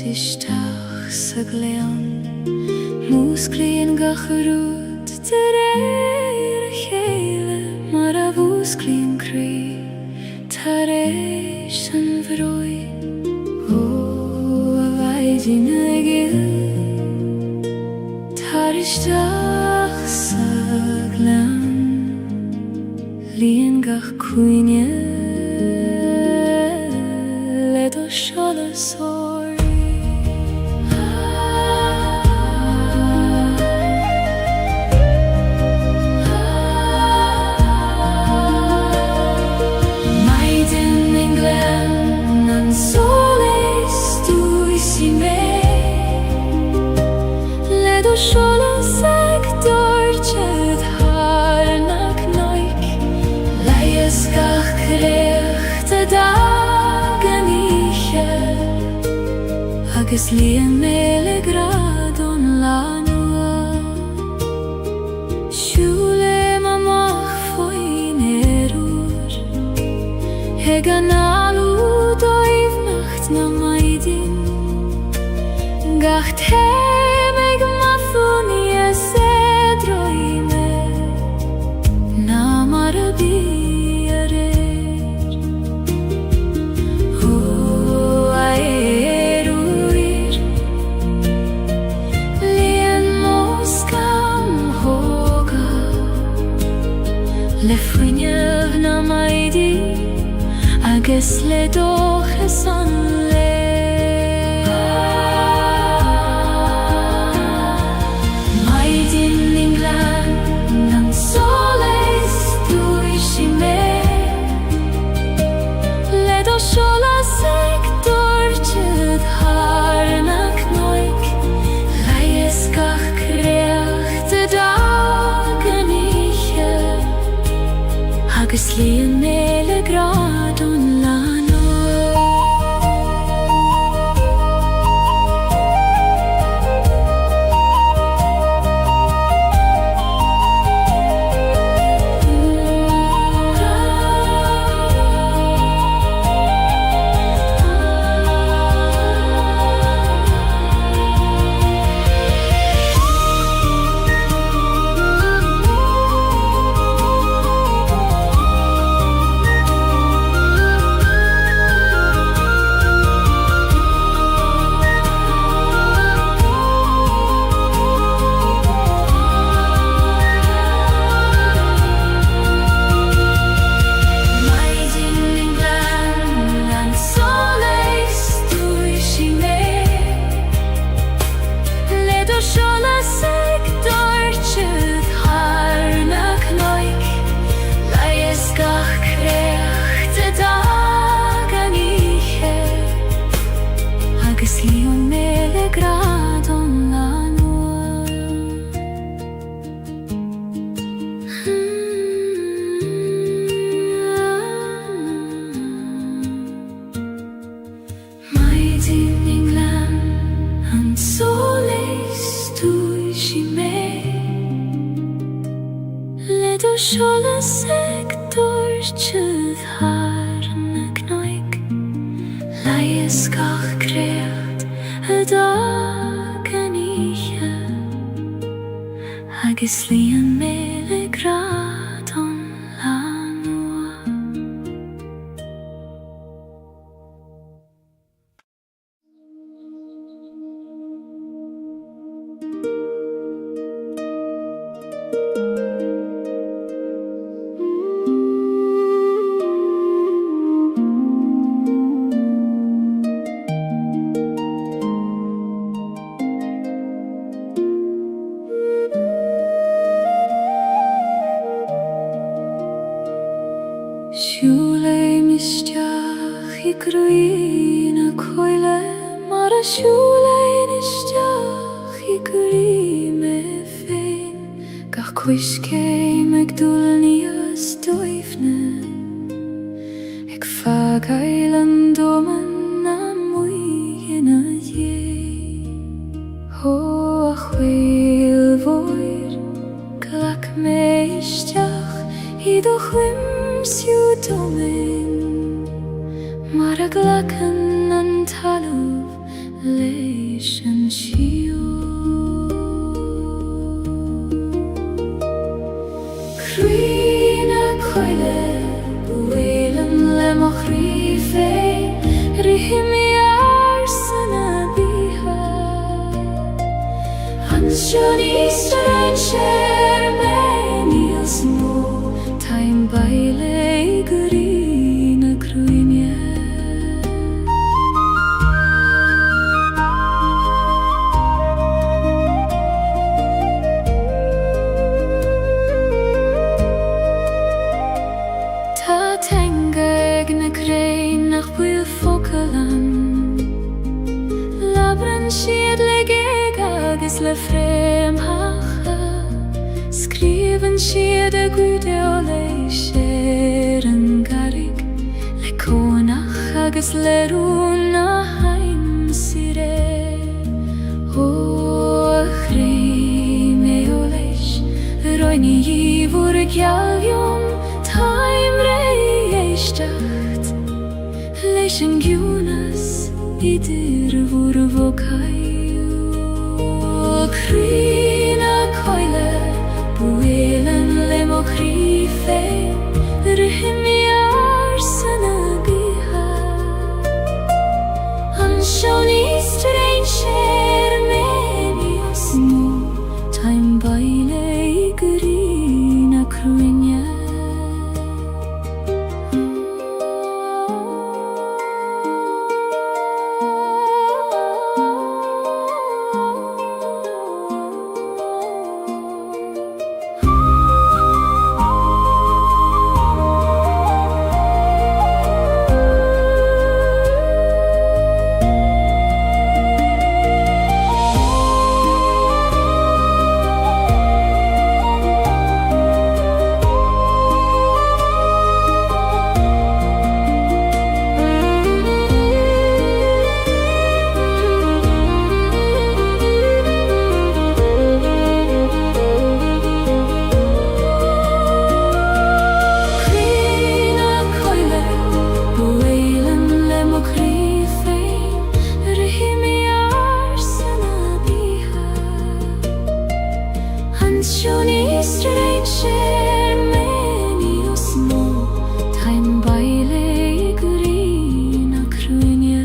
Isteach sa glean Músclíon gacharút de réir a chéile mar a bhúsclíon crí tar éis an bhrói ó a bhaidín a Gaeilge tar isteach sa glean líon gach cuine le do seolas agus líon méle gradón lánua siúlim amach faoin éirúr ag an alú dóibhnacht na maidin gach téim ag mathúní a sédroime ná mar a bí le fuinneamh na maidí agus le dóchas an le maidin in glan an solas dúisi mé le do seolas ag dúirtead thar na cnoig leias gach creacht a dagan agus líon méle gradón lánua seolas ag dúirtead thar na cnoig leias gach creacht a dagan ihe agus líon méle gradón lánua Siúlim isteach I grín a coile mar a siúlim isteach I grí me féin gach cuiscéim ag dúlní as dóibhne ag fagail an dóman na muigin a dhé ó a chhuil mhóir glach mé isteach I do chuim siú domin mar a glachan an talamh le ser meni små time baile grina kruinje. Ta tenga gne krein nach buil fokalan labran shed legegages le frem hacha skriven shed a gude ole sheren garig le konach hages le runa heim sire o chreme olesh roini yivur gjaljon time reistacht leishen gunas idir vurvokayu krina koile buelen lemokrife rehmiar sana biha anshoni stranger meni osmo time baile grina kruinje. Shoni stranger meni osmo time baile grina kruinje.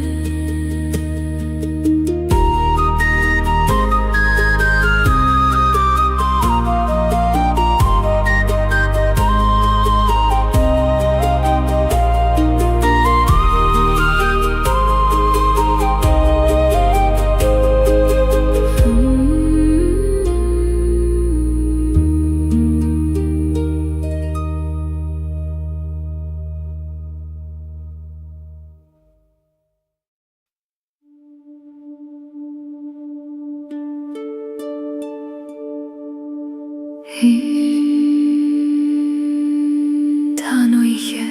Tanoiche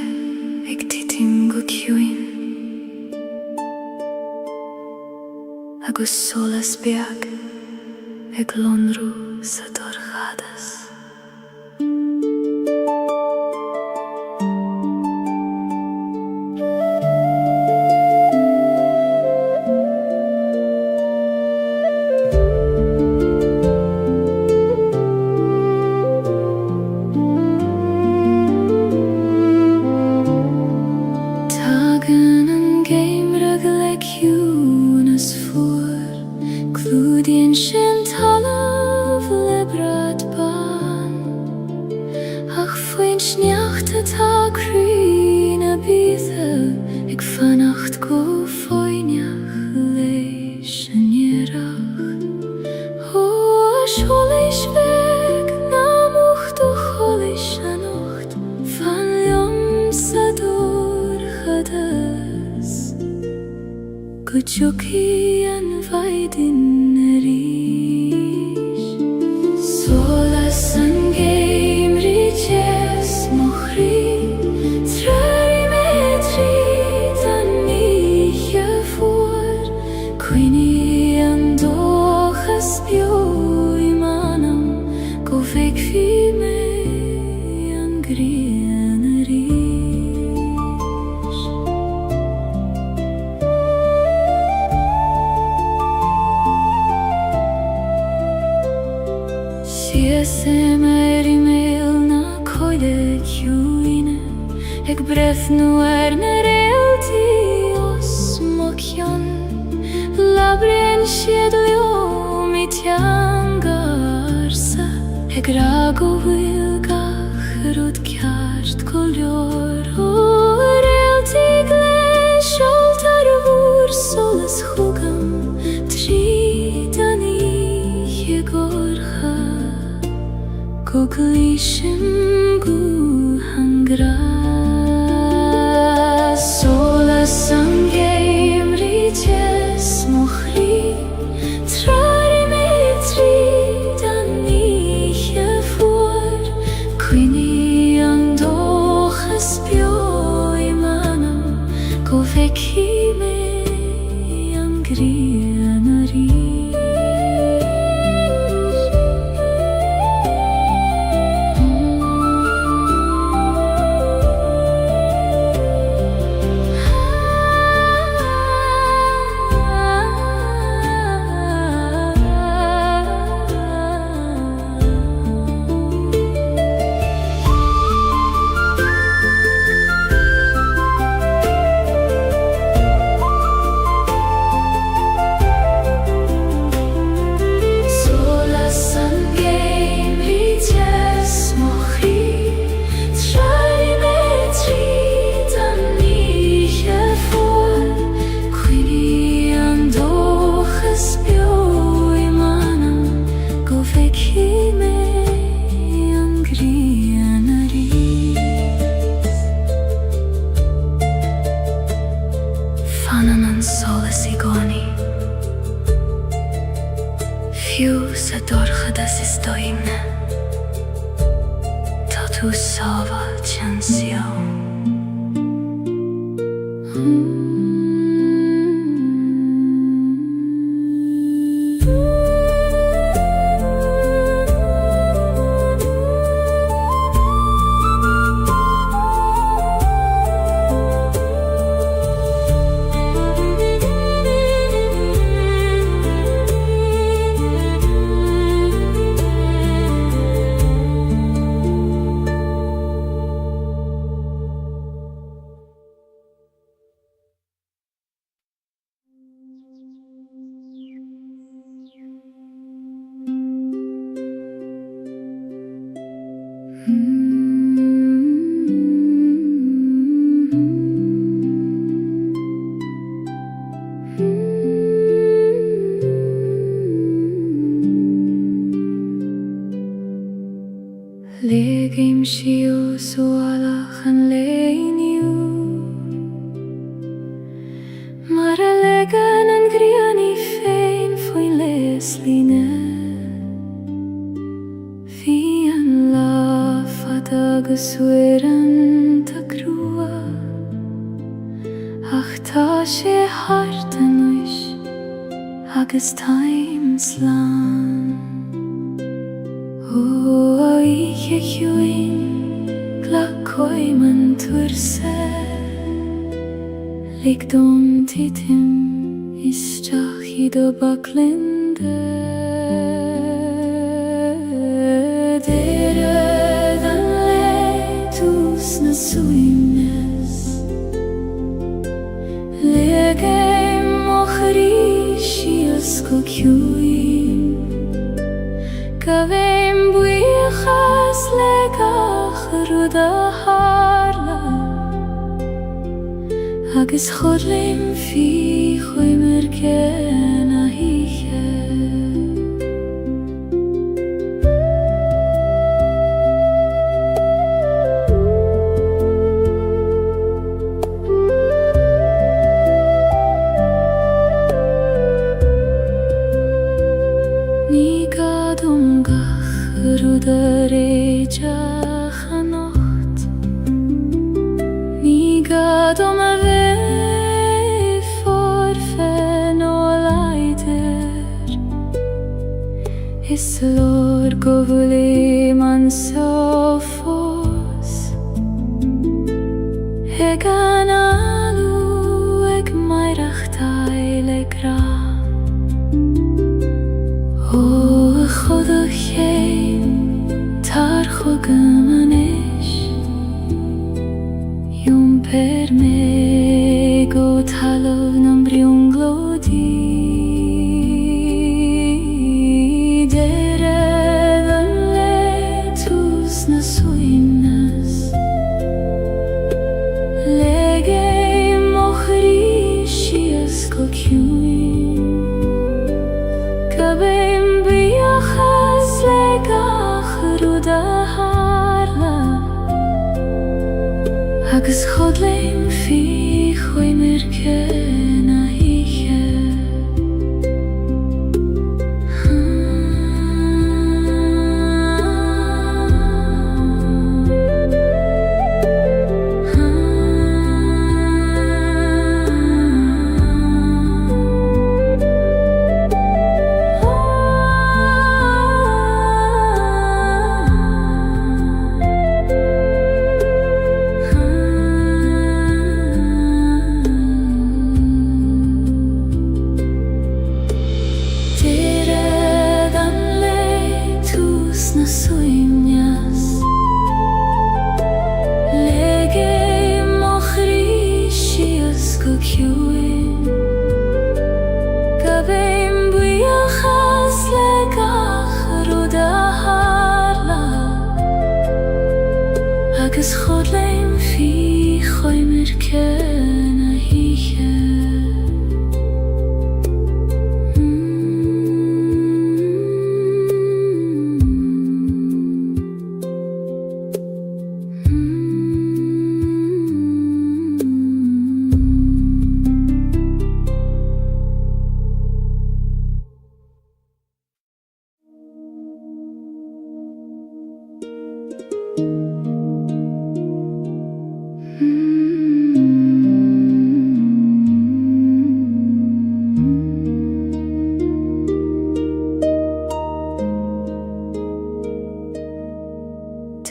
eg titim gucuin agus solas beag eg lonru sa dorchadas. Ik vannacht go foinjach leis en jerach o scholis weg na mocht o cholis anocht van jomsa doorgadas kuchuki en vaidin rish solas en geim riches mochri Ik bref nu realti os mokjon labren sjedlio mit jangarsa ag rago wilgach rud ceart color realty gleis altar vor solas chugam trí daní gorcha goglishim gu hangra solas angem riches mochri trari metri daní voor quini andochas bio imanam go vekime angrianari Fiús a dorchadas is doimne Tá tú sábal tean sió Legim siú sualach an leiniu Mar a legan an griani féin foin les líne Fi an lafad agus wiran ta grua Ach tá sé hart an uis agus taim slán O ich juin gla koiman turse Lig dom titim istach I do baklinde Dere dan letus na suimnes Legem ochri shiasko kjuim Gavem buichas legach ruda harla Agus chodlim fi choimer ken a hiche Ruda reja chanocht Ní gadom a ve forfen o leider Is lor govuli man so fos Egan alu eg mairach taile gra O chodach Tar chogam an ish Yum per me go talov nam briung glodi Dere dan le agus chodlaim fi chuimir na hiche. Agus chodlaim fi chuimir na hiche.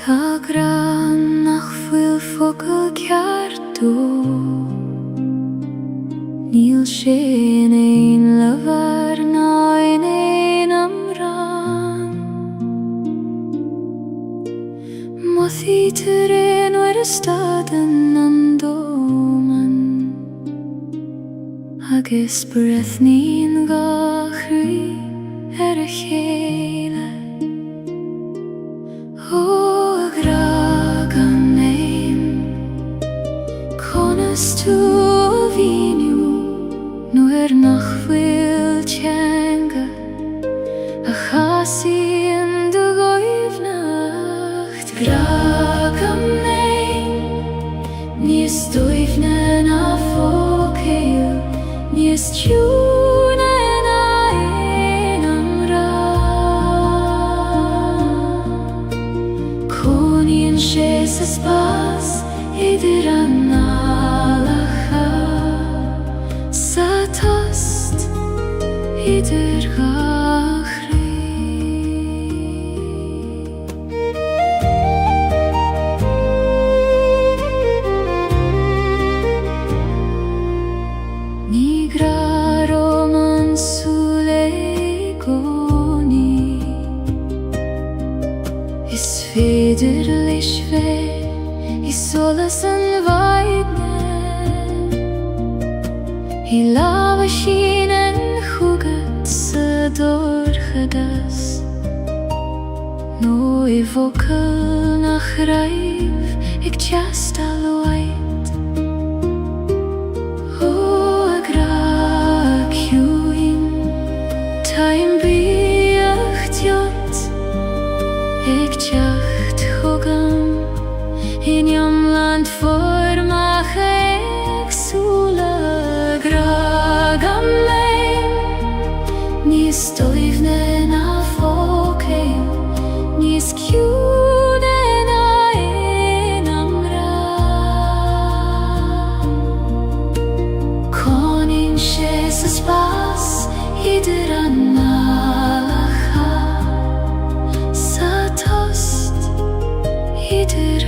Tá gran nach bhfuil focail ceartú, níl sé in éon leabhar ná in éon amran. Mothaí tar éon uair a stadan an dóman, agus breithnín gachraí a chéile. Tú a bhíniú nuair nach bhfuil teanga a chasaíonn do Gaomhnacht. Gragam nain, níos dóibhne ná fócail, níos tiúna ná aon amrán. Cónaíonn sé sa spás idir an idir gachraí. Ní graró man súla gcónaí, is féidir leis bheith is solas an bhaidne. I lábha sin an chúgad sa dórchadas, nó I bhfocail nach raibh ag teastal waid. Ó a gra ciúin taim bíocht jot ag teacht chugam in iomland formach agsúla. Gragam nain, níos dóibhne ná fócail, níos ciúna ná aon amrán. Cónaíonn sé sa spás idir an nálacha, sa tost idir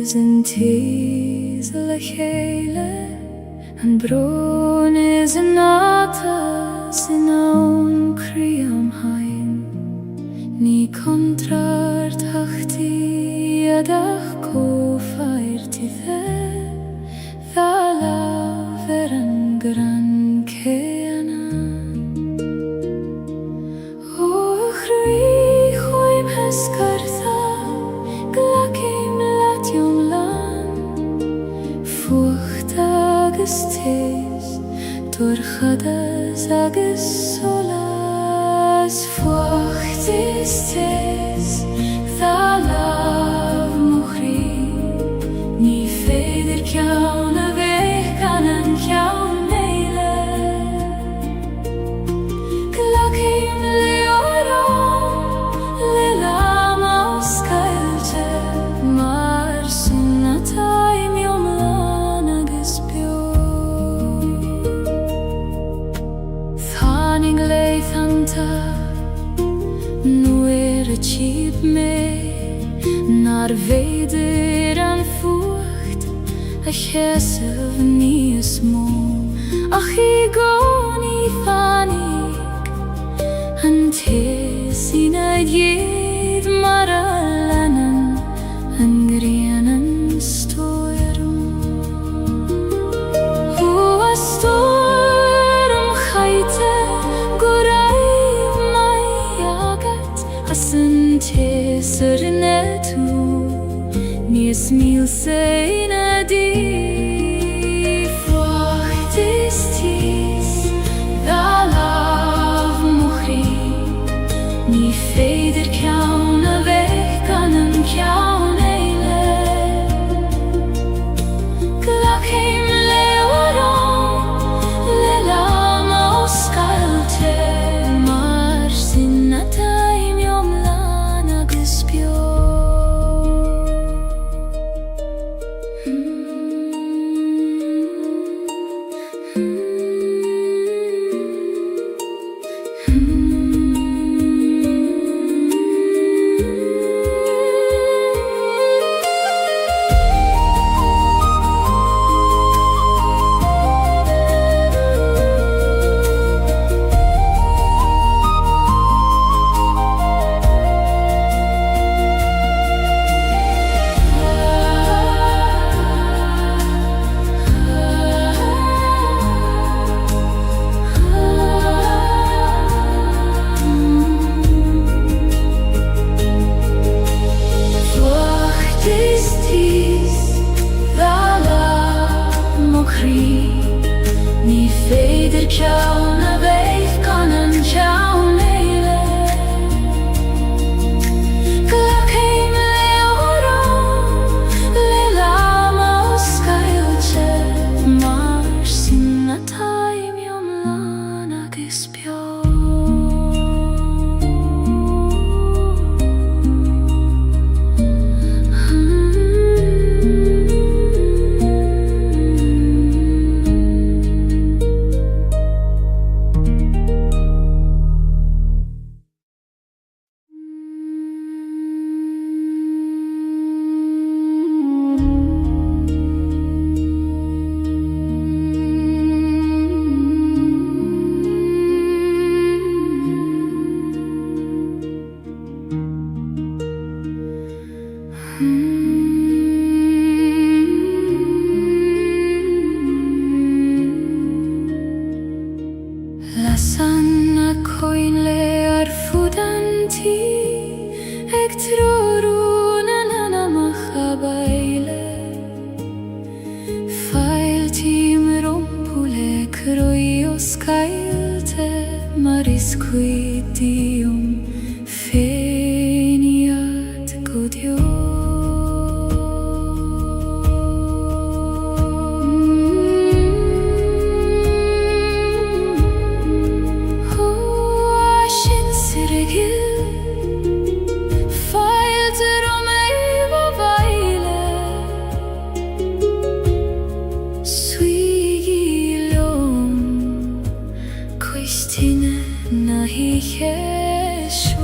is an tease le chéile, an brón is an átas in awn criam hain. Ní contrar tachti adach cófairti fe, Thala ver an gran céana. O chrí chuim hescartha, glacim latiom lan, fuacht agus tés, dorchadas agus solas. Fuacht is tés, Thalav mochri, ní féidir ceann a bheith gan an ceann éile. Glacim leorán, le lam os Gaeilge, mar sin a taimiom lan agus bio. Tháinig leithanta, nuair a tíb mé, nar féidir an fuacht a cheasamh níos mó. Ach I gcónaí tháinig an tés ina dhéad mar a leanan an grianan stoirm. A stoirm chaite go raibh mai agat as an tés ar ina tú, níos mílte ina dí. Fuacht is tís, Thalav mochri, ní féidir ceann a bheith gan an ceann éile. Glacim leorán, le lam os Gaeilge, mar sin a taimiom lan agus bio. Ní féidir ceann a bheith gan an ceann éile. Glacim leorán, le lam os Gaeilge, mar sin a taimiom lan agus bio. Lasan a coin le ar fudanti, ag trorún an anamach a baile. Fail tím rompule croi os Gaeilge, mar is cuidium féniad godio. Na hi cheisio.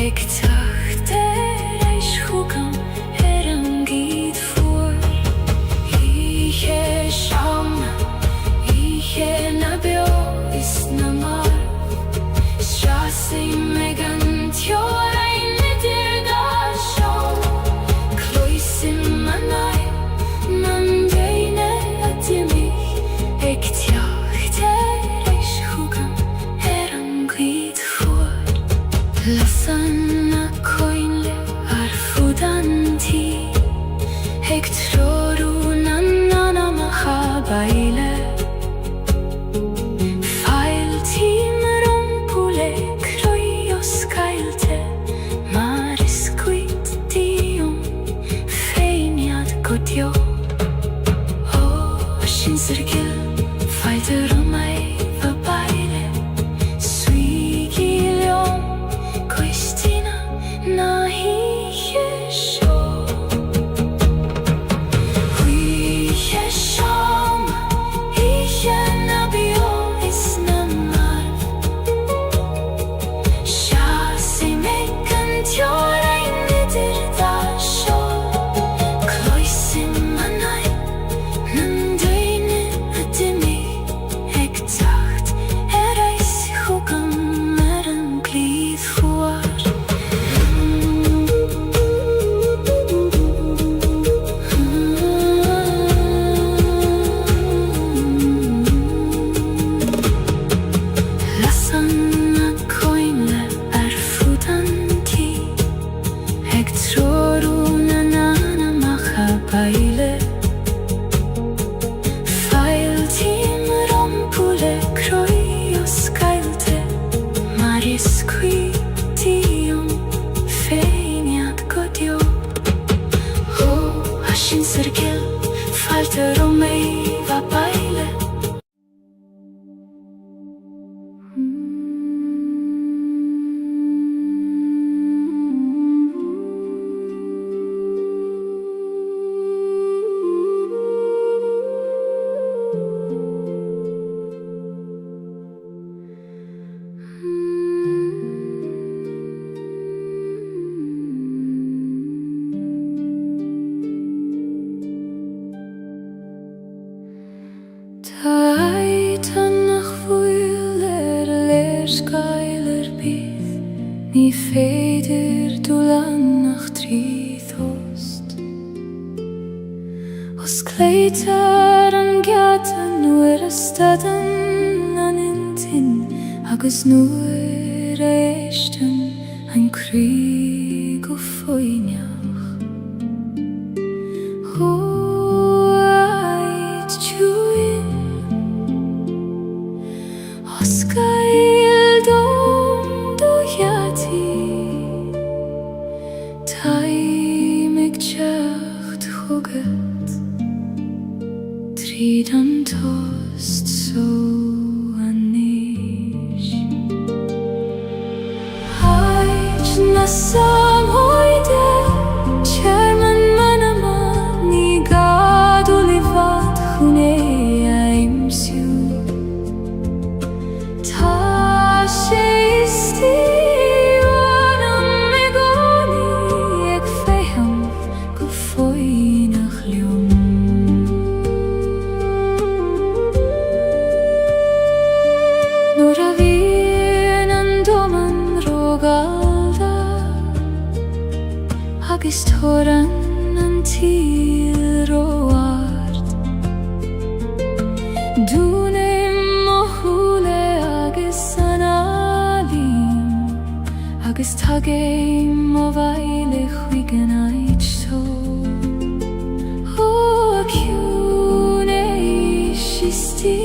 Ik dacht er is goed kan er een giet voor. staden an intin agus nuair éistin an críg ó foiineach Hóid túin os gael dom do hiati taimig teacht chugad tríd an tost so anis Haid na samhoide Chairman manama ni gadu livat chune aimsiu Ta she isti anam megoni ag feham go foinach liom Nor a vín an doman rogalda agus toran an tíl roart Dúnim mo húle agus an alim agus tagéim mo bhaile chuigan aid so Ó ciún éis istí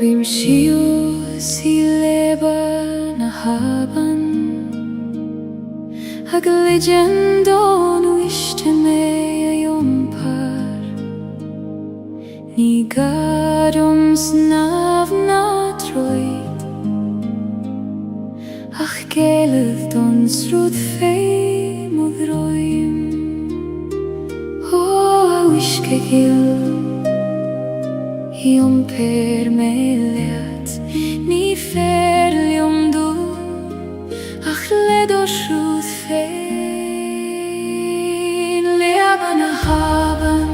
Rim siús I leba na haban Ag legend nu iste me a jompar Ní gadum snaf na troid Ach gelad don srúd féim og roim Ó a wiske gil Iom per me leat Ní ferliom du Ach led o srúd féin Leaba na haban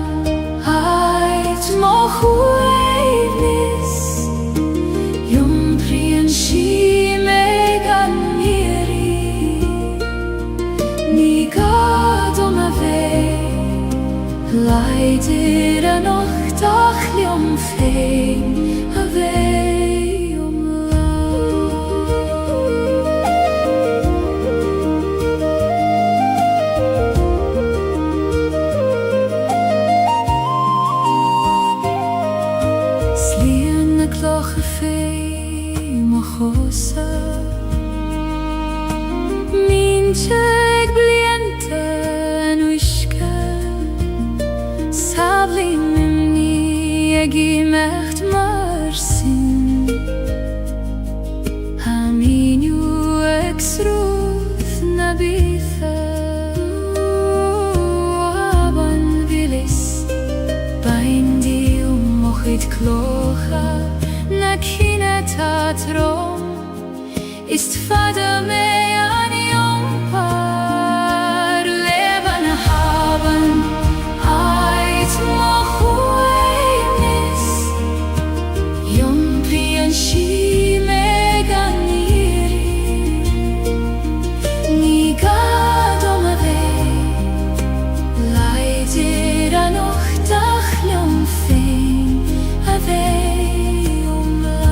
Ait mo chuaidnis Iom prian si meg an miri Ní gadom a ve Leidir a nocht féin a bheith lá. Slíonn na clocha féin mo chosa, Míntseag blianta an uisce, Sablaí mimní ag imeacht mar sin, Ha míniú ag srúth na bithe. Aban bilis baindíl mo chuid clocha na cine tá trom, Is fada mé an iompar leban a haban ait mo chuaimnis, Iompri an si me gan iri, Ní gadom a bheith laidir an uchtach liom féin a bheith lá.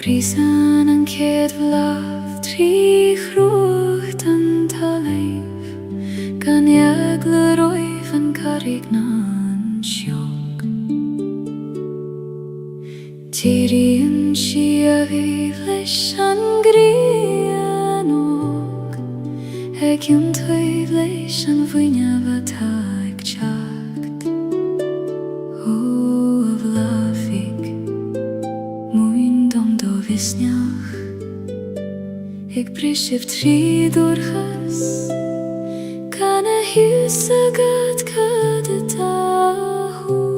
Brisan an céad bhlach trí chrúcht an talamh, Gan eagla roimh an carrig ná an seog. Tíríonn si a bhíh leis an gríanóg, Ag iontaobh leis an bhuineamh atá ag teacht. Ó a bhlafig muin dom do visneach, Ag brisibh trí dúrchas, Gan a hiús agad cad atá hús.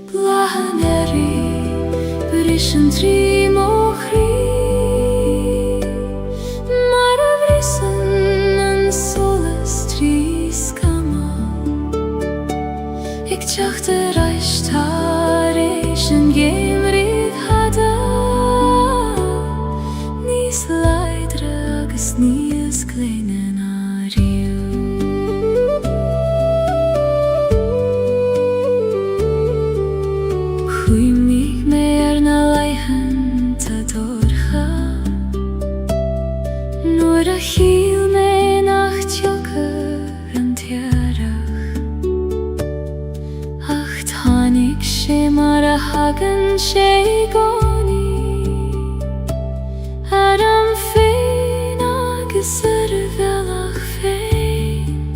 Blahan eri bris an trí mo chríomh, Mar a bhrisan an solas trí scama, Ag teacht a raistar éis an géimríomh hada, Níos leidre agus níos cléine ná riú. Chuimigh mé ar na laithan tá dorcha, Nuair a chiall mé nach teochar an tearach, Ach tháinig sé mar a hagan sé gcónaí, Ar an féin agus ar a bhealach féin,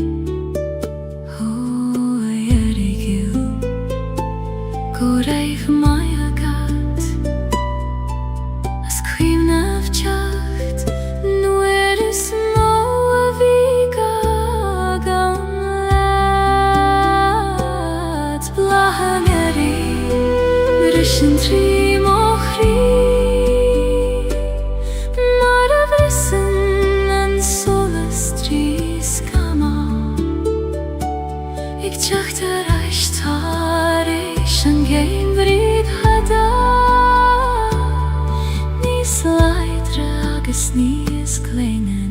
Prischen trim och ri Mara vrissen en solastri skama Ik tjacht reist har en geen vrid hada Nis leidre agus nis klingen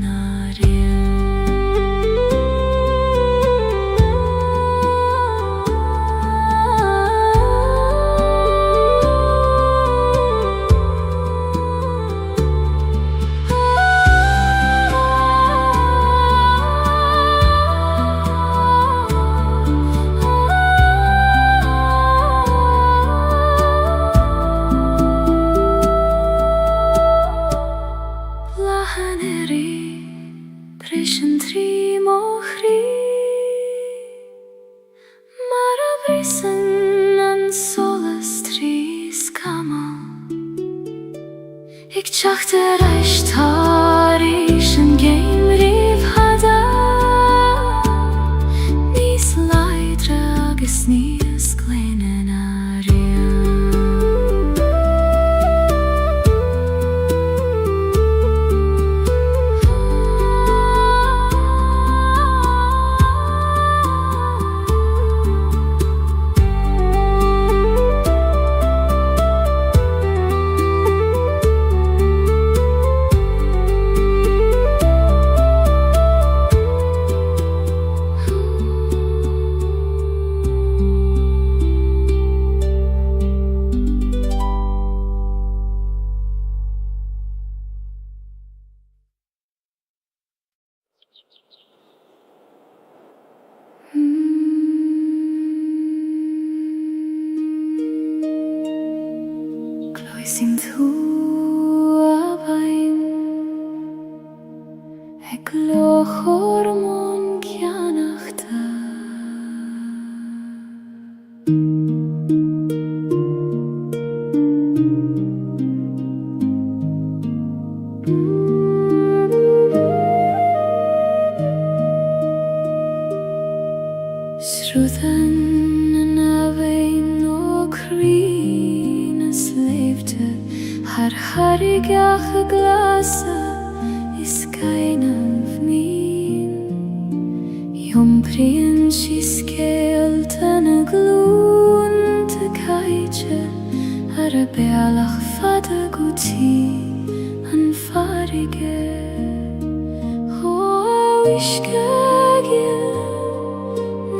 Prischen trim och ri Mara vrissen en solastri skama Ik tjacht reist har en geen riv hada Nis leidre agus nis klenen Sing thu a bain Ek loch hormon kianachta Sruthan na vein o krinas leefde Har harigach glasa is keinem vmin Jom prien skelten glun te Gaeilge Har bealach fada guti an farige Ho iskagil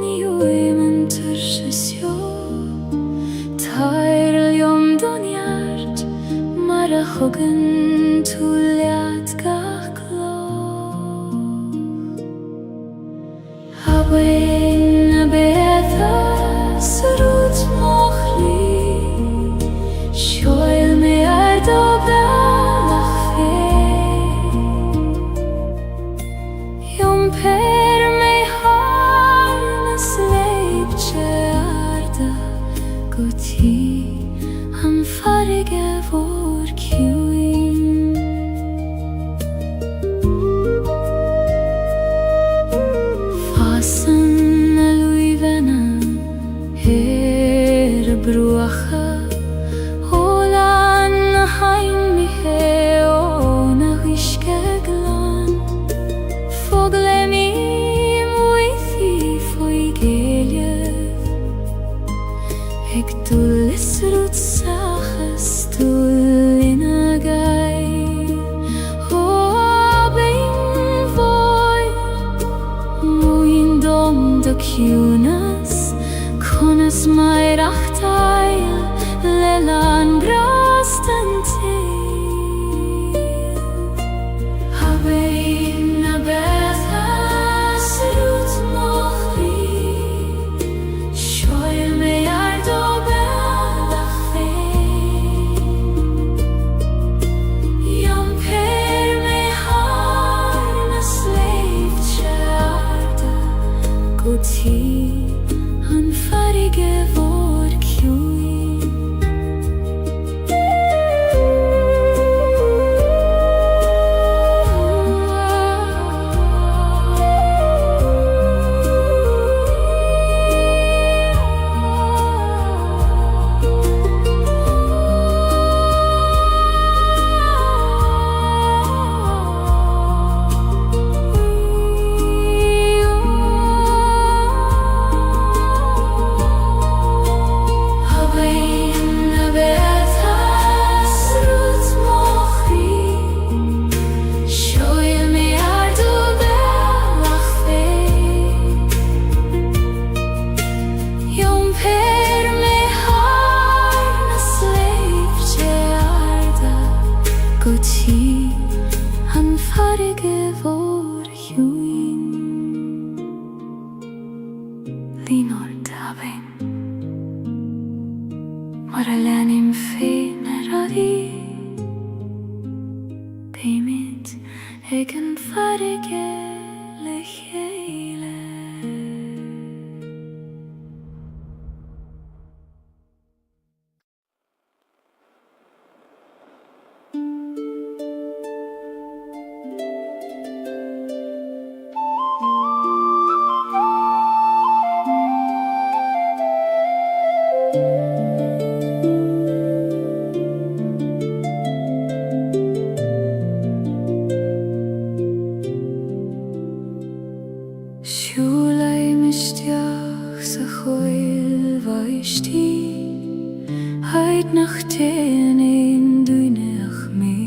ni oimen tursesjo Tair jom donjart Mara hogen tuliat gach gloch Hawein beetha surut mochli Shoil me ardo belach fe Jom per me harnes leibtje arda guti Han farige vår kjuin Fasen luivena bruacha Holan hain mi heona riske glan Fogle mi muithi foi Gaeilge Ik tullis rut sachas tullina gai Ho bein voi Muin dom da kunas Konas mai rachtail Lelan brasten til Habein a betha Srut mochli Shoil me ardo belach fein Jom per me harnas leivtje arda Guti han farige vår kjuin Línor tabhain mar a leanim féin a bhí Péimid ag an farige le chéile Siúlai misteach sa Gaeilge tí Haid nach téan éon dúineach mé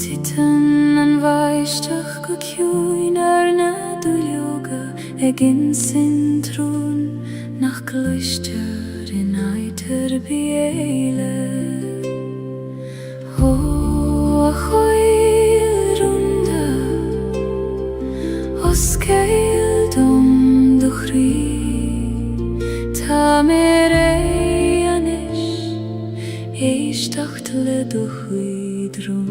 Titan an bhaisteach go ciúin na dúileoga ag sin trún nach gluistear in aitar biéile Ó a Gaeilge Os Gaeildom do chrí Tá mé anis éisteacht le do chuidrún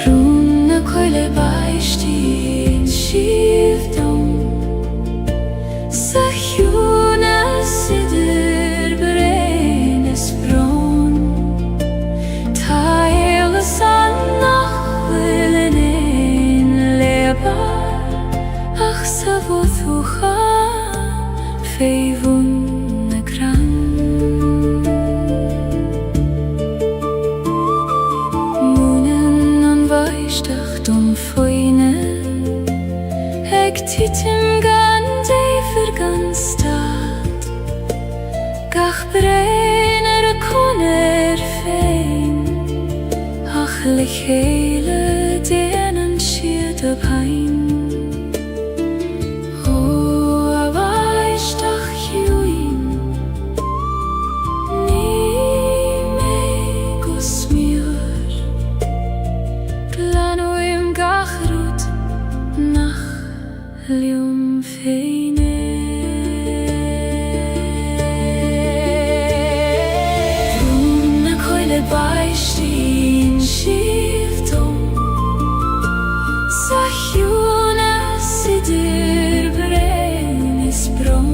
Rún na coile baistín siomhdom Sa chiúna sidir brein is brón Tá san nach bhfuil in éon lébar ach sa bhóthúcha féimhún na crann Múnan an bhaisteach dom foine ag titim gan déifir gan stad gach brein ar a conair féin Ach le chéile déanann siad a bhain Ó a bhaisteach chiúin Ní mé go smior Planúim gach rút nach liom féine Rún na coile baistín siomhdom Sa chiúna sidir brein is brón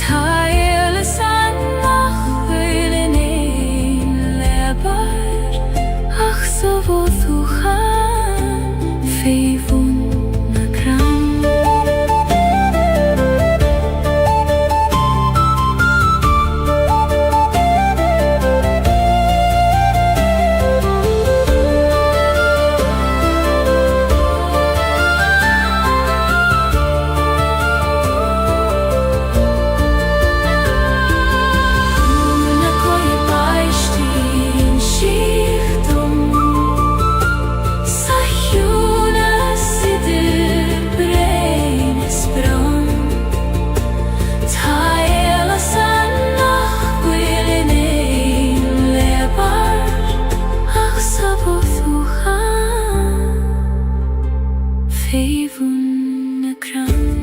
Tá éile san nach bhfuil in éon lébar ach sa bhóthúcha féimhún na crann Féimhún na crann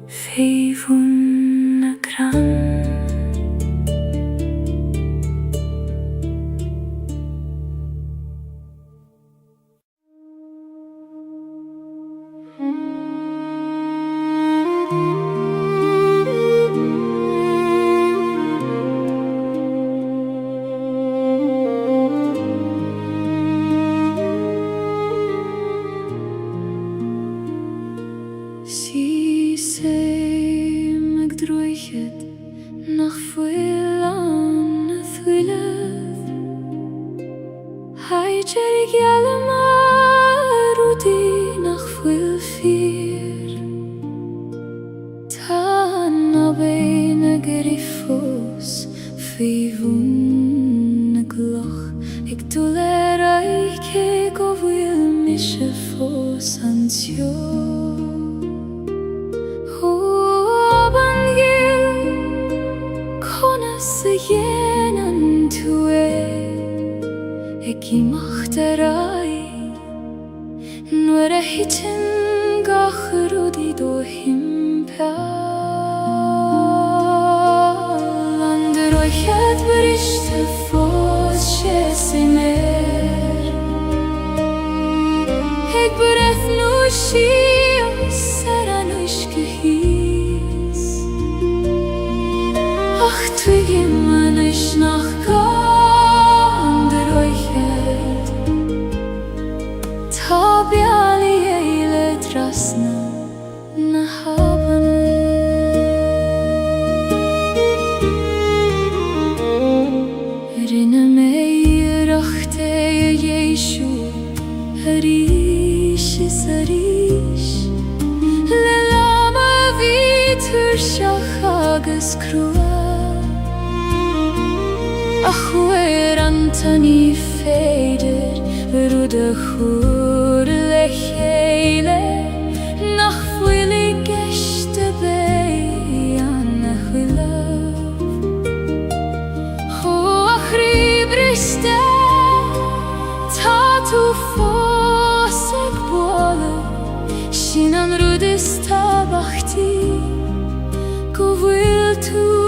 Féimhún na crann brisce fos ansio Jenen tue ik macht rai nur hitin gachrudi do himpa ander oyet briste fos chesimer ik bref nu shi saranush gehis ach twigim ich nach gander oyet tabiali eile trasna na haben rinne mei rachte Yeshu harish sarish lelama vitur shachagas krua Achwer antani feder rude chur lechele nach fwili geshte bei an chwilav Ho achri briste tatu fosek bolo shinan rudis tabachti govil tu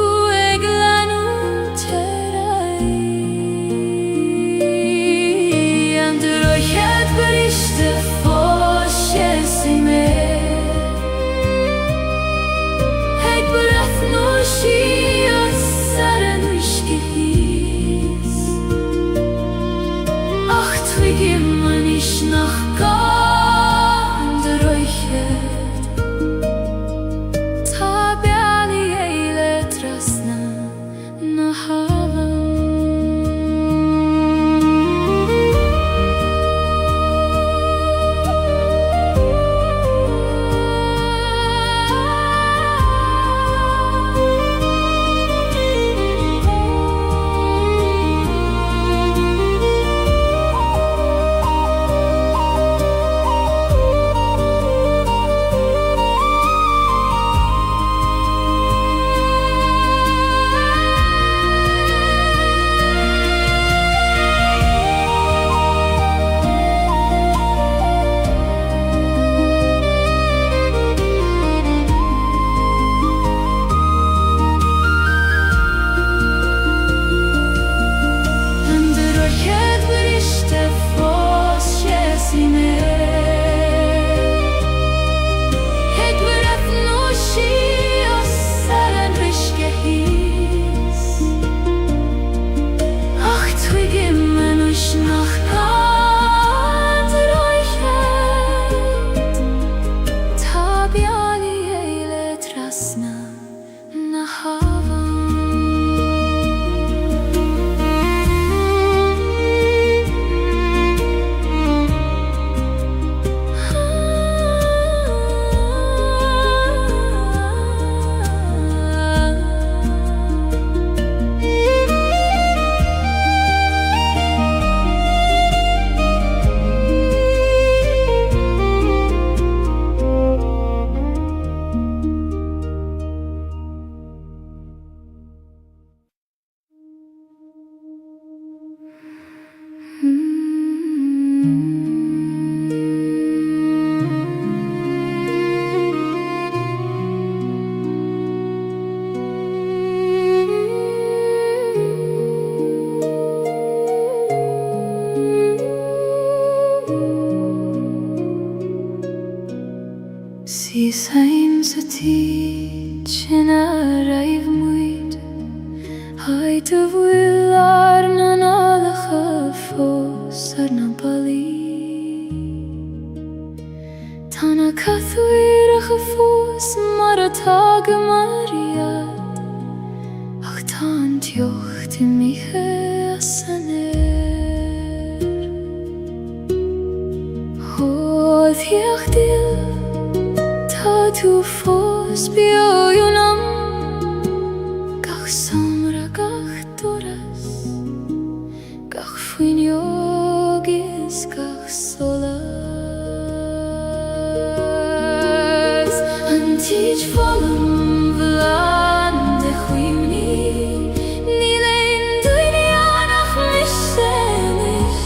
Si sein sa ti china raiv muid Haite vuilar na nalacha fos ar na bali Tana kathwirach a fos maratag mariad Ach tan tiocht in miche asaner Ho thiach dil tu fos bio yunam Gach samra gach doras Gach fuin yogis gach sola Antić volum vlaande chwimni Nilen duinianach missenis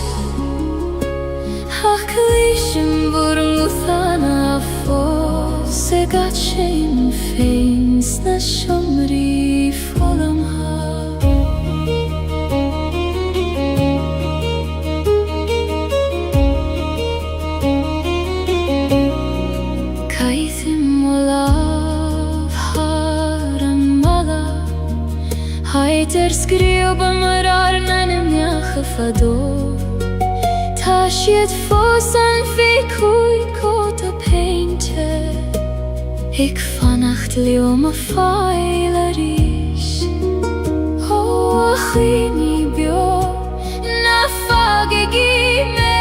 Ach klishim burmuthana fos Segatshim feins na shomri volum ha Heiter skrioba marar menem jache fador Tashiet fosan fikuit kota painte Ik vannacht lioma feilerish O achini bio Na fagegi me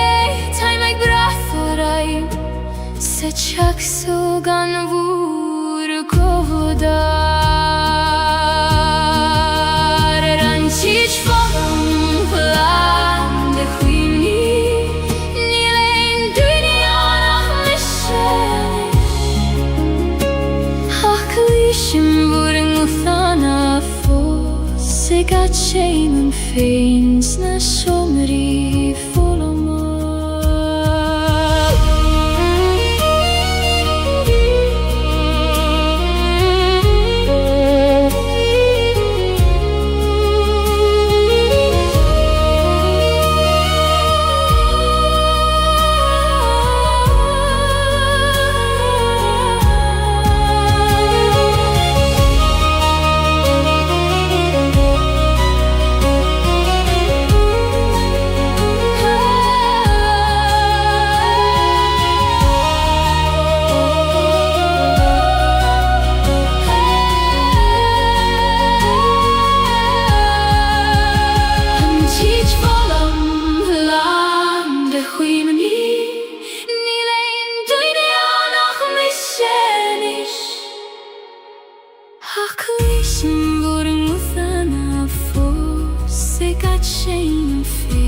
Taimag bratharaim Se chak sugan vur goda Antić volum vlaande chwimni Nilen duinianach missenis Ach klishim burmuthana fos Segatshim feins na shomri volum Klishim burmuthana fos Segatshim feins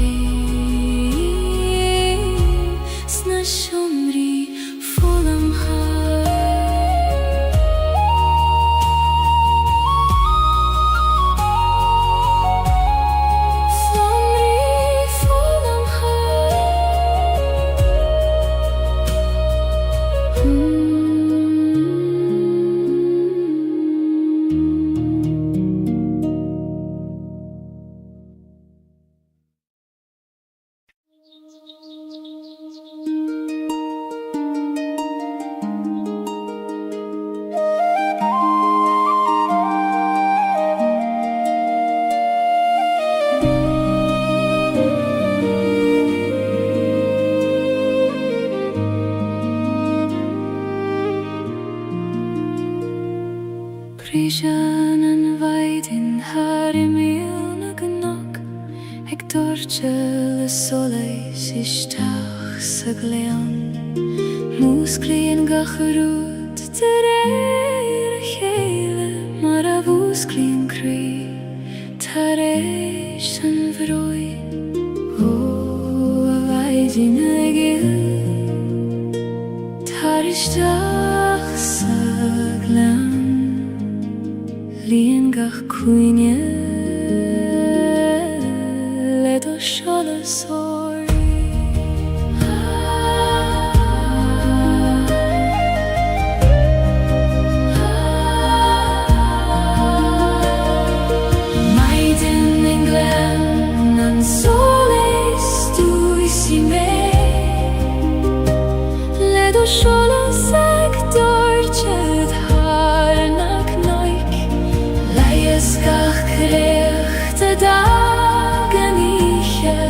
na shomri volum ha Shomri volum ha Prishan an vaidin harimil na gnog Ek dorchel soleis ishtach sa gleon Musklien gacharut tereir chele Mar a vusklien kri tareish an vroi O a vaidin egil tarishtach sa gleon Lien gach kuinje Ledo shala sori Maiden en glen An soles du isi me Ledo shala sag dorchet har nak noik Gach krechte dagen iche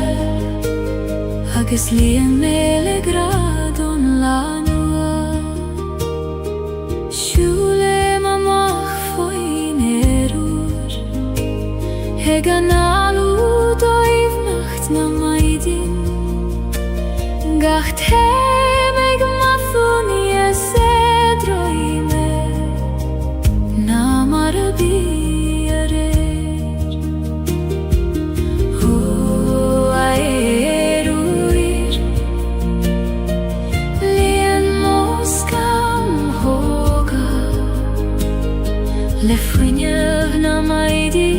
Agus lien mele gradon lanua Shule mamach foin erur Heganalu doiv nacht na maidin Gacht hemeg mathun yesedroime Na marabi Lien moskam hoga le fuinev na maidi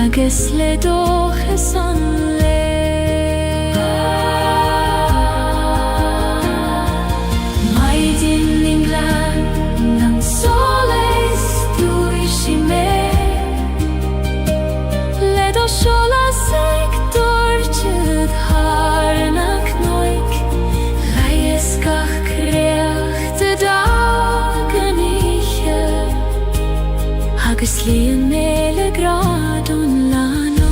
agus le doche san le maidin inglan nan soles dui si me le do shola sektor chet harnak noik laies gach kreachte dagen ich agus líon méle gradún lánó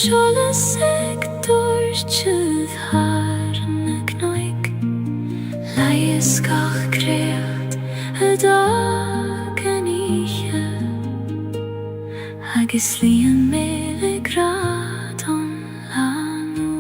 Shola sektor tjuð harna knoik laies gach kreat dagen ich agus líon méle gradún lánó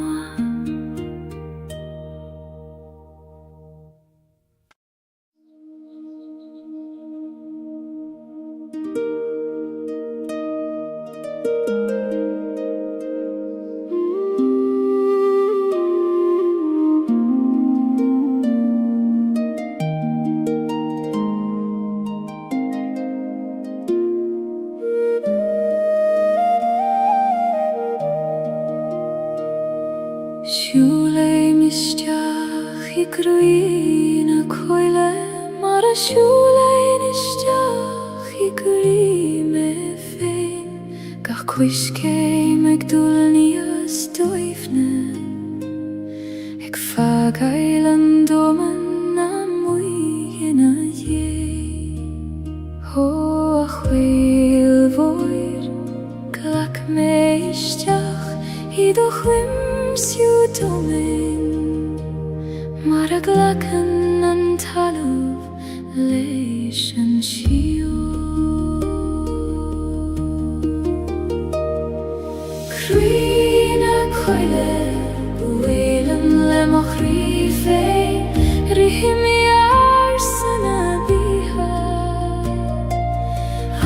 Siúle misteach I gruína coile mar a siúle misteach I gurí me féin gach cuiscé meag dúlníos dóifne ag fagail an dóman na muigina dhé ó a chhuil mhóir glach me isteach I do chwim siú domin mar a glachan an talamh leis an siú Crína coile buélan le mo chrí fé rihimi ar sanna bíha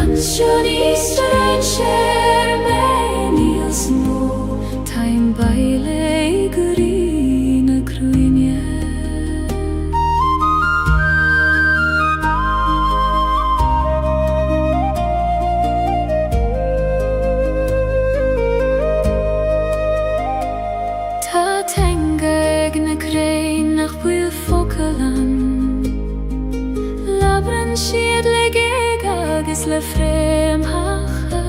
an sioníosta ein sér me níos mó taim baile gurína cruine Tá tenga ag na crain nach buil focalan labran siad le géig agus le frém hacha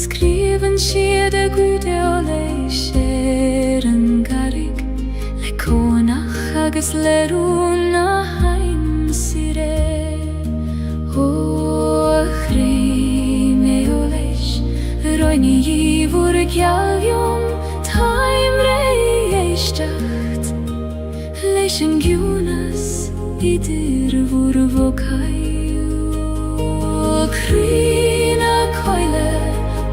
Skrivan siad a gúdeo leis sér an garig le cónach agus le rúna haim sire ó a chré mé ó leis roiní íbhúr a gealgiom taim ré éisteacht leis an giúnas idir bhúr bhócaíú Crína coile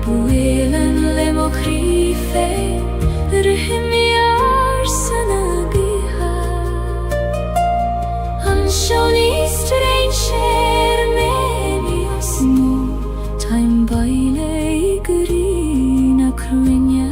buélan le mo chrí fé rihimi ar sanna bíha an sioníosta ein sér me níos mó taim baile I gurí na cruine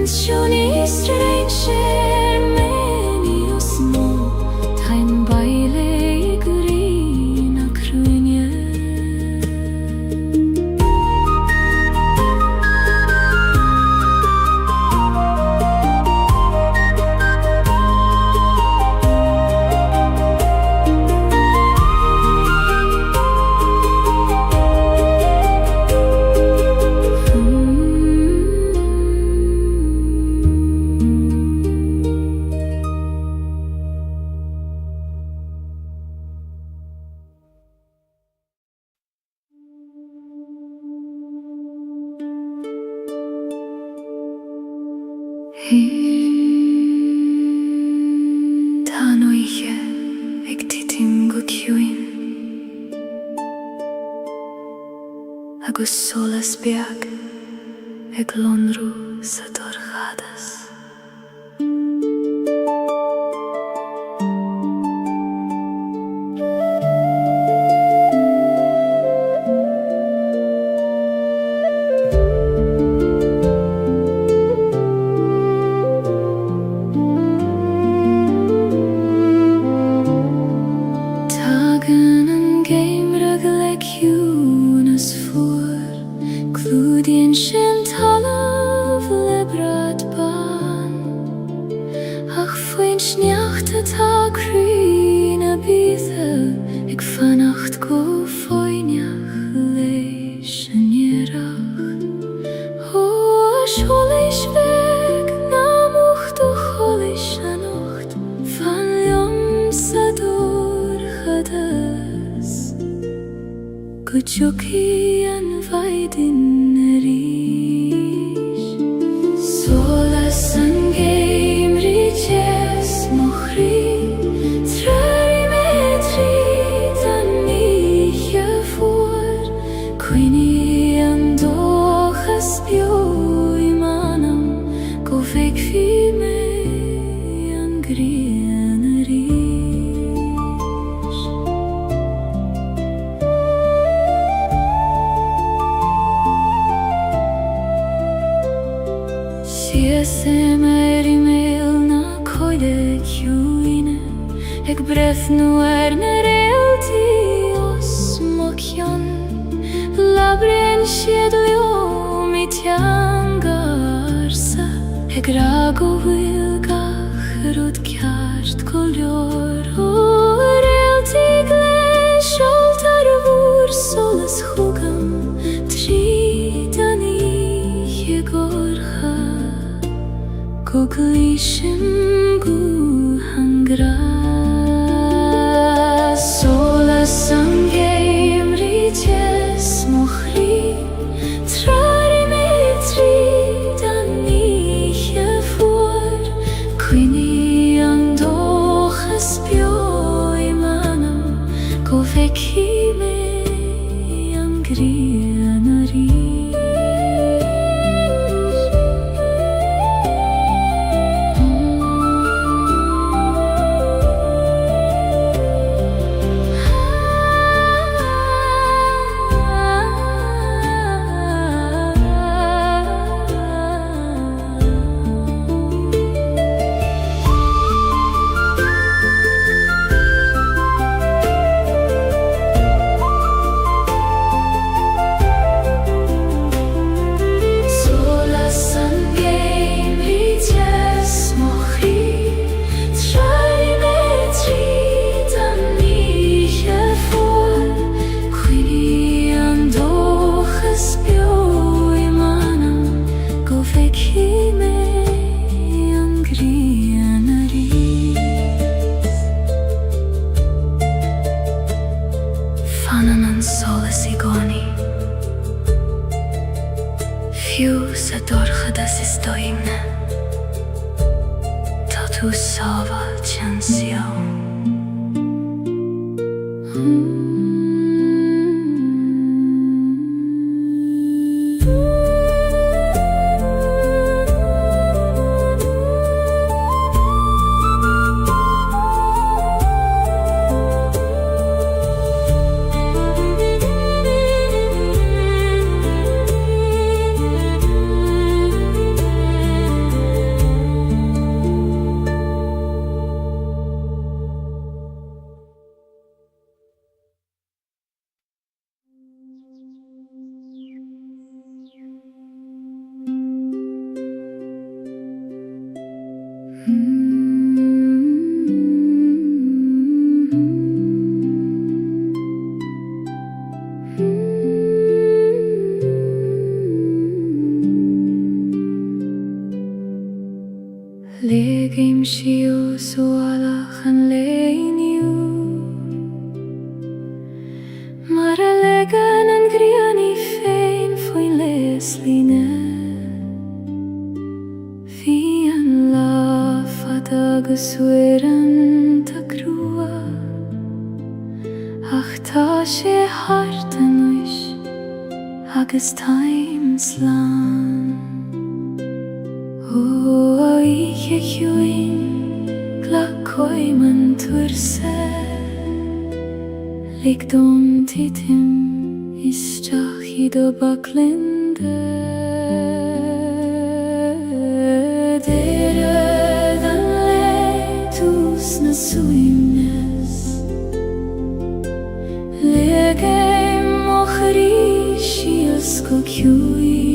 Sjoni stranger meni och små Tain baile i grina krunje Tanoiche ag titim go ciúin agus solas beag ag lonrú sa dorchadas. Kuchuki an vaidin rish Solas an geim riches mochri Trari metri dan niche voor Quini an dochas bio imanam Go vek fi me an grien rish Semeri mel na koide ciúine Ag brethnu na realti os mocion Labren siedlio mi tiangarsa Ag rago wilgach rud kjart kolor O realti gles altar vur solas hugam Tridani jegorcha Kuglishim gu hangra Solas an geim riches mochri Trari metri dan niche voor Quini an dochas bio imanam Go veki me an grienari Fiú sa dorchadas is doimne Tá tú sábháil tean sió Legim shio so alach an leiniu Mar a legan an griani féin foin lesline Fi an lafad agus wiran ta grua Ach ta sé hart an uis agus taim slan O ich juin gla koiman turse Lik don titim istach hido baklinde Dere dan letus na suimnes Legem ochrishias kokjuim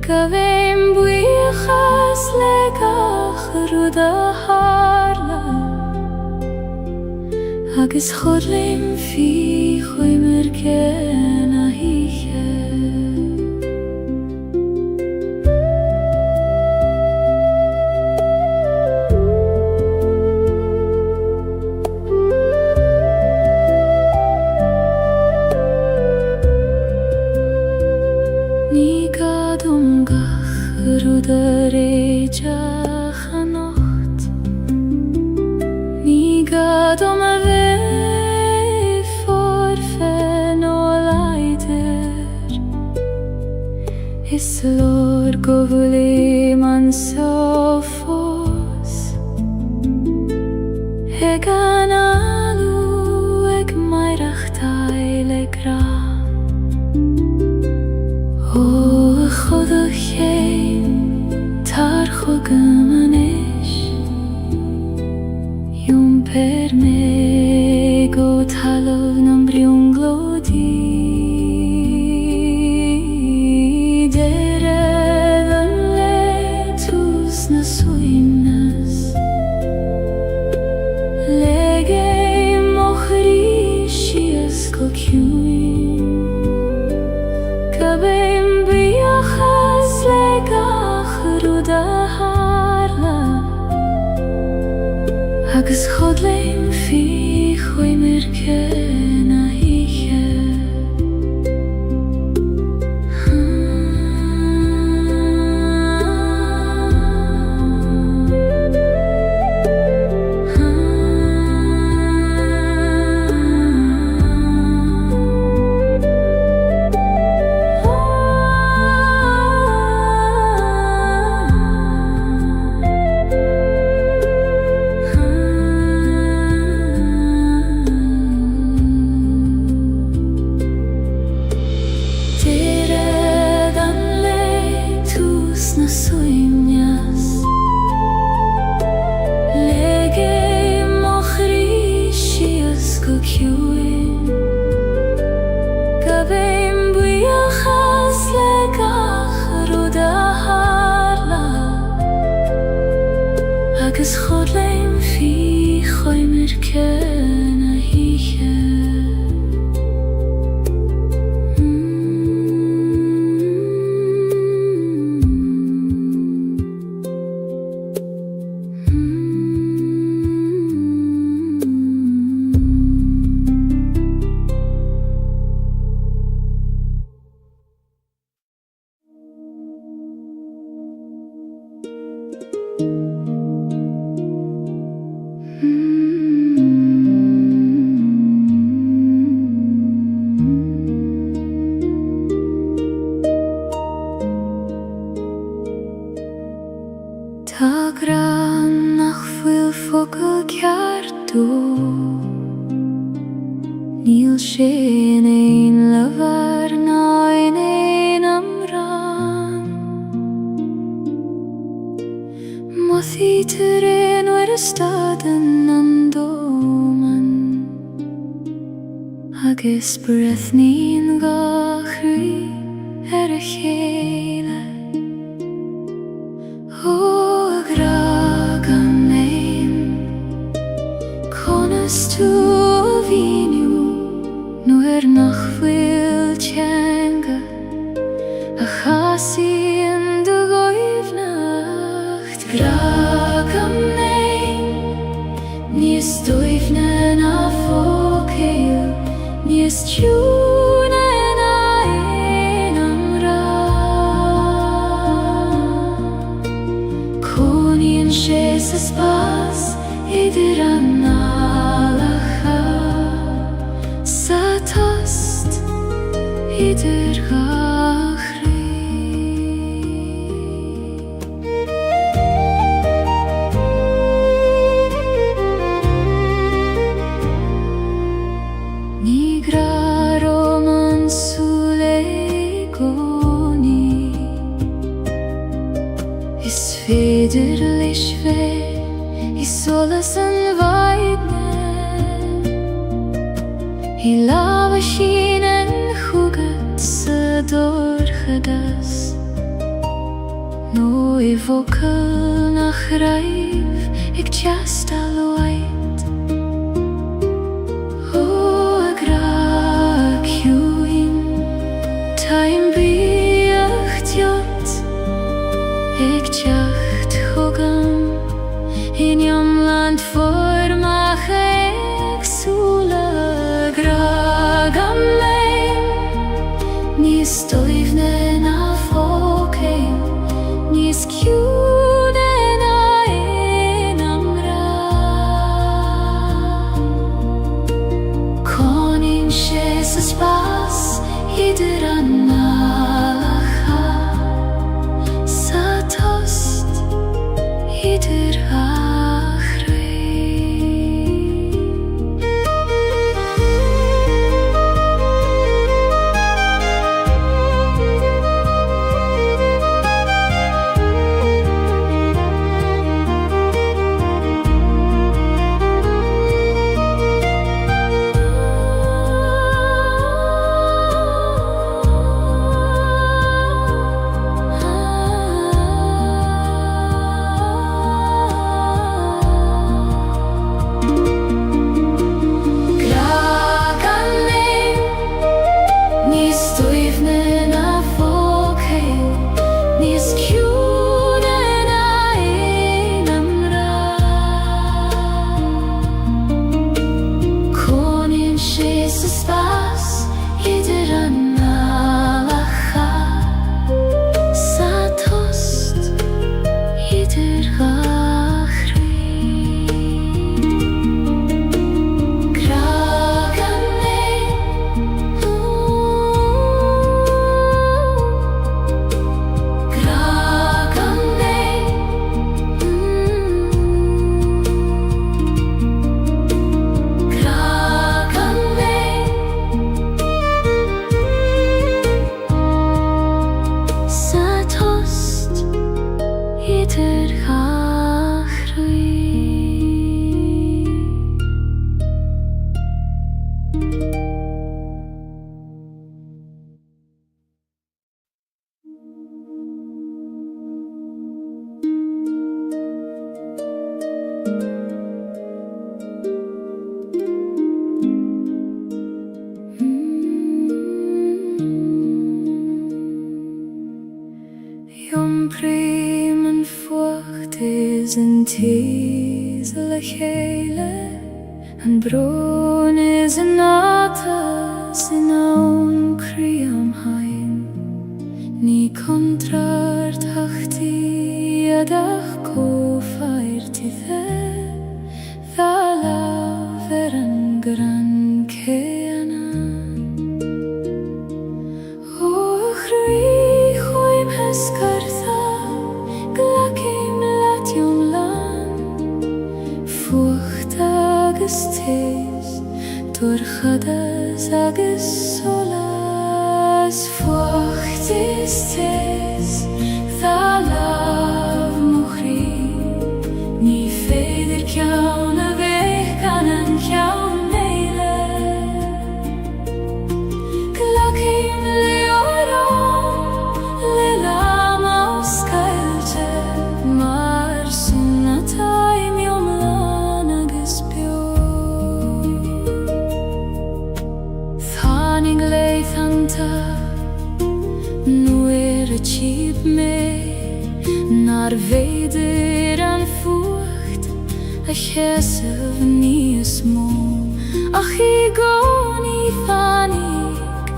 Kavem buichas legach ruda harla Agus chodlim fi choimer ken a hiche Ruda reja chanocht Ni gadom a ve forfen o leider Is lor govuli man so fos Egan alu eg mairach taile gra O chodach Tar chogam ish Yom per me go talov nam briung glodi Dere dan letus na suimnas Lege mochri shias kokjuim Kabem biachas legach ruda harla Agus chodlim fi choimer ken a hiche Agus chodlim fi choimer ken a hiche Ta gran nach fuil focal ceartú Níl sé in ein levar ná in ein amran Mothi turin war a staden an doman Agus brethnín gachrí a chéile O gragam neim Conas tú víniu Nuair nach fuil teanga A chasí in de goivnacht gragam nein, Níos dóibhne na fócail, níos tiúne na éanam rá. Coníonn sé sa spás idir an ngálacha, sa tost idir gachraí. Ní graró man súile gcónaí, is féidir leis bheith I solas an bhaidne. I lámha sin an chúgad sa dórchadas, nó I bhfocail nach raibh ag teastal waid. Ó a gra ciúin taim bíocht jot ag teacht thugam in Iomland formach éagsúla. Gragam lein, níos dóibhne na fócail, níos ciúne na éanam rá. Coníonn sé sa spás idir an ngálacha, sa tost idir an tíos le chéile, an brón is an átas in ón crí am hain. Ní contrar tachtaí adach cófhairtí dá lámh an gran céanna. Ó chraí chuaim hescartha, glacim leat Iomlan, fuacht agus téis, dúrchadas agus solas. Fuacht is téis, dá lámh mo chraí, ní féidir ceann a bheith gan an ceann éile. Glacim leorán le lám os Gaeilge, mar súna taim Iomlan agus beo. Tháinig leithanta nuair a tíb mé, nar bhéidir a chesef ní smó ach I gcónaí fannig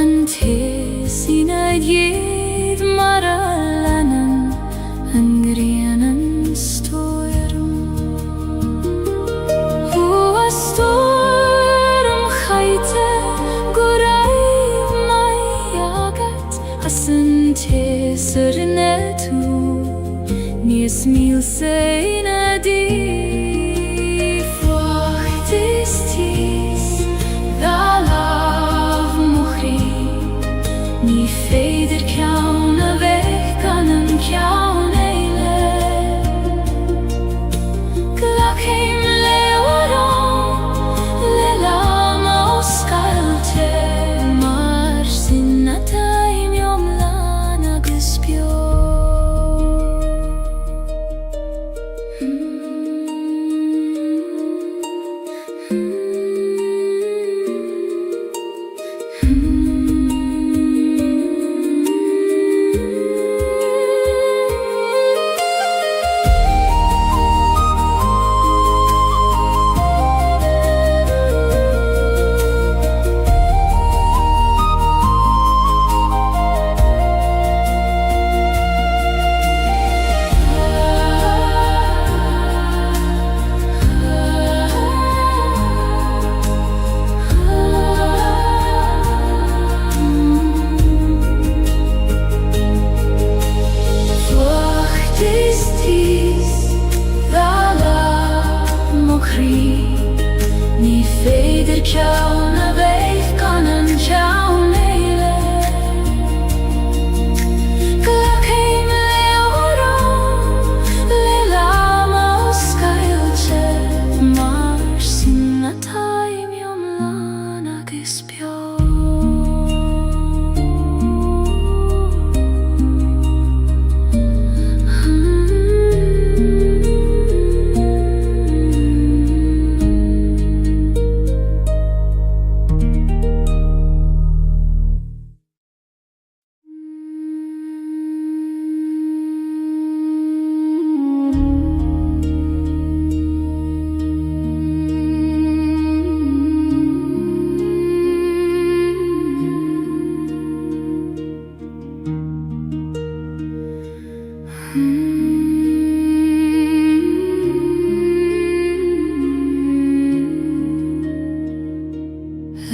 an téasína dhéad mar a leanan an gréanan stoirm a stoirm chaite go raibh mai agat as an téasar na tú níos mílte ina dí frocht is tíos dá lámh mo chrí ní féidir ceann a bheith gan an ceann éile glachéim le lám ó scailte mar sin na taim iomlán agus beo ní féidir ceann a bheith gan an ceann éile glachéim le lám ó scailte mar sin na taim iomlán agus beo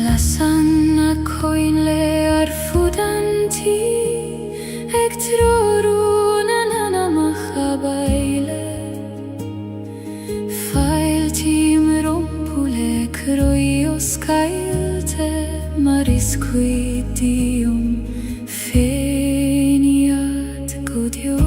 Lasan a coin le ar fudanti ag trorún an anamach a baile Fail tím rompule croi o scailte mar iscuitium feniat godio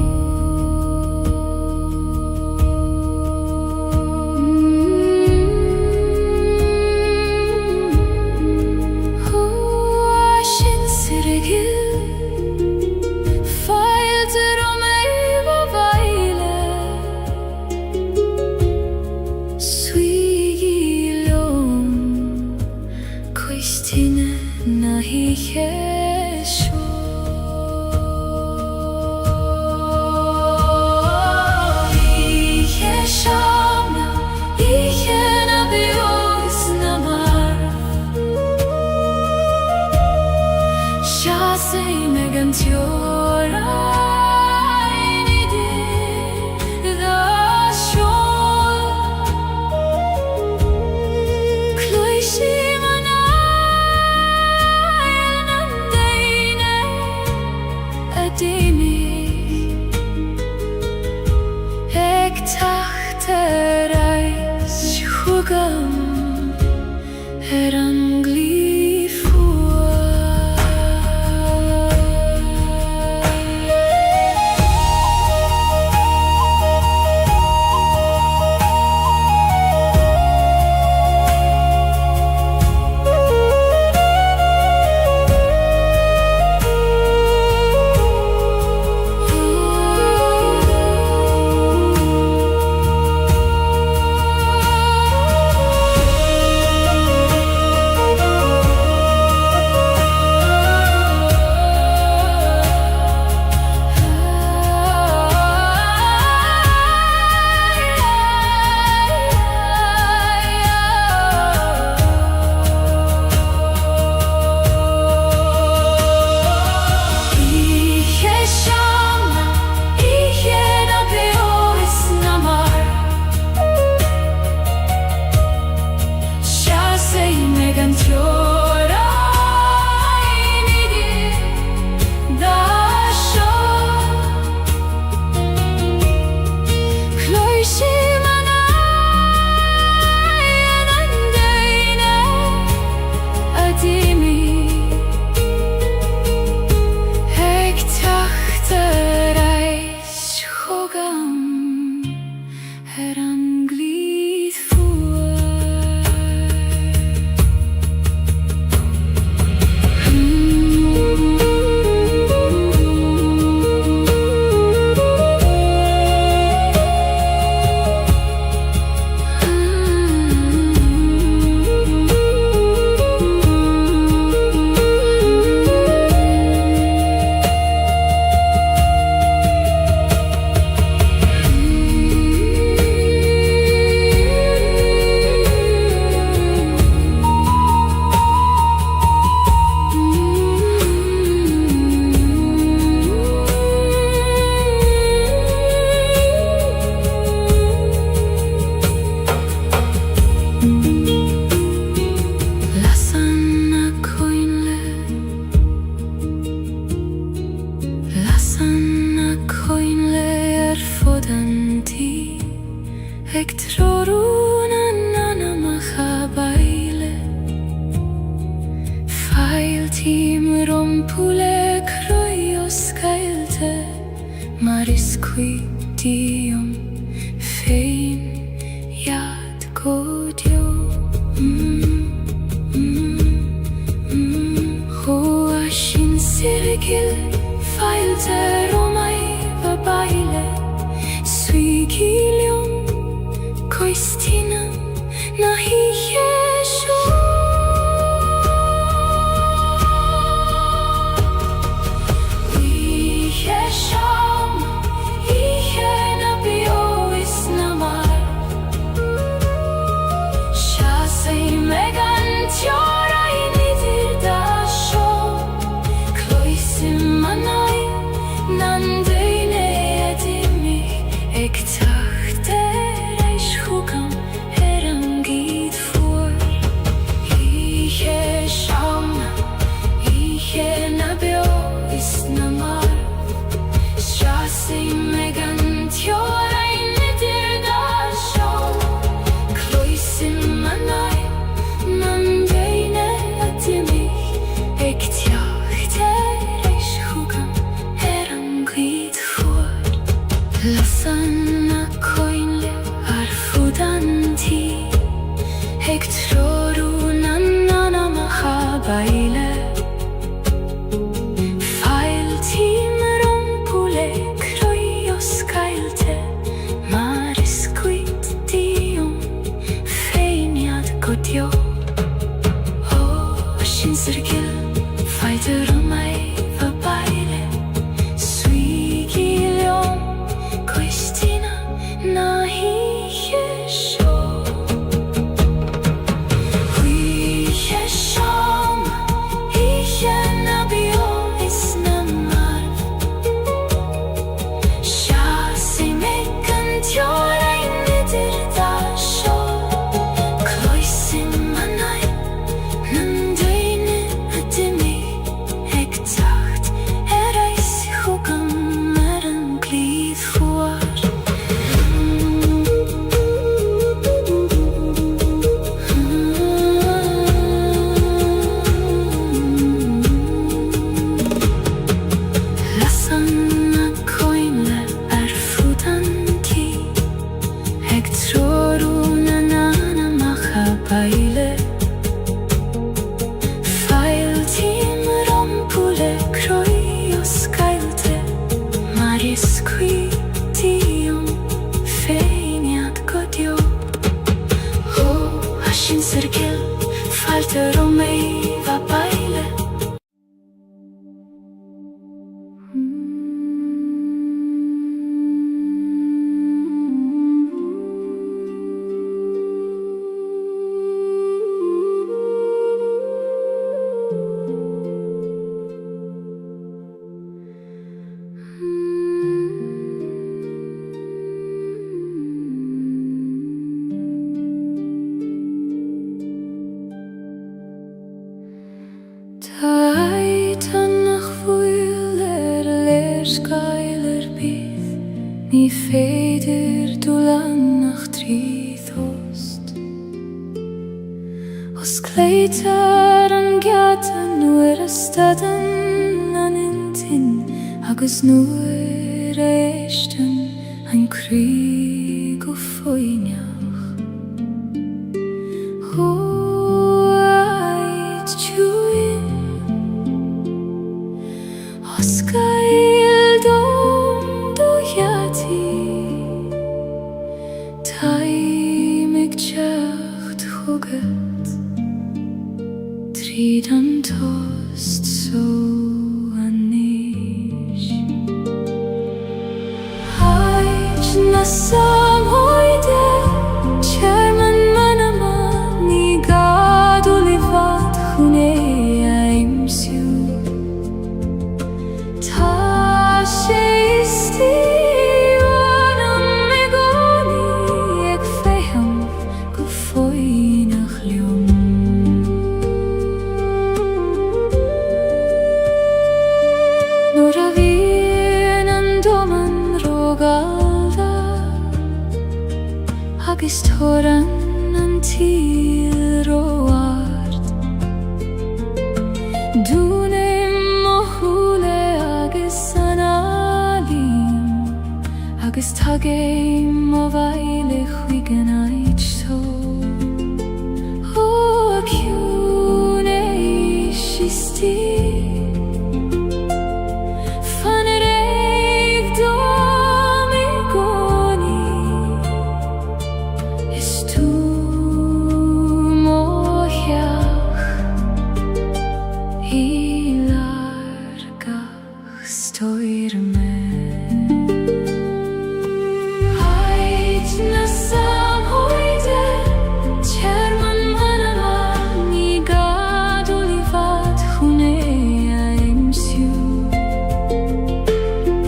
Eg trorun anna machabaile Fail tim rompule kroios Gaeilge Maris quidium fein yad godio Hoashin sirgil fail teromai babaile Suigilium koistina nahi yesho Lasanna coinle arfudanti Eg trorun anna machabaile Fail tim rompule kroios Gaeilge Maris quidium fein yad godio Hoashin sirgil fail teromai babaile Suigilium koistina nahi yesho Hui yesham nabio isnamar Shasi mekant yorai nidir dasho Kloisim manai nandeine adimi Eg tacht erais hugam meran glid fuar Lasanna coinle arfudanti Eg trorun anna machabaile Fail tim rompule kroios Gaeilge Maris quidium fein yad godio Hoashin sirgil fail teromai babaile Ní féidir dúlan nach tríðost Os cléitar an gceatan nuair a stadan an intin agus nuair a éistin an crí go foiineach Huaid tjúin Os Gaeildom do yati Taimig teacht chugat Tríd an tost so anis Haid na samhoide Chairman manama Ní gadú livad chuné aimsiú Tá sé istí anam me goni Eg féham go foiinach liom Nuair a bhíonn an doman rógáilge agus thoran an tíl roiart. Dúnim mo húle agus an alín, agus tagéim mo bhaile chuigan aid so. Ó ciún misty, fan réig dom I gcónaí, is tú mo cheach I largach stoir me. Ait na samhoide, Chairman manama, ní gadúil I bhfad chuné aimsiú.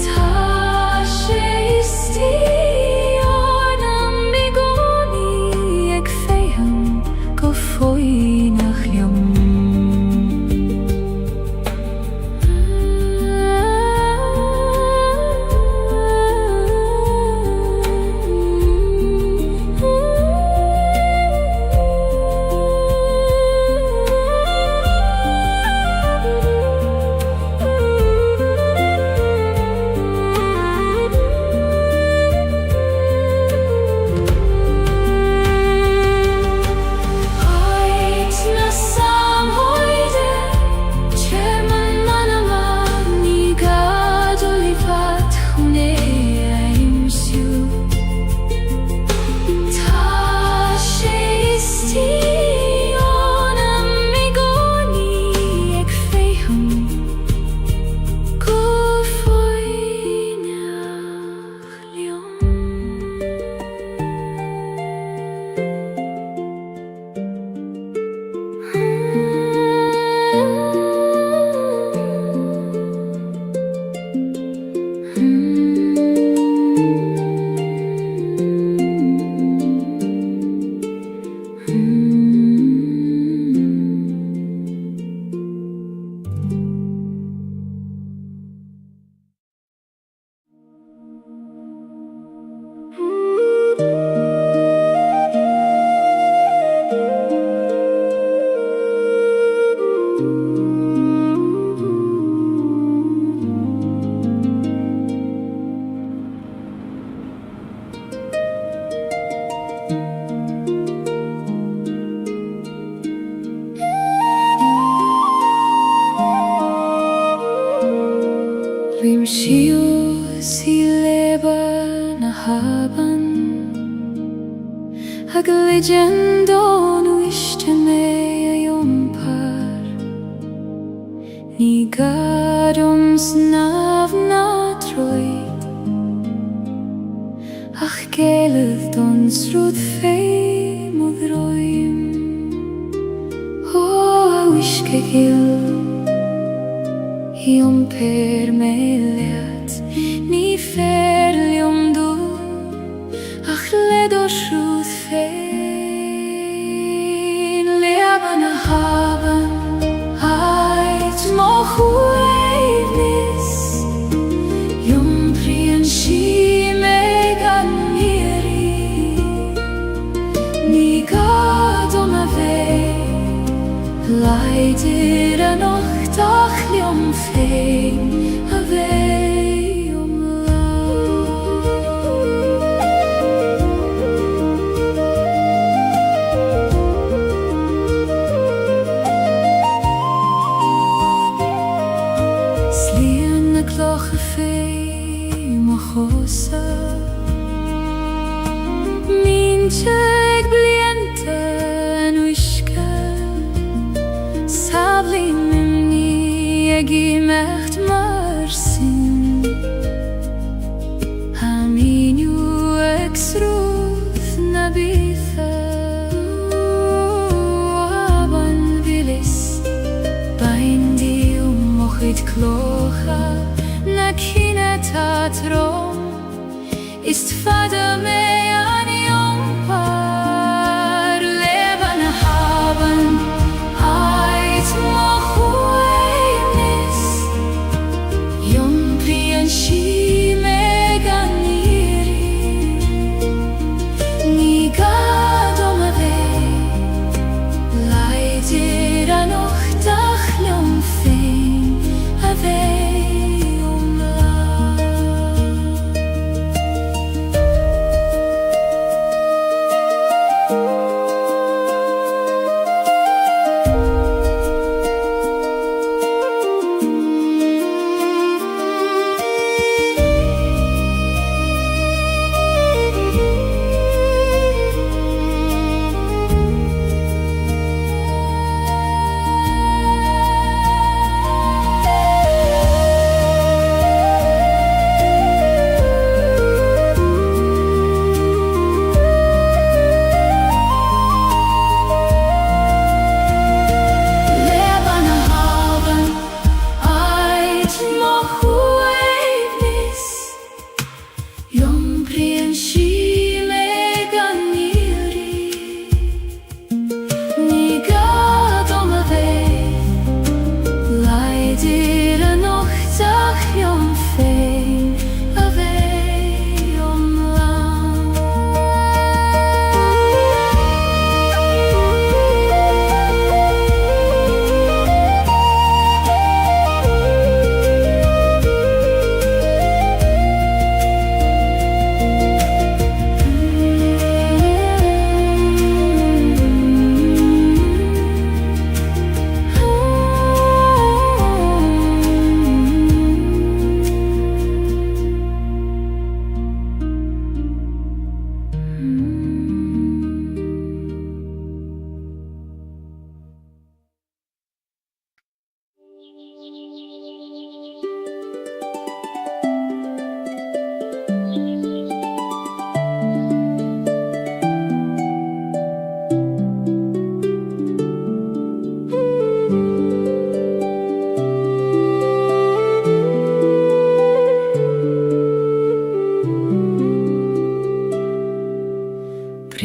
Tá sé istí ornam I gcónaí ag féithim go faoi nach liom. Rim siús I lebar na haban, ag legendón uiste mé a iompar. Ní gadum snaf na troid, ach Gaeilge don srúd féim od roim. Ó a uisce gil Iompar me leat, ní fer liom dú, ach led o srúd féin. Leaban na haban, ait mo chuaimnis, Iompríonn sí me gan irí. Ní gadum a bheith, leidir a nocht ach liom féin a bheith lá. Slíonn na clocha féin mo chósa, mínte ag blianta an uisce, sablin ag imecht mar sin. Ha míniu ag srúd na bithe, aban vilis, bain díu mochid clocha, na cine tá trom, ist fada me an iompar. Leban na haban, ait mo chuaimnis, Iompríonn sí me gan irí. Ní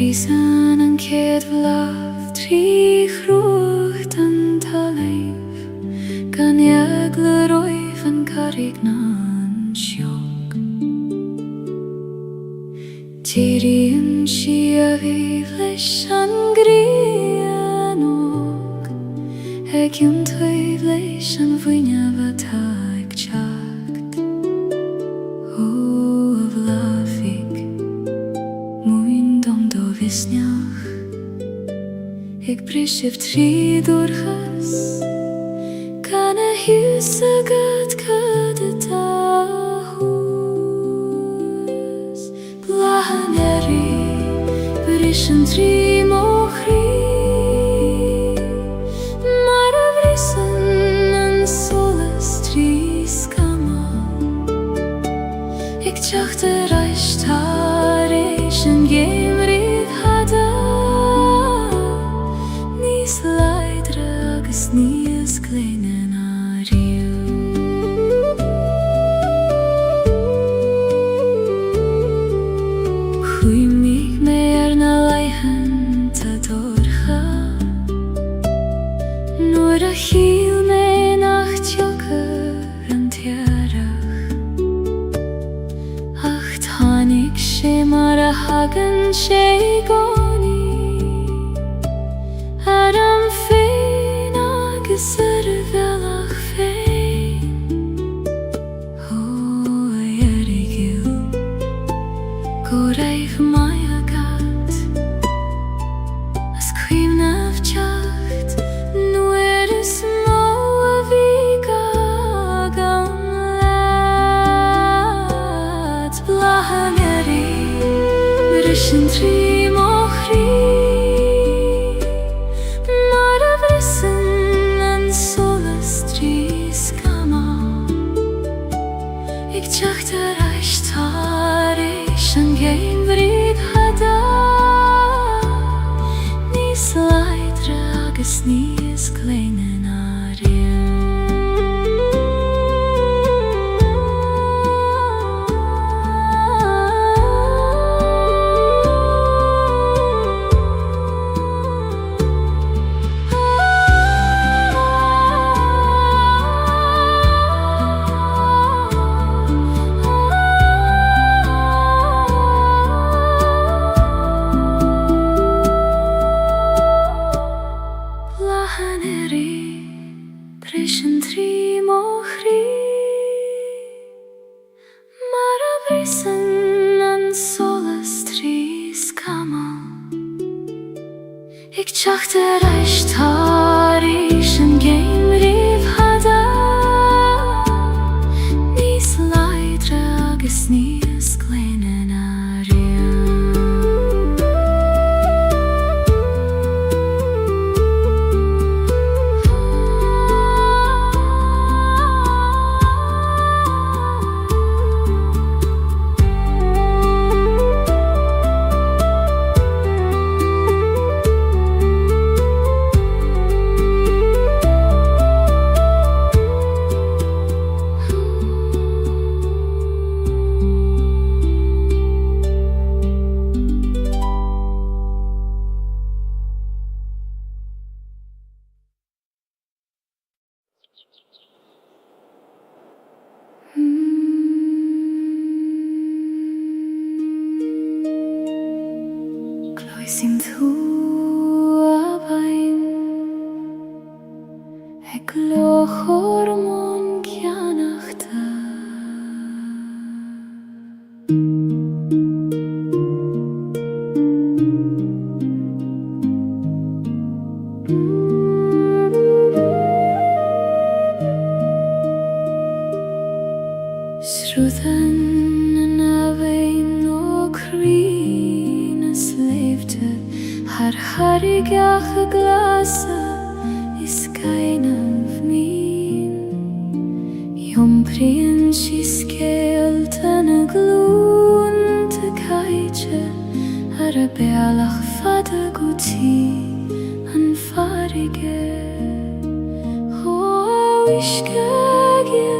Friesen en keet vlaf Trí chruchten ta leif Gan Gaeilge roif en carrig nan siog Tíríonn si a bhí leis an grian og Hegiún taobh leis an bhuine bhatá ag teacht Ó a bhlafig Muin dom do visneach Ag brisibh trí dúrchas Gan a hiús agad cad a táthús Blahan bris an trí mo chrí Mar a bhrisan an solas trí scama Ag teacht a reist tar éis an géimríomh hada Níos leidre agus níos gléine na riú Chuimigh mé na leithean tá dorcha Nuair a chiall mé nach teochar an tearach Ach tháinig sé mar a hagann sé gcónaí Ar an féin agus ar a bhealach féin Ó a dheirgiú go raibh mai agad As cuimhnamh teacht nuair is mó a bhí gagan leat Blahan bris an trí mo chrí Mar a bhrisan an solas trí scama Ag teacht a reist tar éis an géimríomh hada Níos leidre agus níos gléine na riú Blahan bris an trí mo chrí Mar a bhrisan an solas trí scama Ag teacht a reist tar éis an géimríomh hada Níos leidre agus níos gléine na riú Cloisim tú a bhain Ag lochor món ceannachta Srúdan an bhain ó chrín a sléifte Har charigach a glasa is gainamh mín Iompraíonn si scéalta na glúnta caite Ar a bealach fada gotí an farige Ó a uisce gaeilge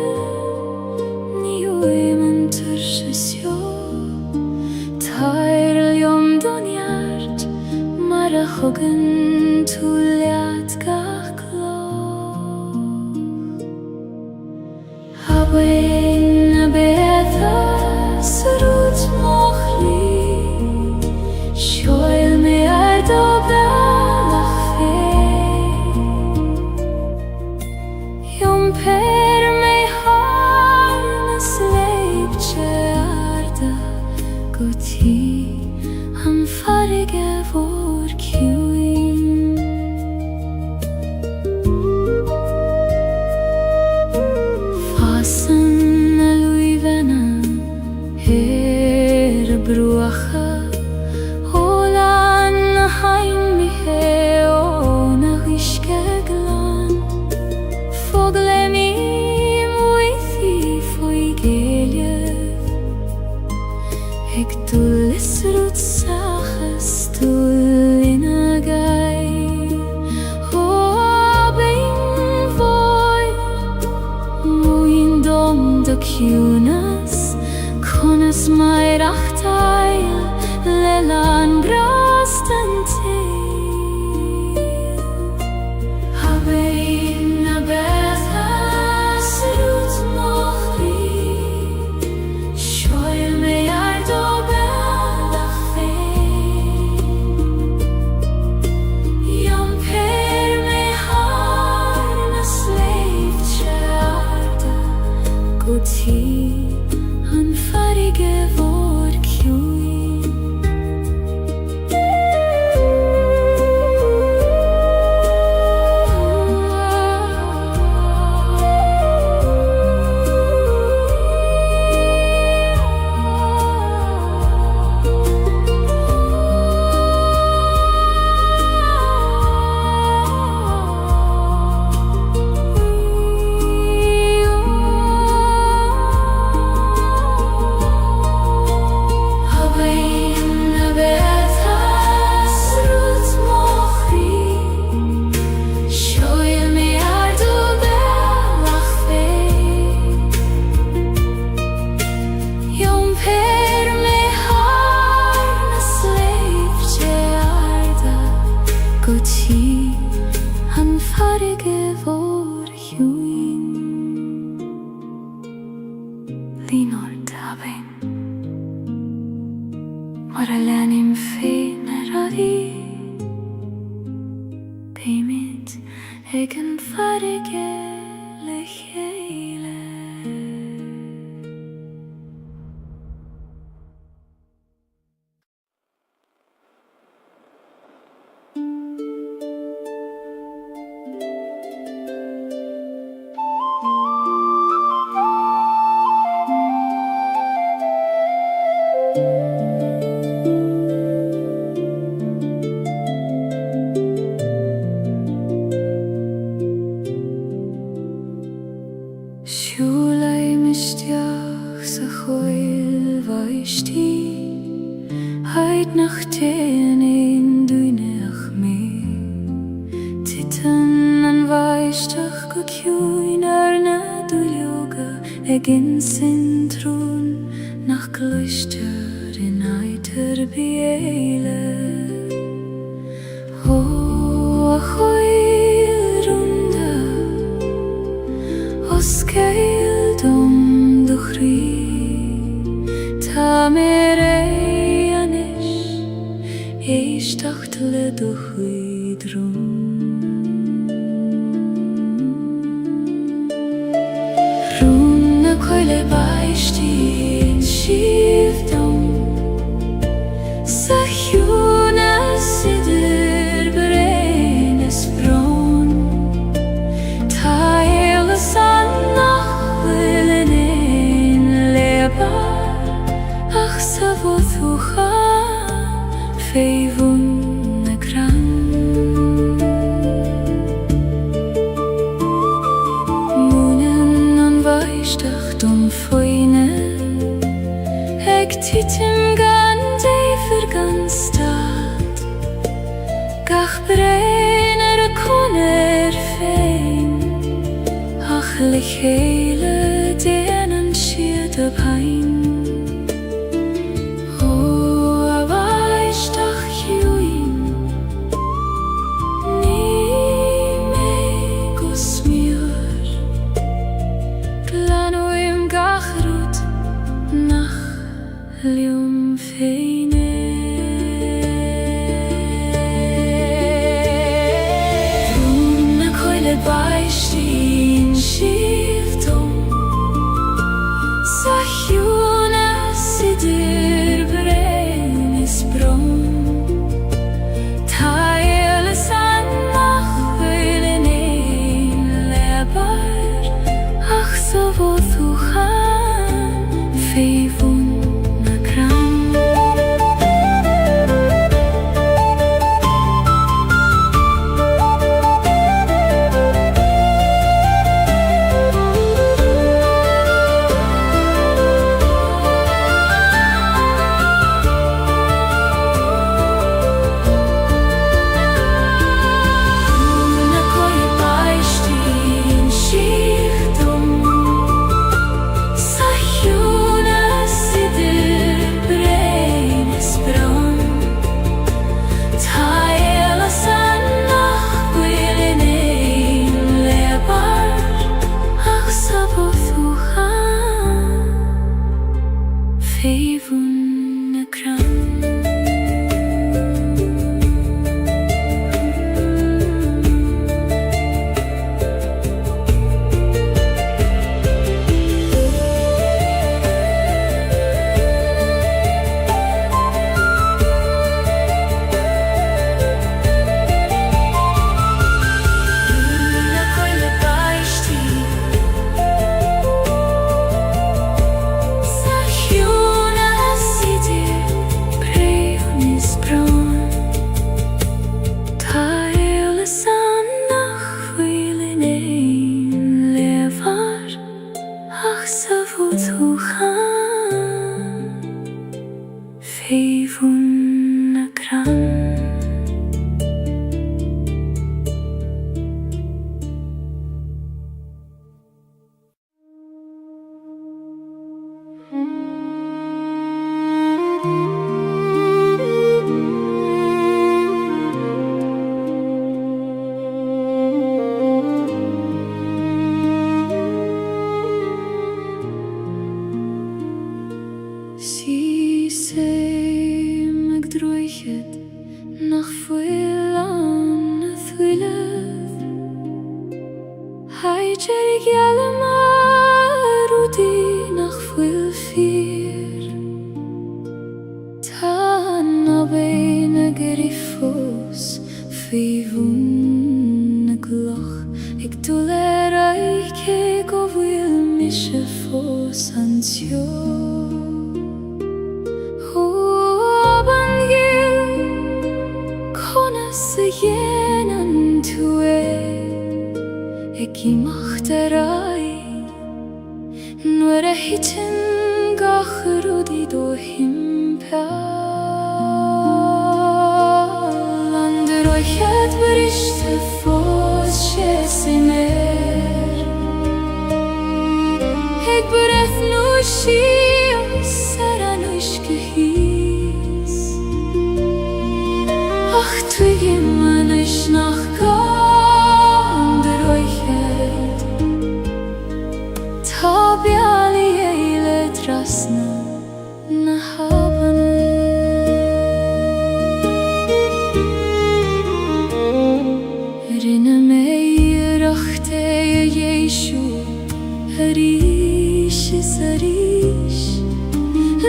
Ní uim an tuirse seo Tair liom don iart thugann tú leat gach cloch. Habain na beatha sa rút moch lí, seoil mé ar do bhealach féin. Iomper mé harnas leibte arda, go tí an farige vor ciúin. Fasan na luivanna a bruacha, hólan na hain mithe ó na huisce glan. Fogla mí muithi foi Gaeilge, ag dul is rút sachas dul ina Gaeilge. Ó abain voi, muin dom do ciúnas, conas mair achtail le lan brast an tail. Habain na beatha sa rút moch lí, seoil mé ar do bhealach féin. Iomper mé harnas leibte arda, go tí an farige vor ciúin. Líonort habain, mar a leanim féin ar a bhí, béimid ag an farige le chéile. Siúlai misteach sa choil vaistí, heid nach téan ein dúineach mé. Titan an vaisteach go ciúin ar na dúilioga, ag insin trún nach gluistear in aitar biéile. Ó a choil runda, os Gaeilge dom do chrí, tá mé anis, éisteacht le do chuidrún. Rún na coile baistí in siomh dom, sa chiúna sidir brein is brón. Tá éile san nach bhfuil in éin lebar, ach sa bhóthúchan féhún na gran. Múnan an bhaisteach dom foine, ag titim gan déifir gan stad, gach brein ar a conair féin, ach le chéile déanann siad a bhain. Ó a bhaisteach chiúin, liom feine. Bruna coile baistin shiftom, sa hjuna sidir brenis brom. Ta ele sannach høylen ein lebar, ach så vad du kan feivuna kram. Feivuna kram. Feivuna kram. Sie say magdroichet nach fuilan thuilef. Hai cherig yalemar udi nach fuil fir. Tan abeina gerifos feivuna gloch. Ik tuler aike go wil mische fos ansio. Jenen tue ik macht rai nur hiten gachrudi do himpa ander euch het berichte fos chesimer ik beref nu shi saranush gehis ach twigim nach gander oichet tabiali eile drasna na haben rinne meir achte Jeshu harish sarish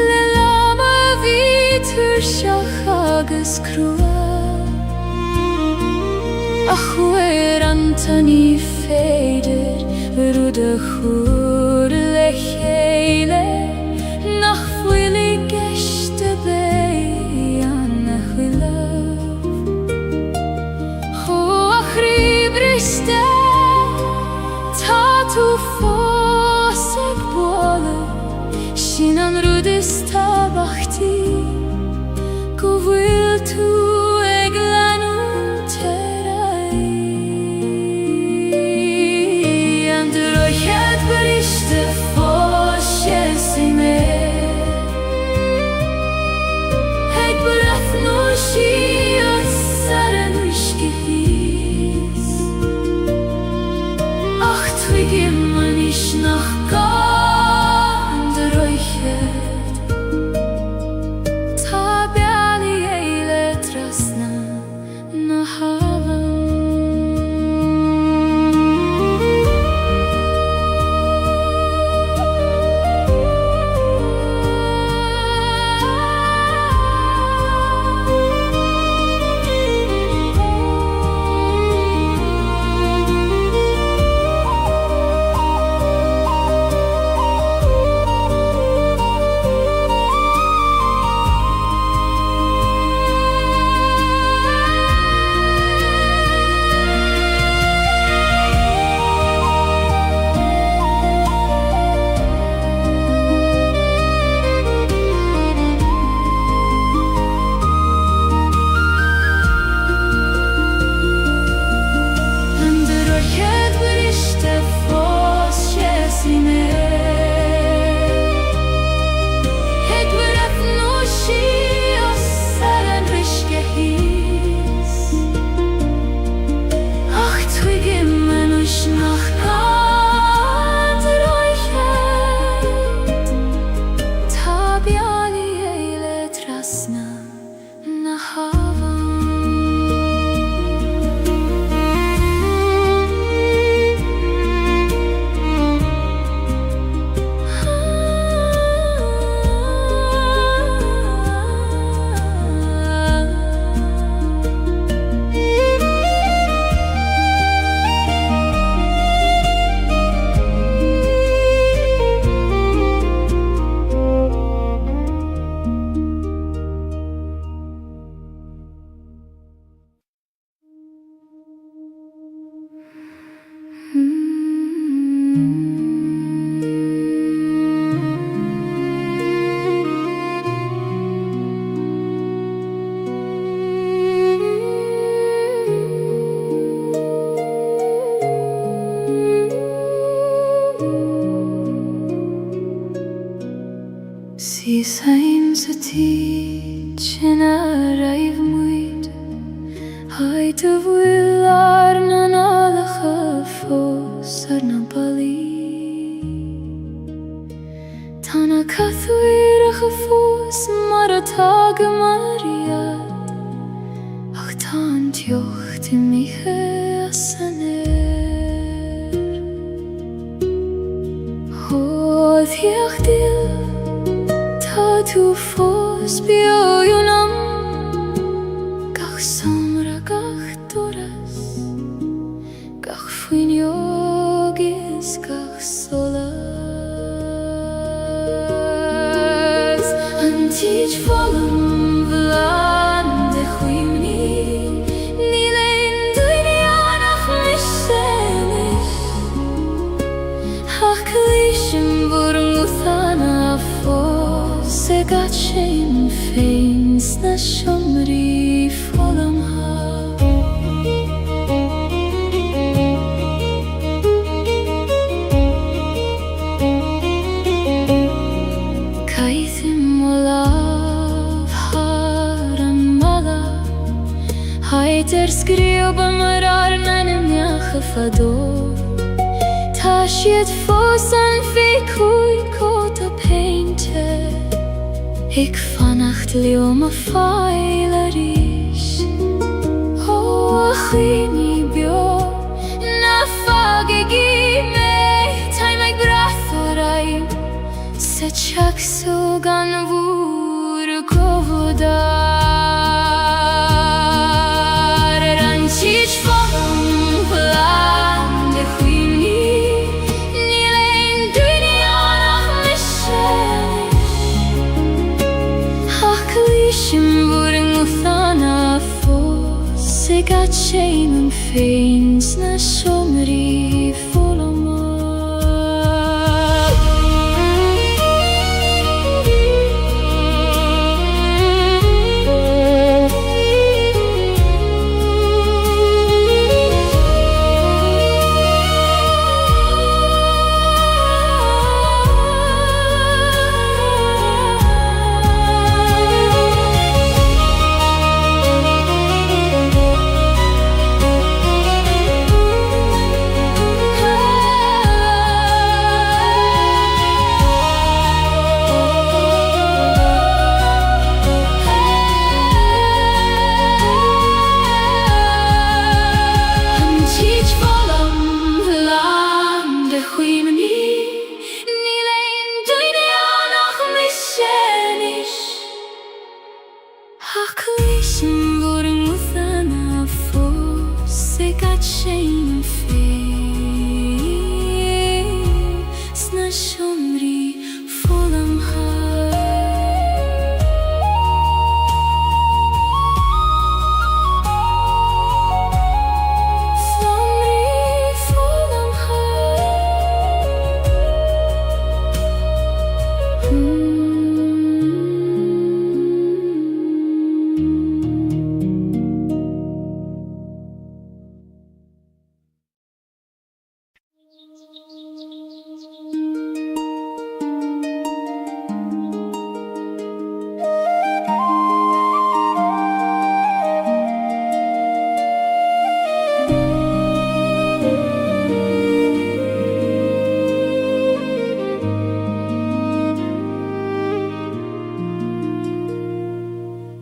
lelama vitur shachagas krua. Ach weer Antoni feder rude chur lechele nach fuili geste bei an achwilav ho achribriste tatu fosek bola shinan rude stabachti go will tu berichte fos Sein sa ti China raif muid Hai te bhfuil ar na nálacha fós ar na bali Tána cathúireach a fós mar atá go mariad Ach tá an teocht I mithe as san air Hód hiach dil Tá tú fós bio yunam Gach samra gach doras Gach fuin yogis gach solas An tíj volam vlan de chuimni Ní lein duine anach miselis Ach kalishim burmuthana fós Se gat shame feins na shomri folam ha Kaithim olav haram mala Haiter skrioba marar nanim yacha fador Ta shiet fós an fi kui kota painter Ik vannacht leo ma faila rish Oh, achini bio Na fagegi me Time ek brathorai Se chak sugan vur govodar Ranchich volam vlan de chuimni Ní lein duine anach miselis Kalishim voring uthana fós Se gat shame an feins na shomri folama Kalishim voring uthana fós Se gat shame feins na shomri folam ha Shomri folam ha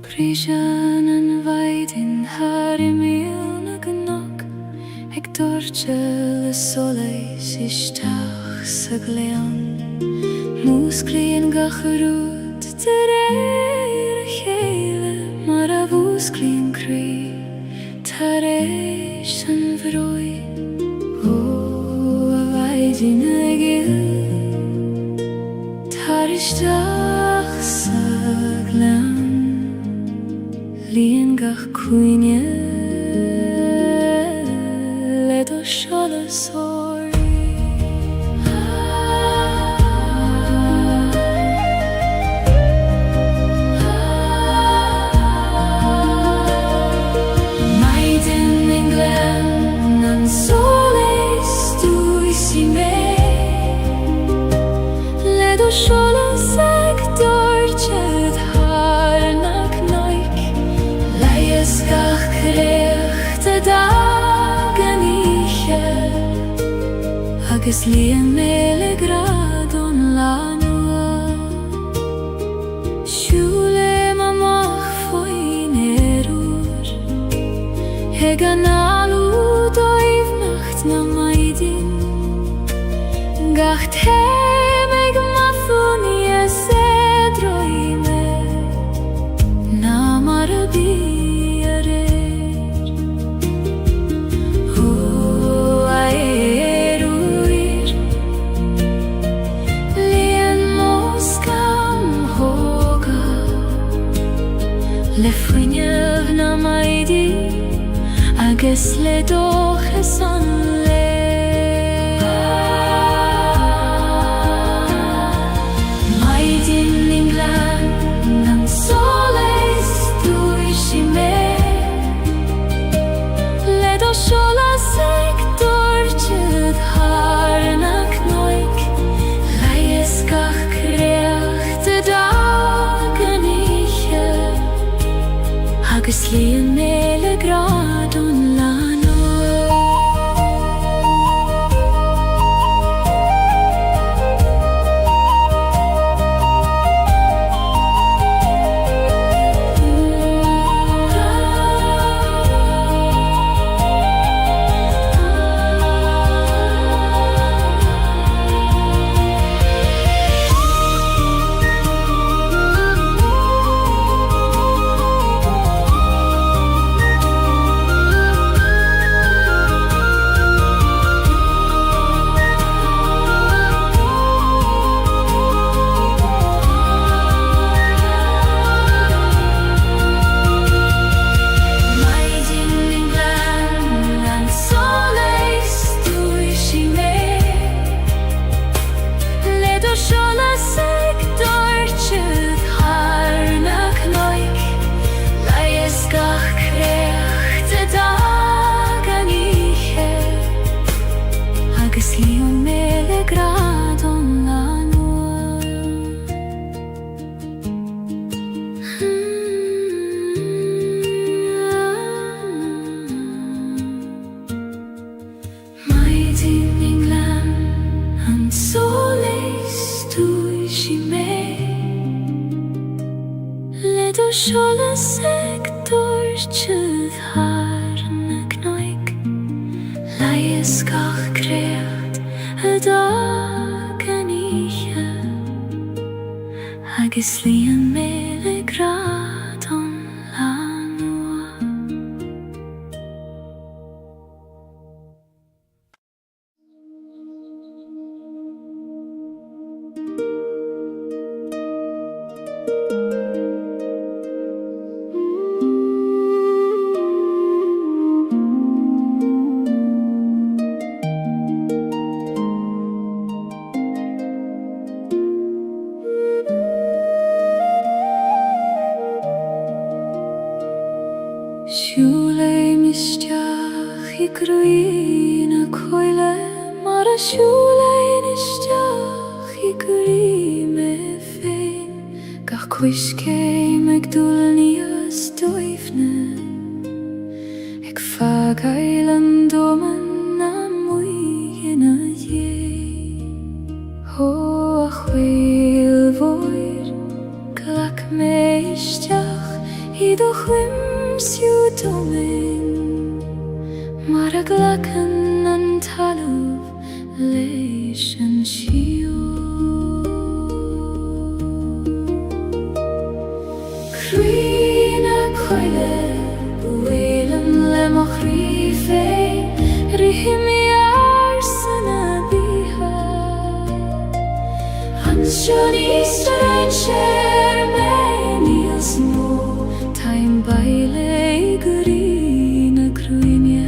Prishan an vaidin harimil na gnog Ek dorchel soleis ishtach sa gleon Musklien gacharut ter eir chele Mar a vusklien kri tareish an vroi O a vaidin egil tarishtach sa gleon Lien gach cuine le do shola sori Maiden in glen an soles tu isi me Le do shola sag dorche agus líon méle gradón lánua. Siúle amach faoin éúr, ag an alú dóibhnacht na maidin, gach téim ag mathúni a sédroime, na mar a bí a réir. A éúir, líon móscam hóga, le fuinneamh na maidí, agus le dóchas an le. Maidin England an solas dúisi mé, le do solas ag dúirtead tharnach nóig, leighis gach creacht a dagan ihe, agus líon méle gradón solas ag dúirtead tharnach nóig, leighis gach creacht a dagan ihe, agus líon méle gradón lánua. Siúle misteach I gruí na coile, mar a siúle isteach I gurí me féin, gach cuiscéim ag dúilní as dóibhne, ag fagail an dóman na muighin a dhé. Ó a chuil mhóir, glach mé isteach I do chuim siú domin, mar a glachan an talamh leis an siú. Crí na coile, bhuailim le mo chrí féin, rithimí ar sanna bíthe, an sean Easter ein sér mé níos mó, taim baile I gurí na cruinne.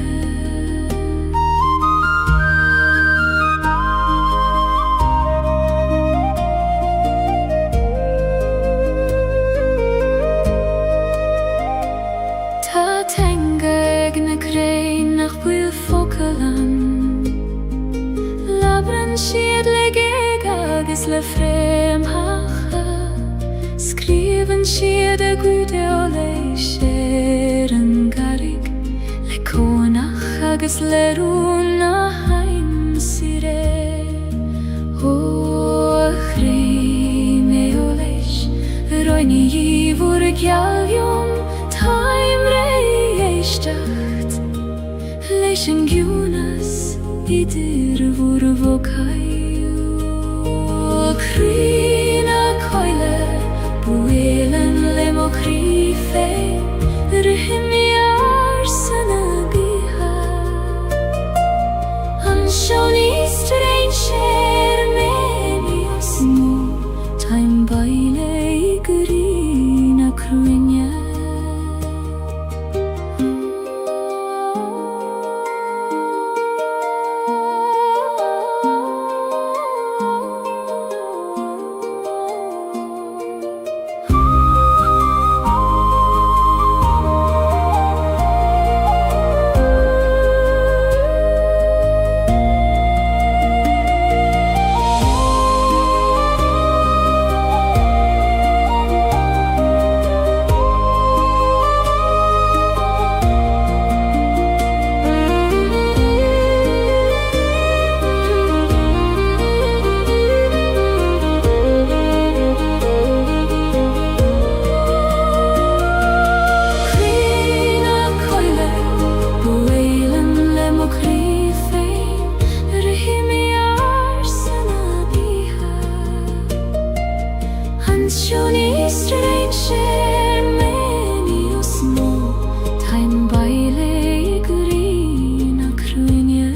Tá teanga ag na crain nach buil focalan, labran siad le géig agus le fréamhacha, scríofann siad a gúideo leis sér an garig, le cónach agus le rún na haim si ré. Roine i vor Gaeilge Taimre eistecht Leis an gúnas idir vor vocaio Crina coile Buelan le mo crife Rihimi arsana biha Anshoni strange menios mo Time baile grina cruinya Anshoni strange menios mo Time baile grina cruinya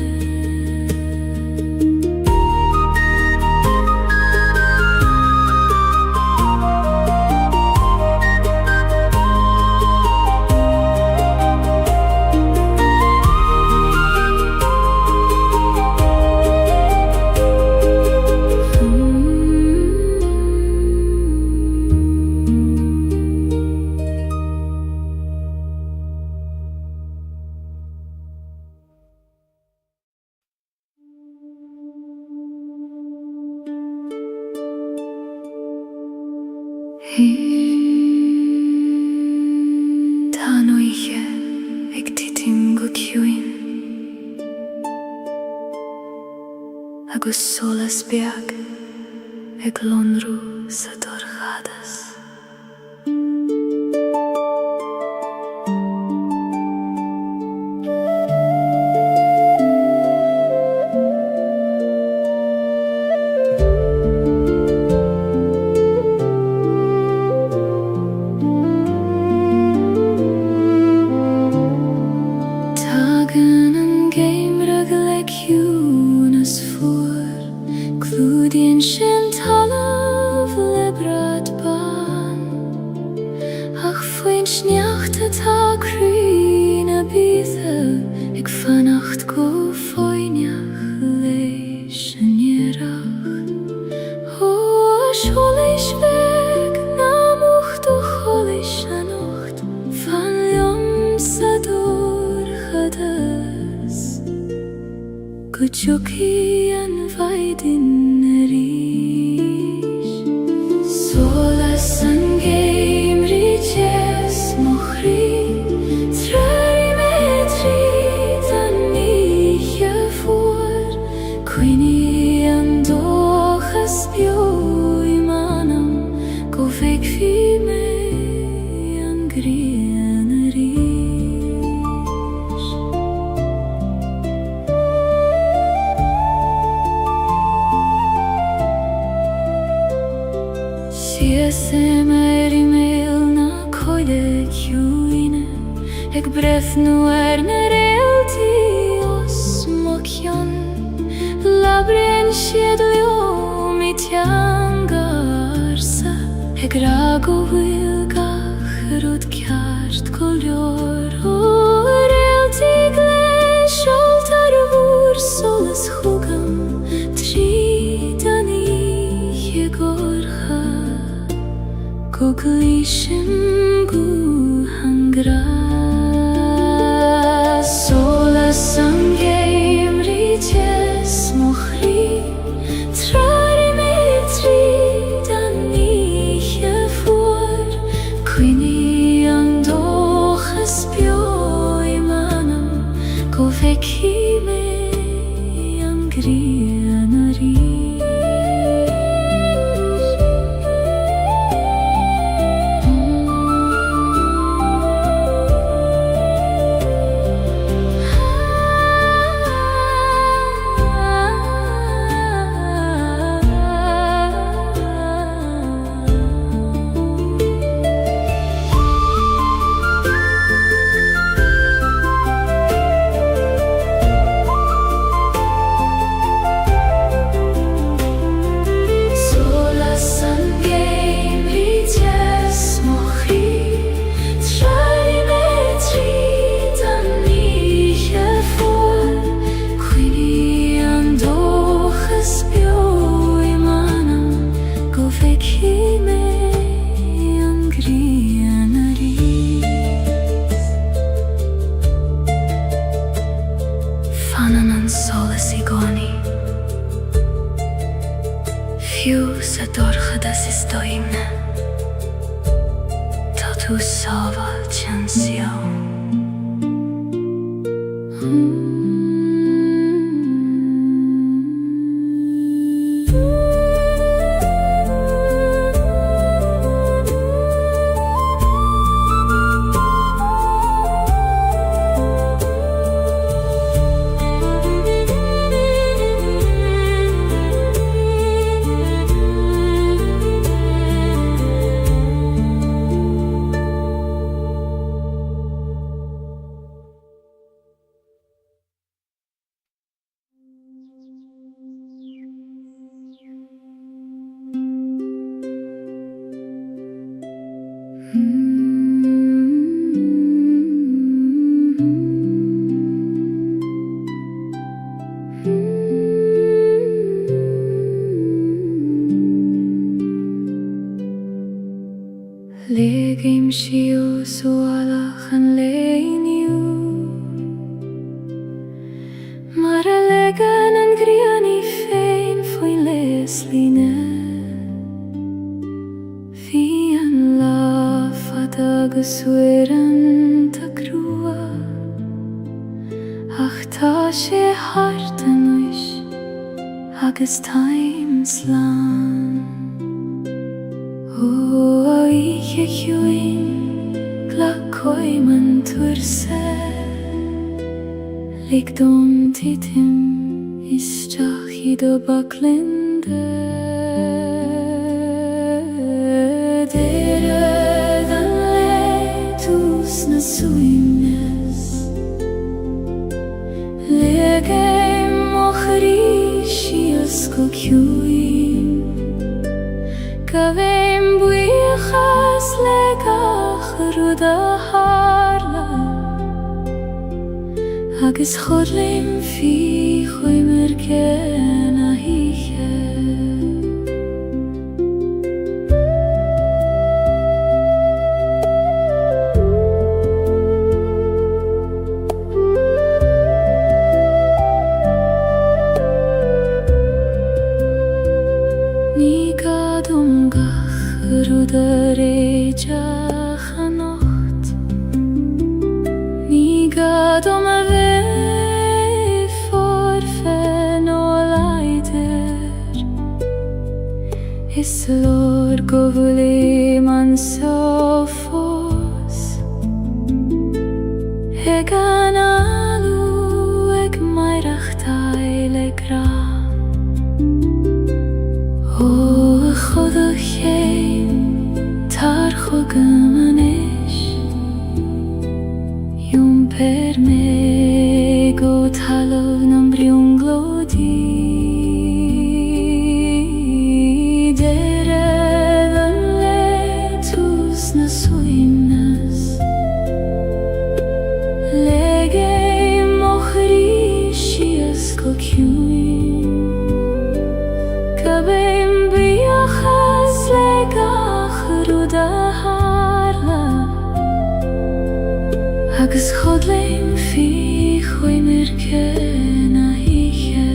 Tanoiche ag titim go ciúin agus solas beag ag lonrú sa dorchadas Glúdíonn sin talamh le bradban Ach faoin sneachta tá cruína bíosa ag fannacht go fáineach leis an iarracht Ó seoláis bheag na mocht ó choláis an ocht Fan liom sa dorchadas Go dtiocfaí an bhaidin Solas an géimrí jes mo chrí Trari me tríd an níe fuór Cuine an dóchas bio I manam Go bheicfí me an grian rís Siasem mail na coile ciúine Ag brefnú na réaltaí os mo cion Labrin siad leo mi teangarsa Ag rag ó bhfuil gach rud ceart go leor Ó réaltaí gleis oltar bhúr solas chúgam Tríd an íe gorcha Go glísim go hangras Solas an géimrí jes mo chrí Trari me tríd an níe fuór Cuine an dóchas bio I manam Go bheicfí me an grian rís Stoíme, tá tú sábhail tean siam. Legim siú sualach an léiniú Mar a legan an grianí féin foin les líne Bhí an láfad agus uireann tá crua Ach tá sé hart anois agus táim slán O ihe chuin gla coiman tuairse Lig dom titim isteach iad o baclinde Deire an le tús na suimnes Legéim o chríisias go ciúin Gaveim buíochas le gach rud a hála Agus chodlim fi chuimir cén a híche Ní gadum gach rud a réideach a nocht Ní gadum a bheith forfen ó leidir Is lor go bhfuil man so fós Ag an alú ag maireacht le gra O chud a chéim tar chugam an is Jún per me go talamh nan briún glódí Deire an le tús na suimnes Legéim o chríisias go ciúin Gabeim buíochas le gach rud a hála Agus chodlim fi chuimir cén a híche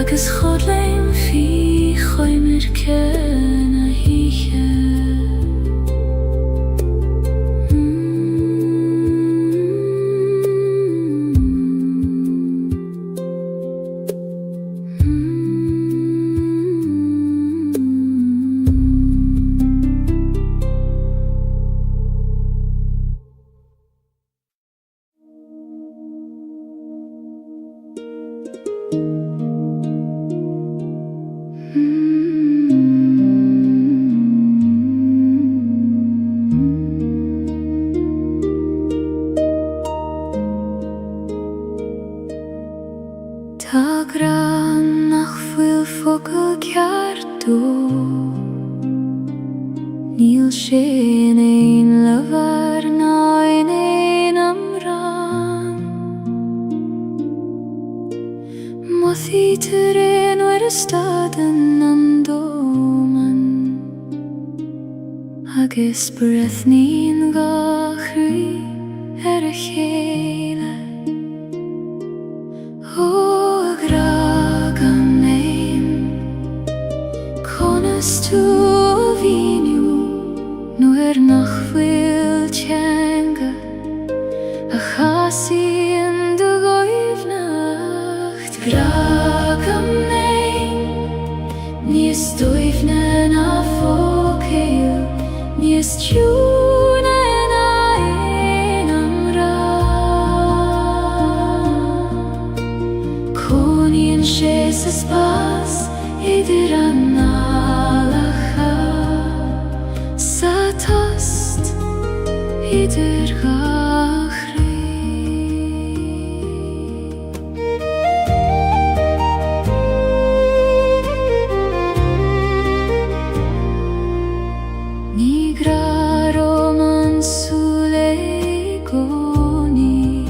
Agus chodlim fi chuimir cén a híche Tá gran nach bhfuil focal ceartú, níl sin éon leabhar ná in éon amran. Mothaí tar éon uair stadan an dóman, agus breithnín gachraí ar a chéile. Tú a bhíniú nuair nach bhfuil teanga a chasaíonn do Gaeilgenacht. Gragam mé níos dóibhne ná fócail, níos tiúna ná aon amrán. Coníonn sé sa spás idir an idir gachraí. Ní graróm an súile gcónaí,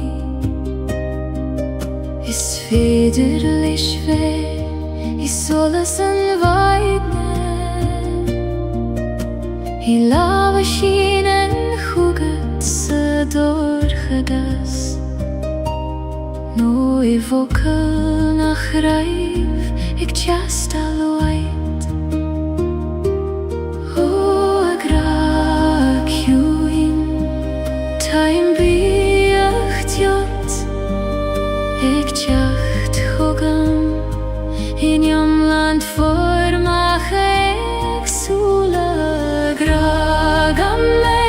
is féidir leis bheith I solas an bhaidne. I lábha sin an sa dorchadas, nó I bhfocail nach raibh ag teastal waid. Ó a gra ciúin táim bíocht jot ag teacht thugam in iomland formach éagsúla. Gragam mé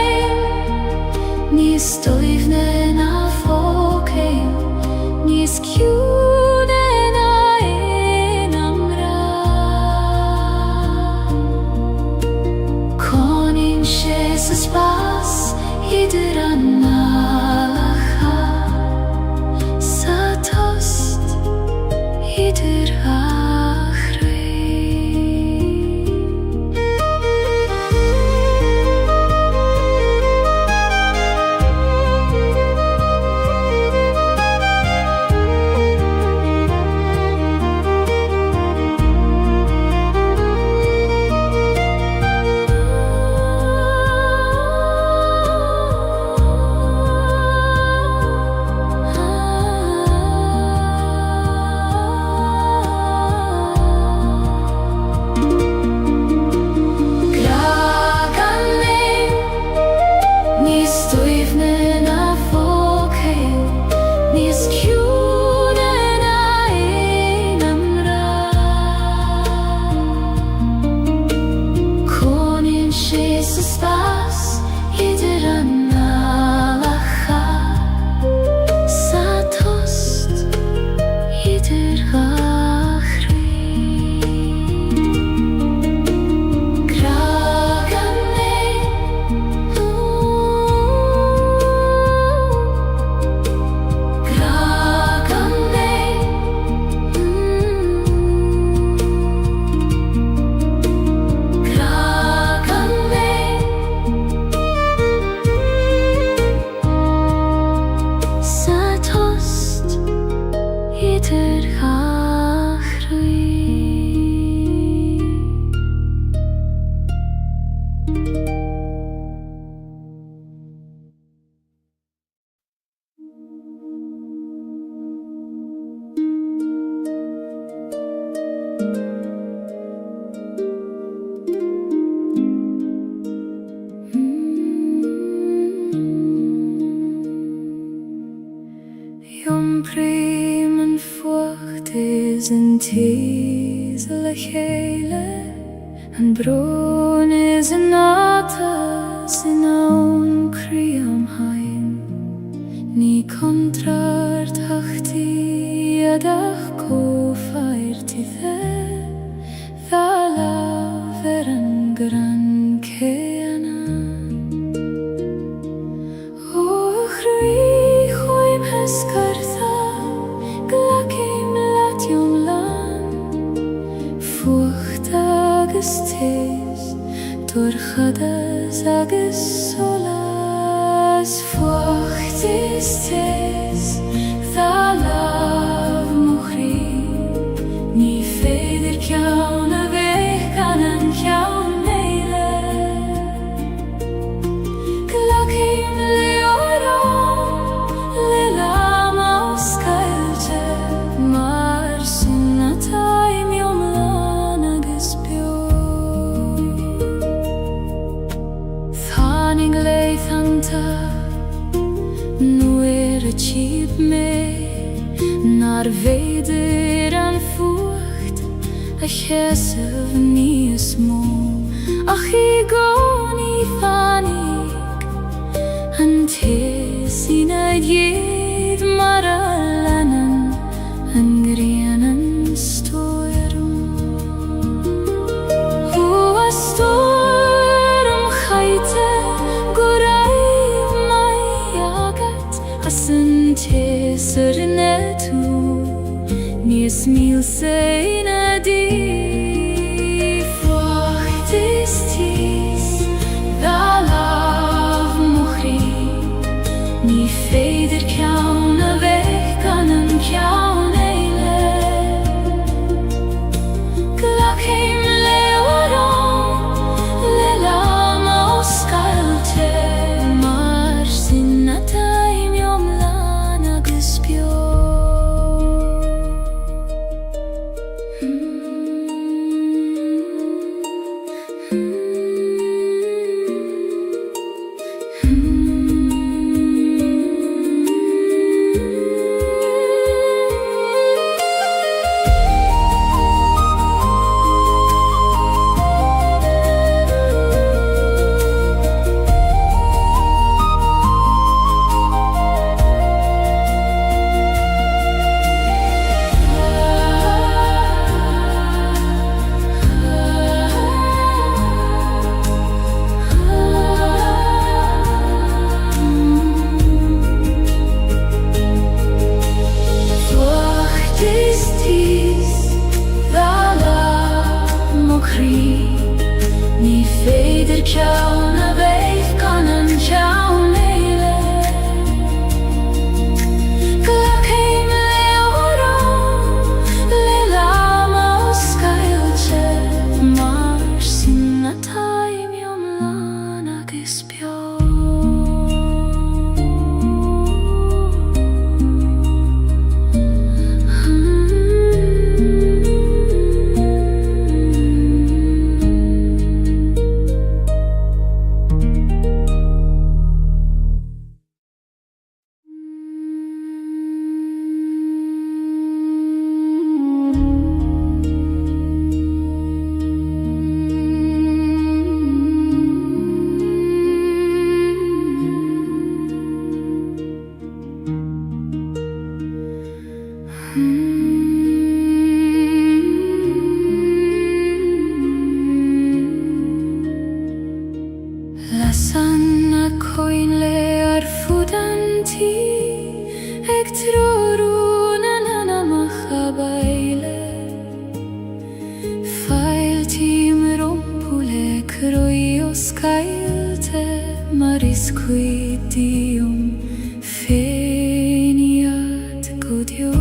níos dóibhne ná fócail, níos ciúna ná aon amrán. Coníonn sé sa spás idir an ngálacha, sa tost idir gachraí. is an teas le chéile, an brón is an átas in ón crí am hain. Ní contrar tachtaí adach cóf tis Torchadas agus solas Fuachtis tis Tha lav mochri Ní féidir ceann a bheith gan an ceann éile Glacim leorán le lam os Gaeilge Mar sin na taim iomlán agus bio Tháinig leithanta nuair a tíb mé Nar féidir an fuacht a cheasamh níos mó Ach I gcónaí tháinig an tis ina dhéad mar a leanan an grianan stoirm Thua stoirm chaite go raibh mai agat as an tis ar tú níos mílsa ina dí Fuachtis tis Tha lav mochri Ní féidir ceann a bheith gan an ceann éile Glacim leorán le lam os Gaeilge Mar sin na taim iomlán agus bio Ní féidir ceann a bheith gan an ceann éile Glacim leorán le lam os Gaeilge Mar sin na taim iomlán agus bio Lasan a coin le ar fudanti Eg trorún an anamach a baile Fail tím rompule croi os Gaeilge Mar iscuidium féniad godio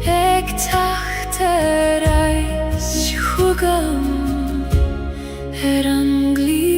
Eg tacht reis hugam her angli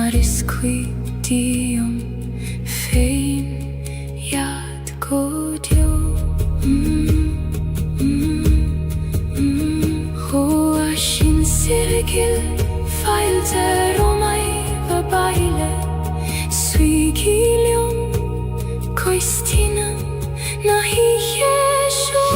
Marisquitium fein jad godio Hoa shin sirgil feilte romai vabaile Suigilium koistinam nahi jesho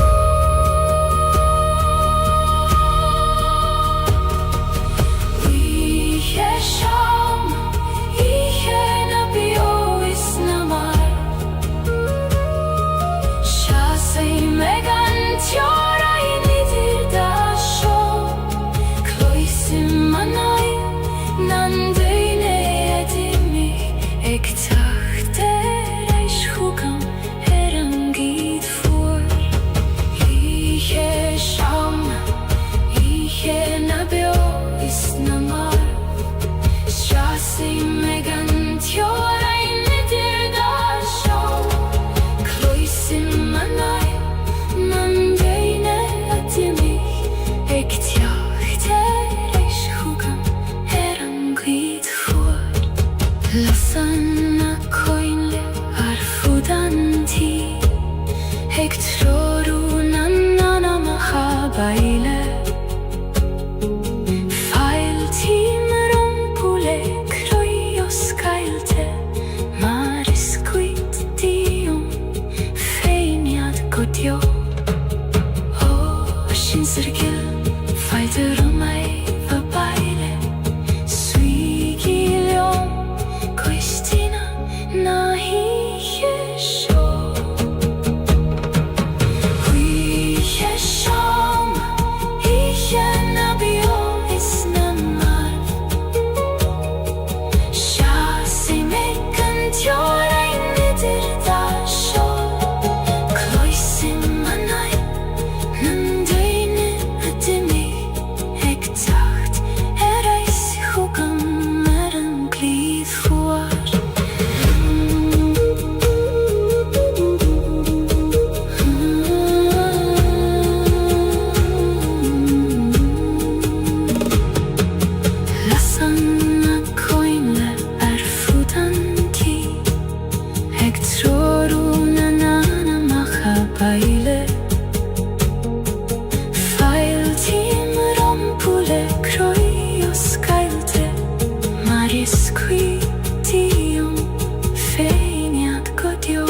féinad go dio.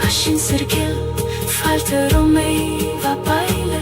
A sin circil falter o mei va baile.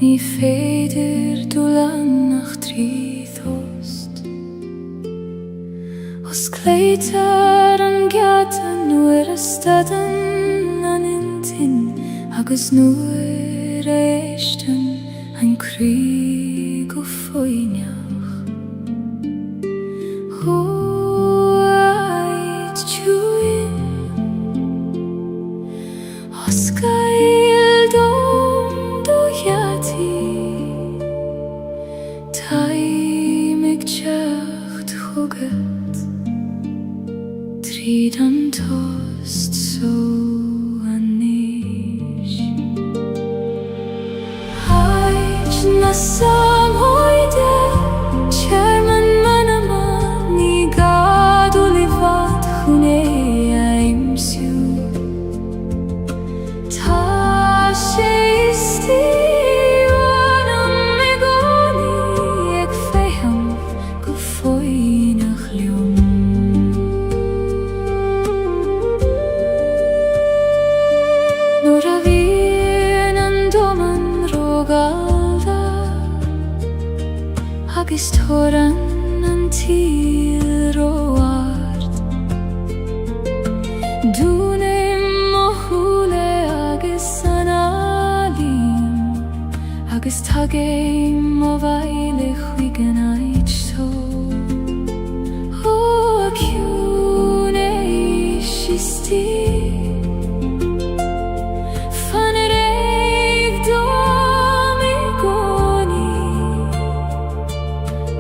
Ní féidir dúlan nach tríd host. Os cléitar an gceatan nuair a stadan an intin, agus nuair a éistan an crí go foiineach. Huaid tjúin os gael dom do yati, taimig teacht chugat, tríd an tost so anis. Haid na samhoide, chairman manama, ní gadú livat chuné aimsiú. Tá sé istí anam me goni ag féham go foiinach liom. Nuair a bhíonn an doman rógáilda, agus tóran an tíl róart. Dúnim mo thúla agus an alín, agus tagaim mo bhaile chuig an aid so. Ó ciún éis istí, fan yr eig dom I goni,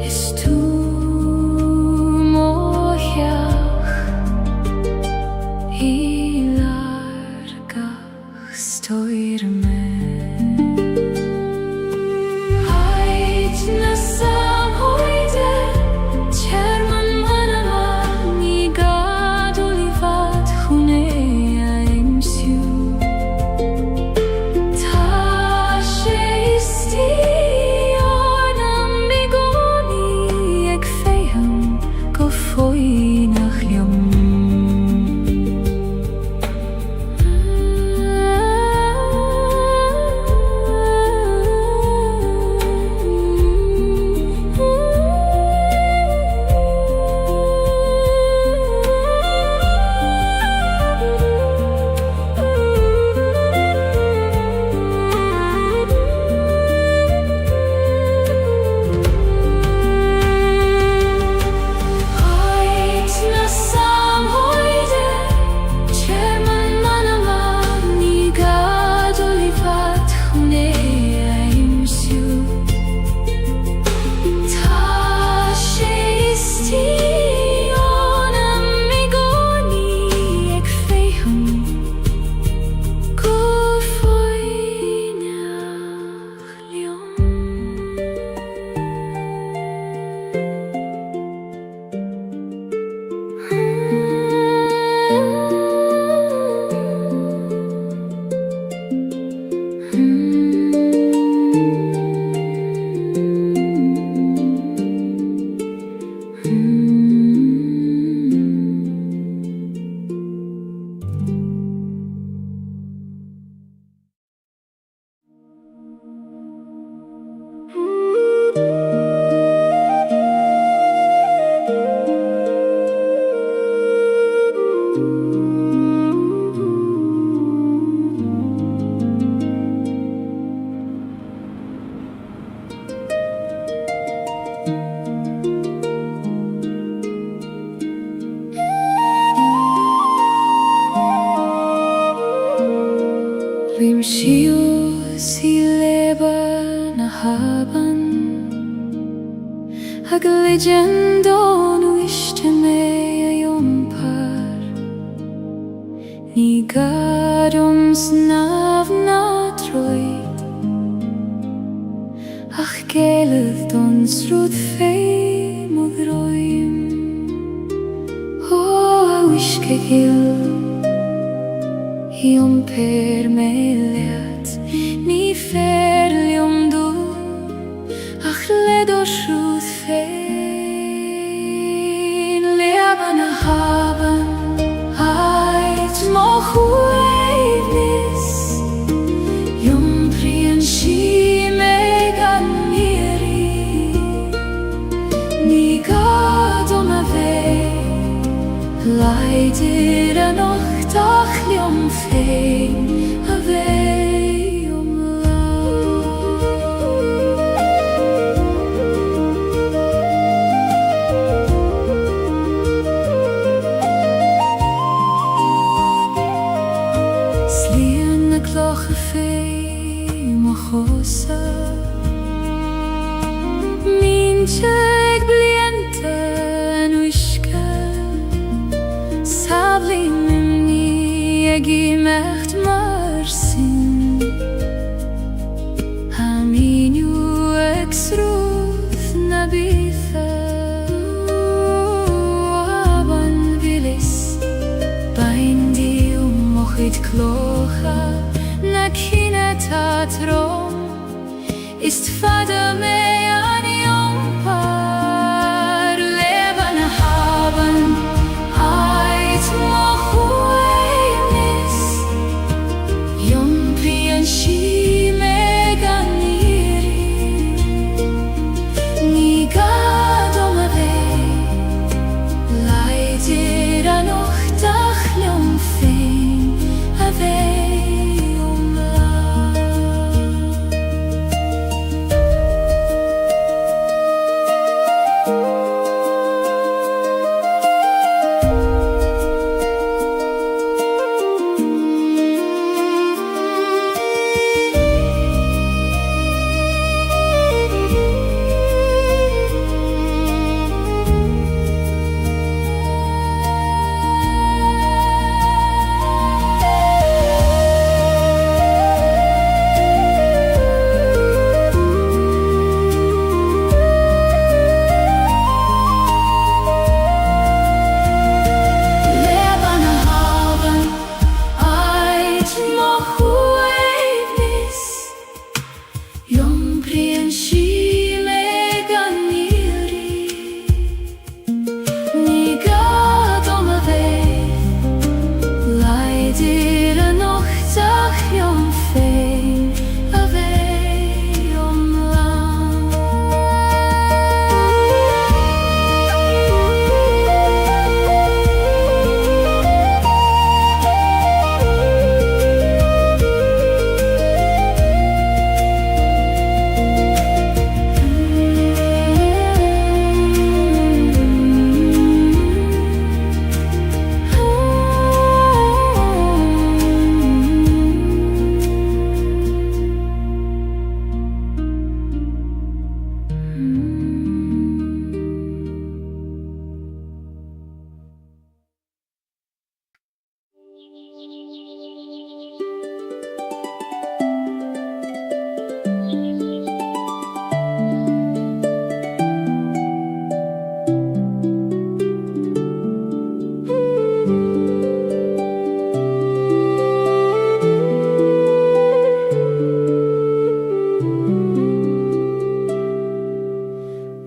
is tú mo hiach I largach stoir me. Haid ag legendon uiste me a jompar Ní gadum snaf na troid ach Gaeilge don srúd féim og roim Ó a uisce gil Hiomper me leat Ní ferlium du ach ledor srúd féin Leaban a haban ait mo chuaivnis Jomprian si me gan miri Ní gadom a ve Leidir a nocht ach liom féin a ve Clocha féim a chosa Mínteag blianta an uisce Sablim imní ag imecht mar sin Ha míniu ag srúth na bitha Aban vilis Baindiu mochid clocha Na cine ta trom Ist fada me an jompar Leban a haban Ait mo chuaivnis Jomprian si me gan miri Ní gadom a ve Leidir a nocht ach liom féin a ve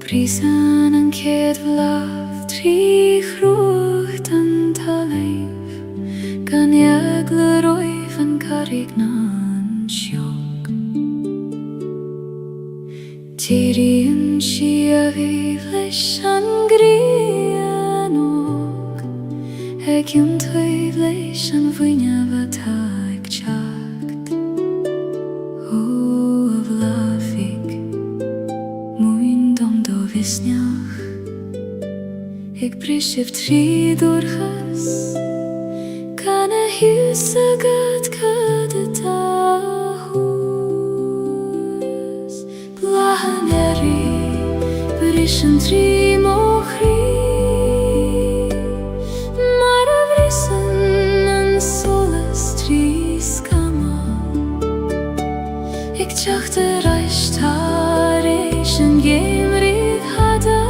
Brisan an céad bhlach trí chrucht an talamh gan eag le roimh an carrig ná an seog Tíríonn si a bhíh leis an gríanóg ag iontaobh leis an bhuinneamh atá ag teacht ó a bhlafig Visneach Ik prisib trí dorchas Can a hiús agad cad a tahús Blahan eri Brischen trim och Mara vrisen en solas triskama Ik tjachte reist haar en gemrit hada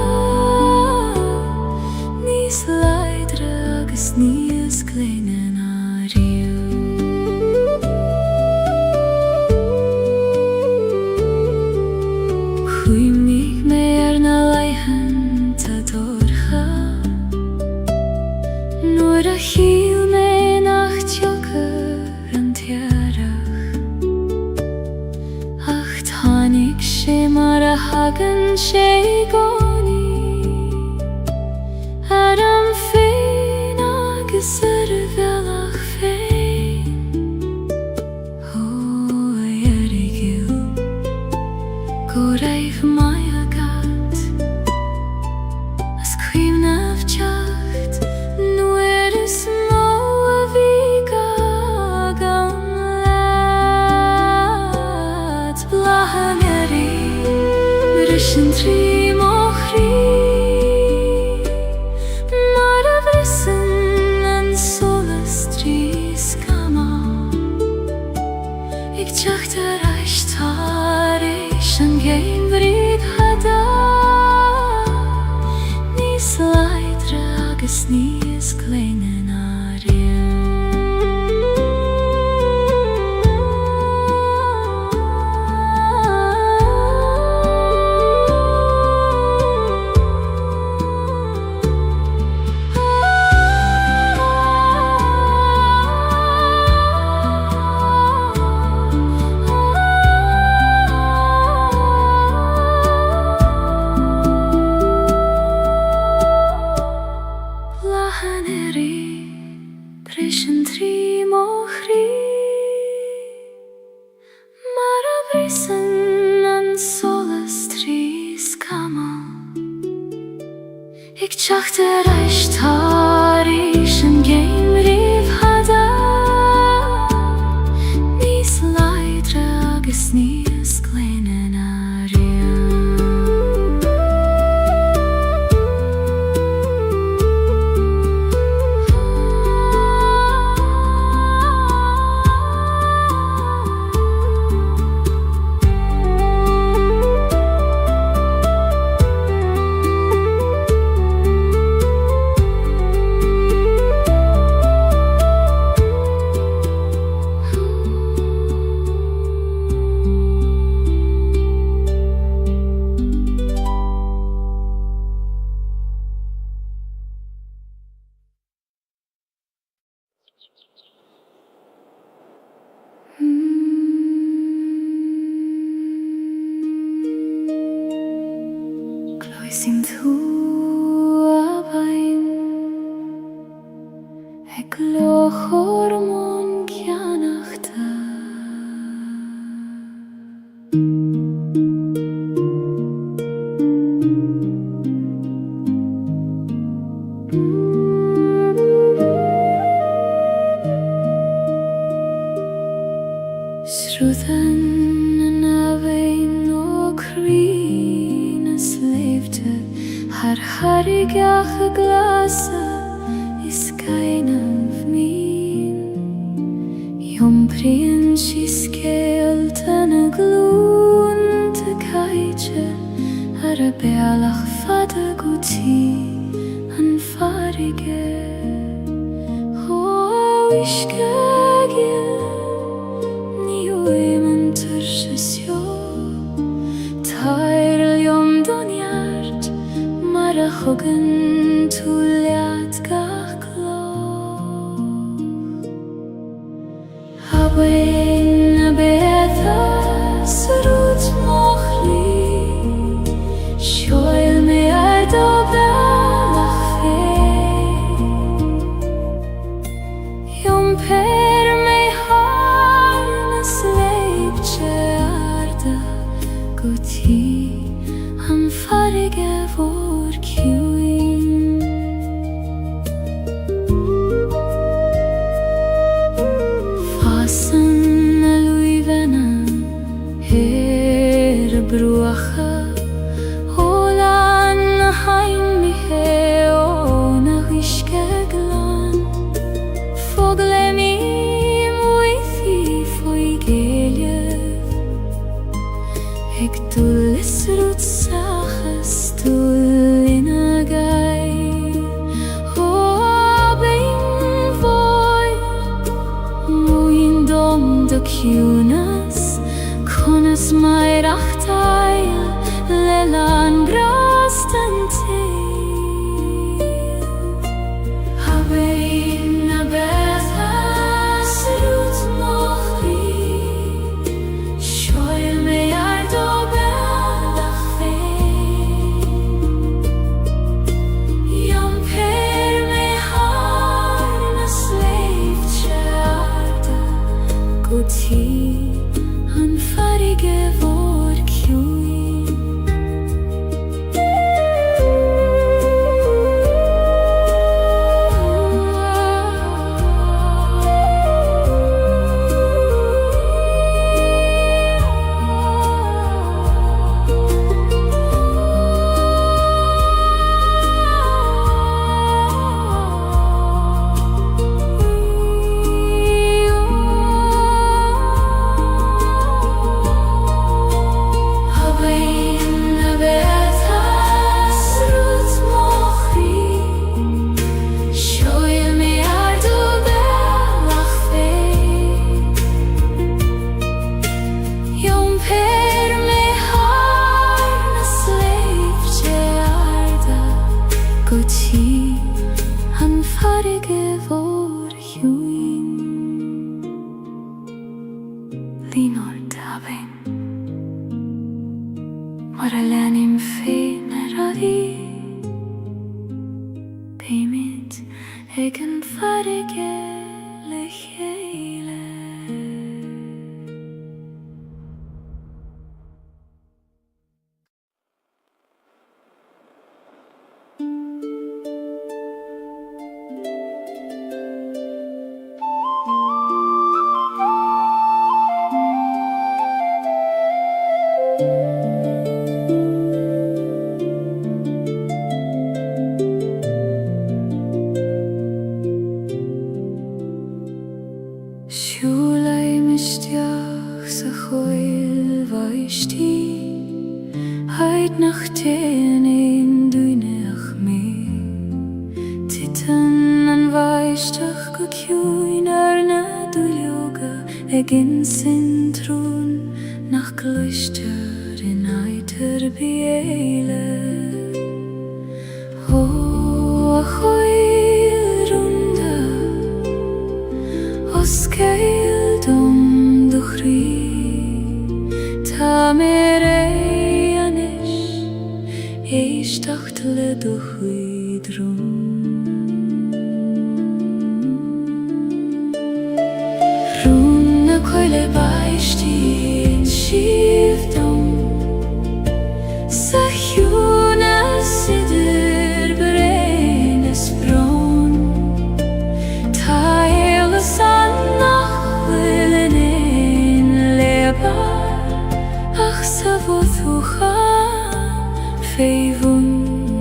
Nis leidre agus nis kleinen ariu Hui mig mer na leihen ta dorcha Nur a hil me nacht joker an tiarach Ach tanig she mar a hagen she goni Adam fein agus velach fein O erigil Go raif mai agat As quim naf jacht Nu små vika gamlat Blahan Brischen trim och Mara vrisen en solas triskama Ik tjachte reist haar en gemrit hada Nis leidre agus nis kleinen ariu Brischen trim och Mara vrisen en solas triskama Ik tjachte reist haar en gemrit hada Nis leidre agus nis kleinen ariu Gloisim thu abain gloch hormon kianachta Sruthan en abain och Har harigach glasa is keinem min Jom prien skelten glun te kaitje Har a bealach fada guti an farige Ho iskagil ni oimen tursesjo Tairl jom donjart Mara chogen tuliat gach gloch Hawein a beatha surut mochli Shoil me ar dobelach fein Jom per me harnes leibtje arda Guti han farige vår kjuin Fasen luivena her bruacha Hola Jonas Konas mai rachtaia lelan grasten til Habein a bethas rut mochri Shoil me ardo belach fein Yom per me harna sleift sharda Guti an farige vor kjuin Guti han farige vor hjuin Linor daben Moralenim fenerari Beimit egen farige lecheile Siúlai misteach sa choil vaishti Heid nach ten ein duineach me Titan an vaistach go kjuin na duljoga Egin sin trún nach gluister in eiter biele O a choil runda Os Gaeilge do chrí Tá mé réanis éisteacht le do chuidrún Rún na coile baishtí in siomhdom Sa hiúna sidir brenes bron Tá éileas Ach sa vothúchan feivún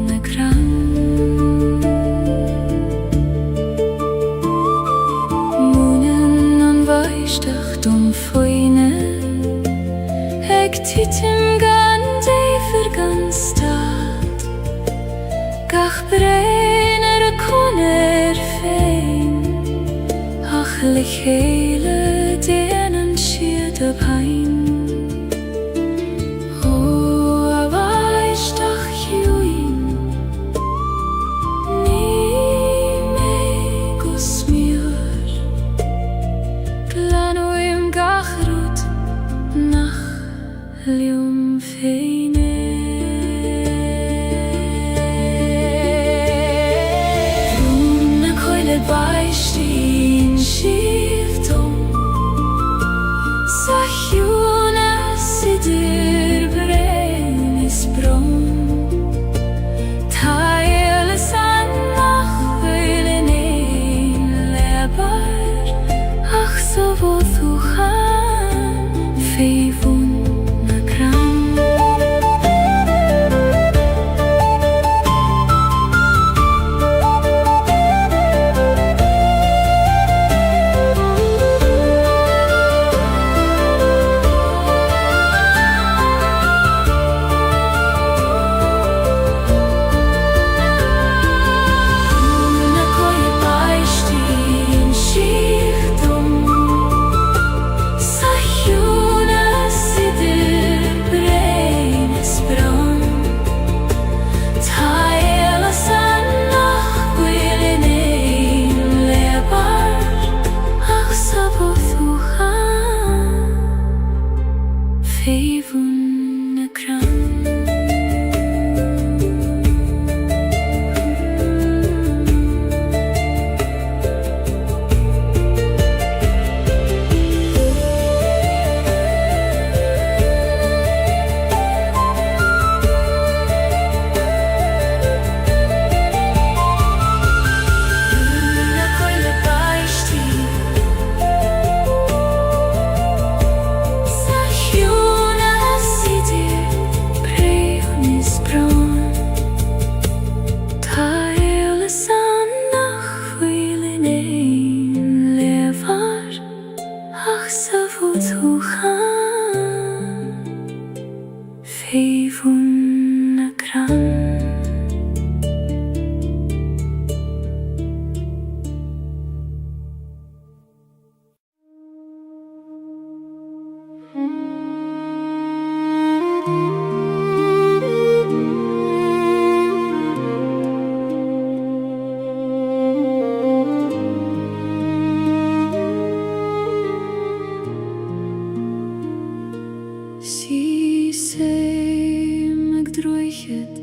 na gran Múnan an vaistach dom foine Eg titim gan défer gan stad Gach brein koner fein Ach lechéile déan siad a pain Lium feine Rún na coile baishtí in siomhdom het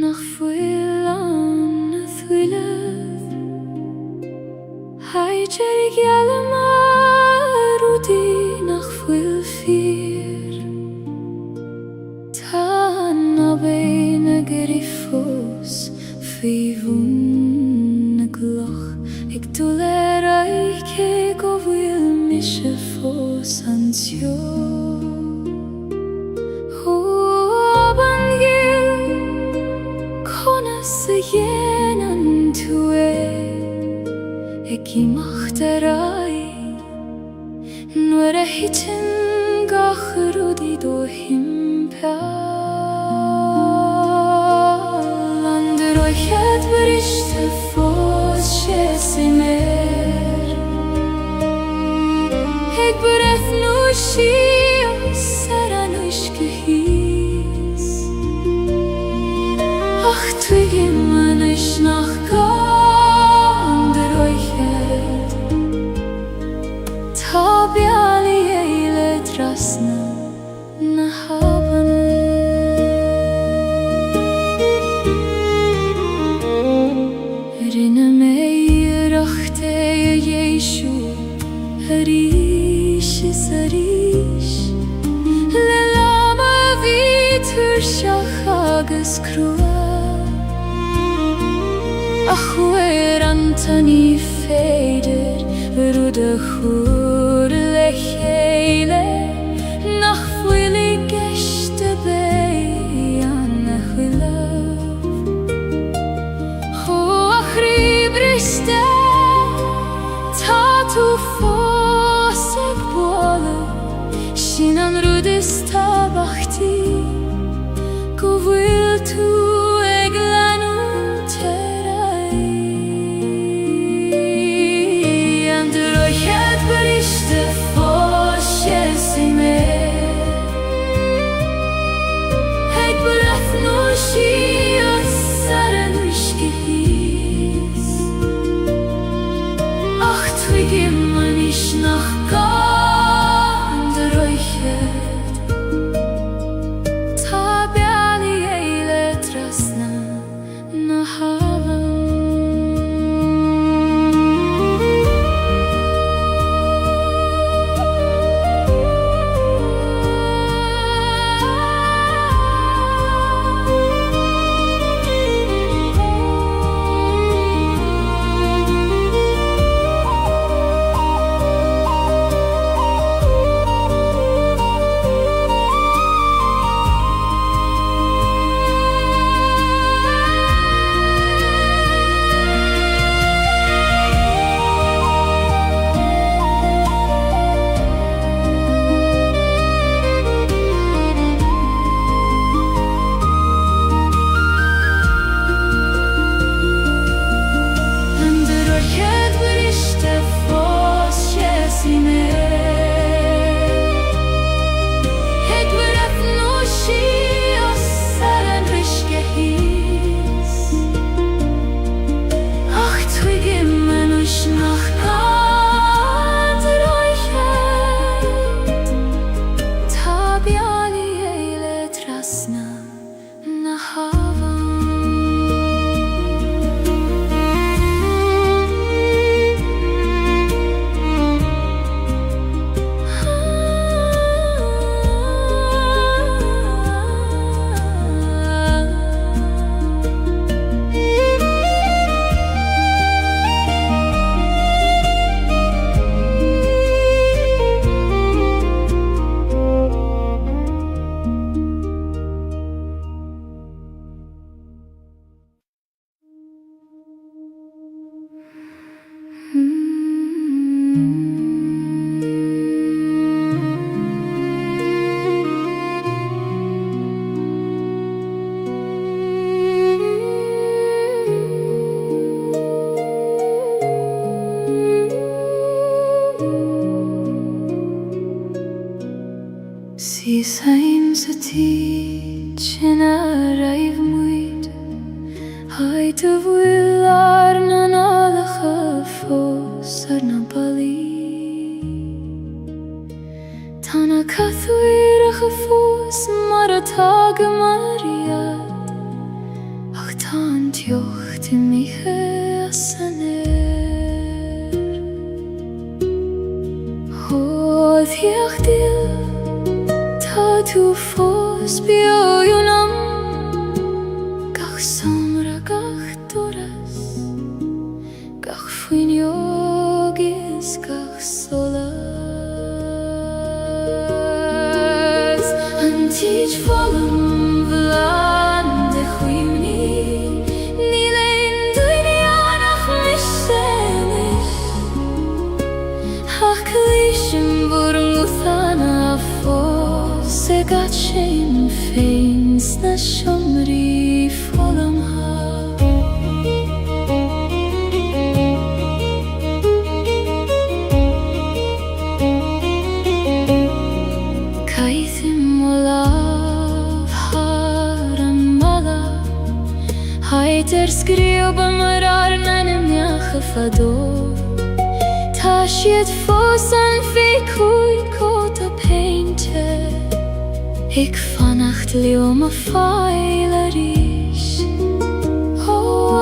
nach fuil an a thuileh Hai jerig jelle mar udi nach fuil fir Tan a beine gerifos fi vun gloch Ik tuler aike go vil mische fos ansio Jenen tue Ik macht erai Nur a hitin gachrudi do himpel Ander euch het berichte fos schesi mer Ik bereth nu schios saran euch gehis Ach twigi man ish nach gander euch het Tabiali eile drasna na haben Rinne mei rachte Jeshu Harish is harish Lelama vitur shachagas krua Ach weer antani feder Rude chur lechele Nach fuili geshte bei an a chwilav Ho achri briste Tatu fosek bole Shinan rudis tabachti Go vil tu eglanu berichte fos schesi mer Ik bereth nu schios saran euch gehis Ach twigi man ish nach gander euch het Tabiali eile drasna na haven Seems a teach in a rave mood Height of will arnan alle fos arna bali Tana kathwir a fos mar a tag mariat jocht in mi hesaner Hod jag dil ta tu fos bioyunam Gach somra gach doras Gach fuin yogis gach solas Antij volum vlaande chuimni Nilein duinianach missenis Ach klishim burm uthana fos Segat shein feins na shomri volum ha Kaithim olav haramala Haiter skrioba marar nanem yachafador Tashiet fosan fikui kota painte Ik vannacht leoma failarish O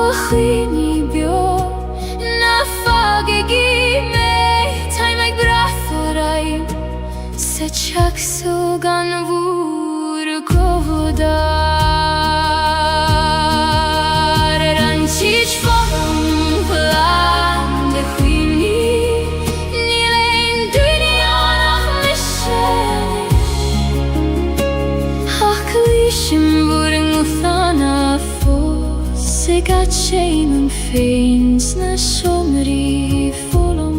achini bio Na fagegi me Taimag bratharaim Sechak sugan vur govodar Ranchich volum vlaande chuimni Nilein duinianach missenis Ach klishim vurn uthana fos Segat shein feins na shomri volum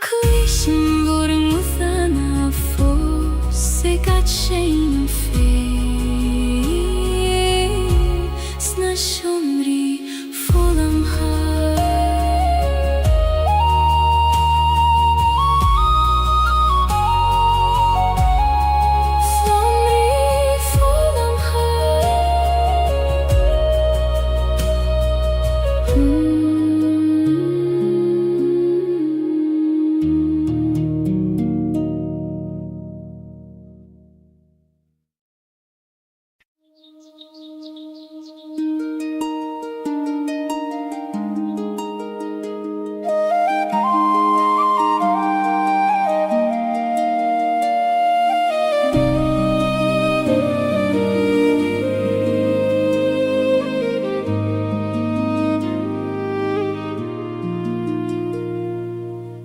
Klishim vurm uthana fos Segat shein feins na shomri volum ha Shomri volum ha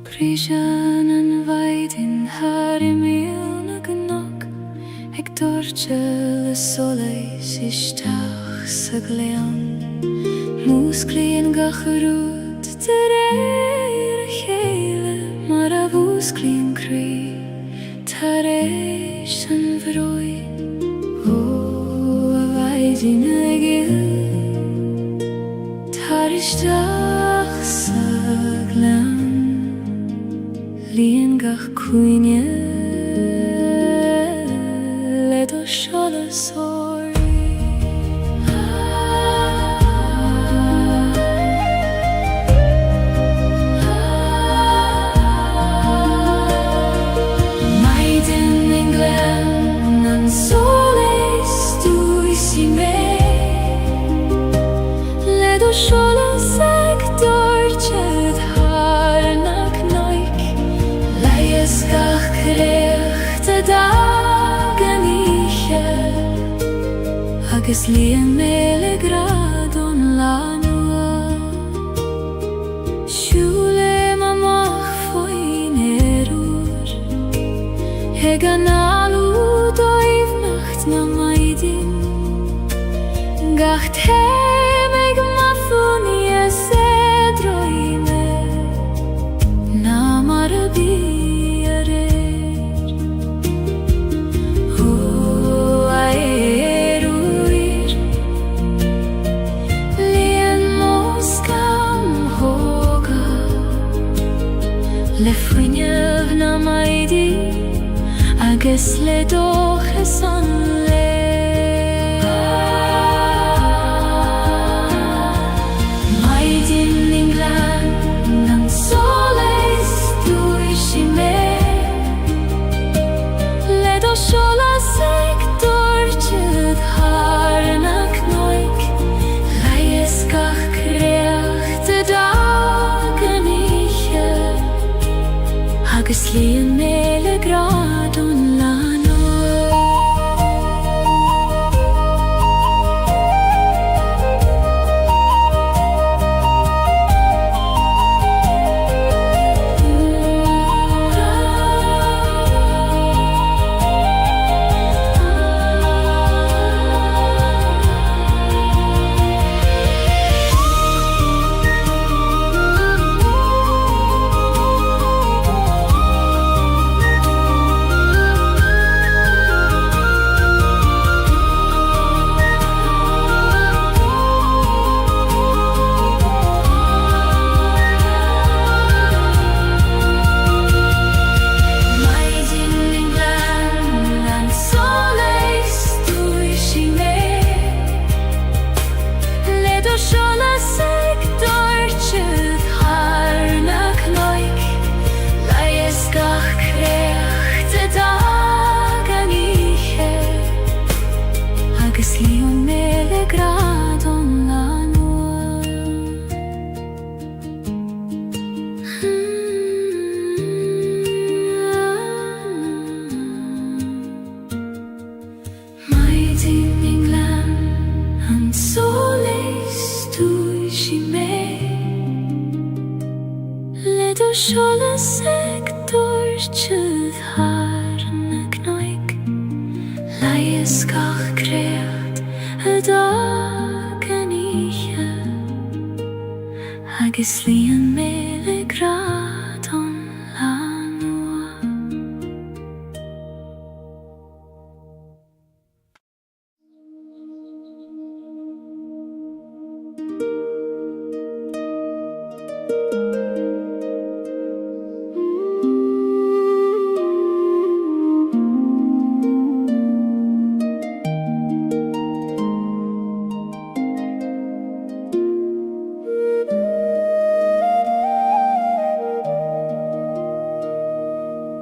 Prishan an vaidin harimil na gnog Eg dorchel soleis ishtach sa gleon Musklien gacharut ter eir chele Mar a vusklien kri tareish an vroin O a vaidin egil tarishtach sa gleon Lien gach cuine Ledo shola sori Maiden in glen An soles tu isi me Ledo shola seg dorchet harnak noik Leies gach krechte dagen iche Agus lien mele gradon lanua Shule mamach foin erur Heganalu doiv nacht na maidin Gacht hemeg mafuni esedroime Na marabiarer Ho aeruir Lien moskam hoga Lefuinev na maidin Agus le doches an le Maidin England Nan soleis duishi me Le do shola sek dorchud harnak noik Laies gach kreacht de dagen iche Agus lien mele gradon Shola sek dorchud harnak noik Laies gach kreacht a dagen iche Agus lien mele gradon lanua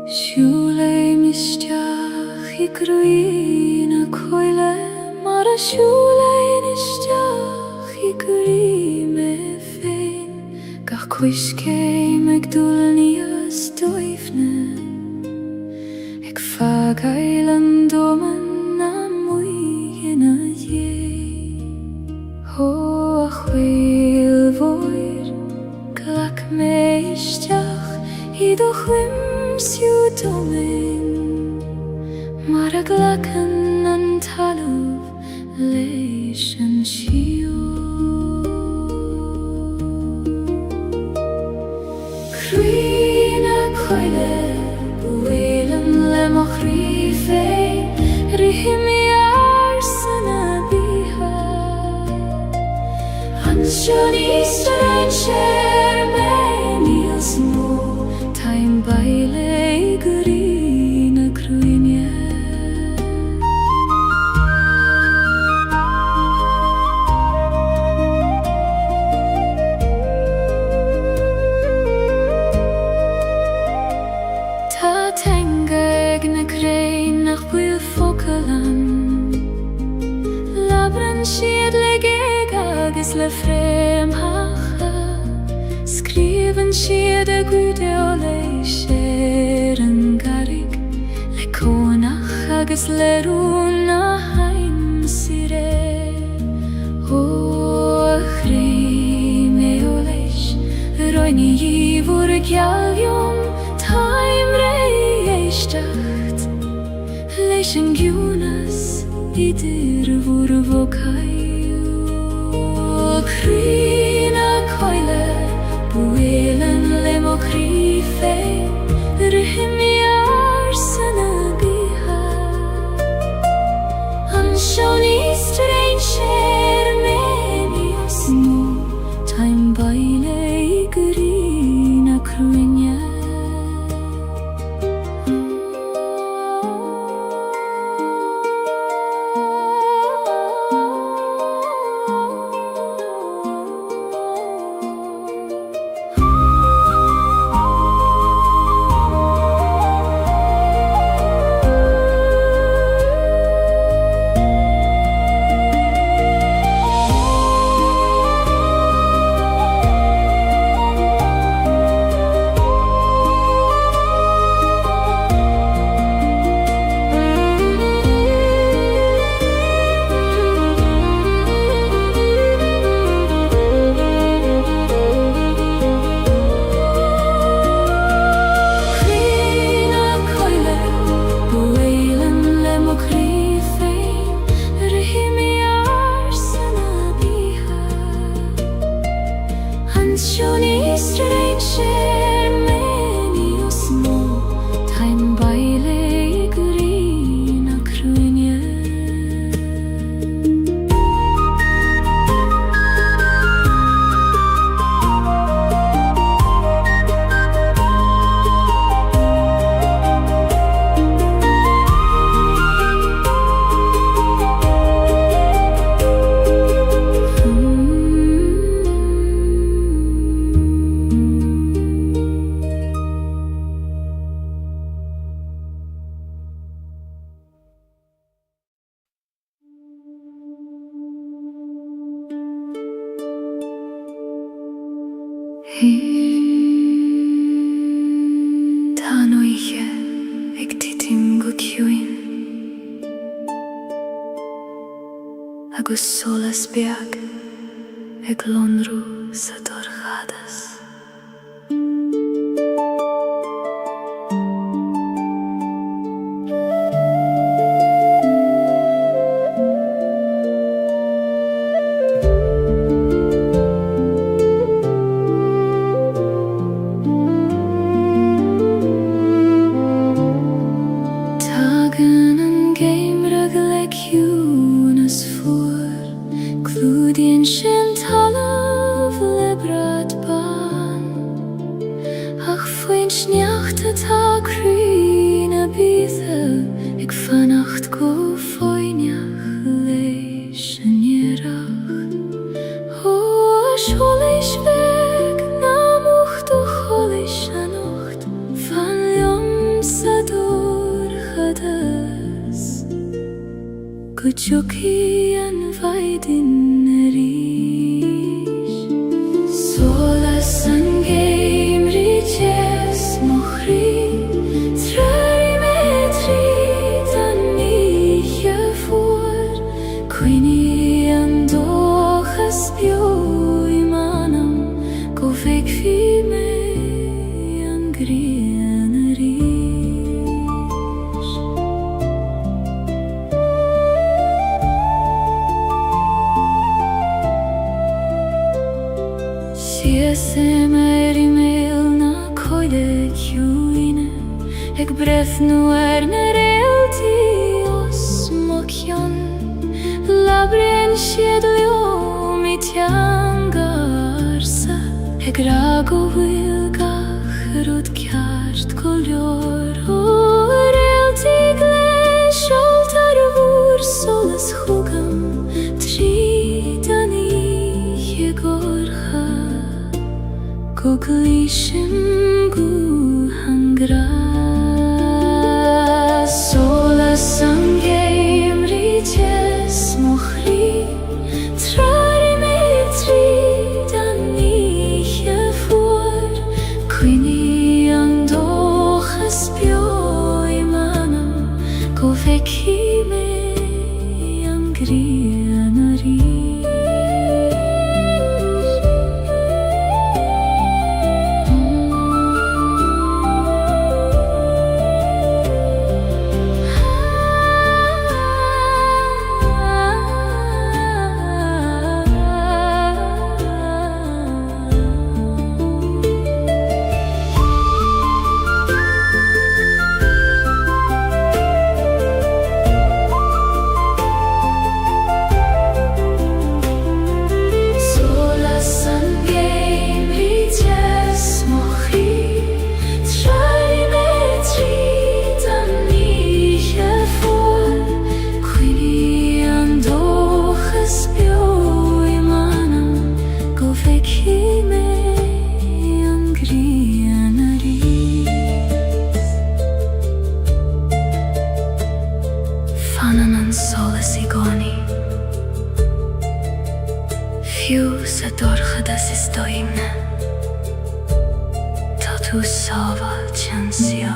Shule mistiach I gruina coile Mar a shule nistiach I grime fein Gach cuisce meg dulnias doifne Eg fagail an domen na muigin a dje Ho a chwil voir Glak me istiach I do chwim Siw domen Mar a glacan an talwf leis an siw Crwyn a coile Bwylen le moch rife Rihim I arsan a biha Anshan Easter ein sher men ils mo Taim baile grina cruinia Ta tenga egna crein nach buil focalan Labran siad le geg agus le frem hacha Skriven siad a gwde o leis an garig Le conach agus le rúna haim sire O a chrí me o leis Roini i fwr a gialion Taim rei eisteacht idir vurvokaju Krina koile buelen lemo krife Rihim yarsana biha Anshoni stranger meni osmo Time baile igrina krunya Tanoiche ag titim go ciúin agus solas beag ag lonrú sa dorchadas Kuchuki an vaidin erish Solas an geim riches mochri Trari metri dan nije voor Quini an dochas bio imanam Go vek fi me an grien erish Eg bref nu realti os mokjon Labren sjedljo mitjan garsa Eg rago vilgach rud kjart koljor Realti gles oltar vur solas hugam Tridani jegorcha Koglishim gu hangra Solas an geim riches mochri Trari metri dan nije voor Quini an dochas bio imanam Go veki me an grienari Задорха да си стоїмне, та ту сова чансіо.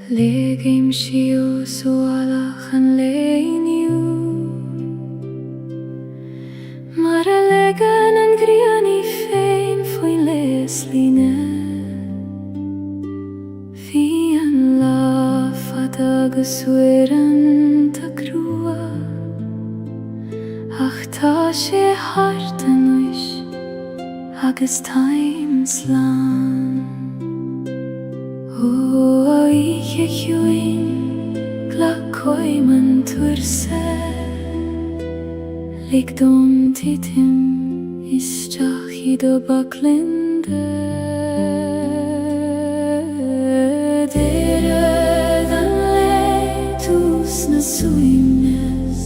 Legim shiu sualach an leiniu Mara legan an griani fein foin lesline Fi an lafad agusweran ta grua Ach ta she hartan uish agus times lan O ich juin glakoi man turse Ligdom titim isjach ido baklinde Dere dan leitus na suimnes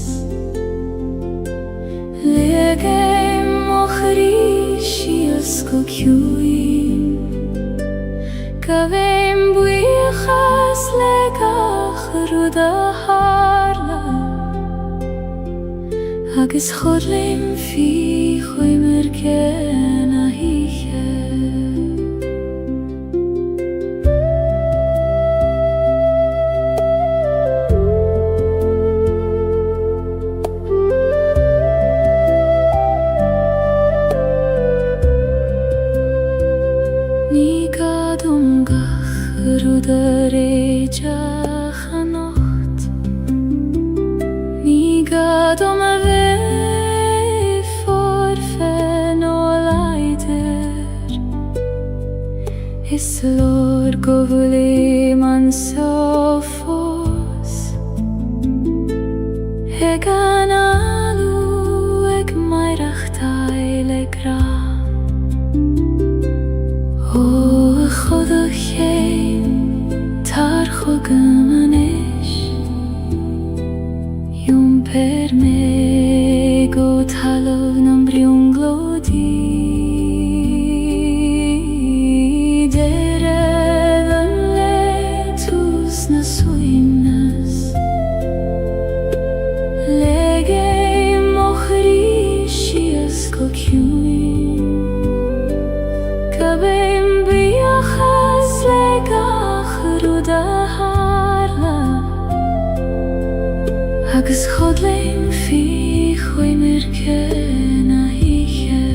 Legem ochrish ko kjuin Kavem buichas legach ruda harla Agus chodlim fi choy merken a hiche Ruderejach a nacht Ní gadom a bheith forfen ó leidir Is lor go bhfuil man sofos Eg an alú ag mairach taile gra O chodach Tar chogam anish Yum per me go talov nam briung glodi Dere dan letus na suimnas Legei mochrishias ko kjuin Kabeim biachas legach ruda harla Agus chodlim fi choy merken a hiche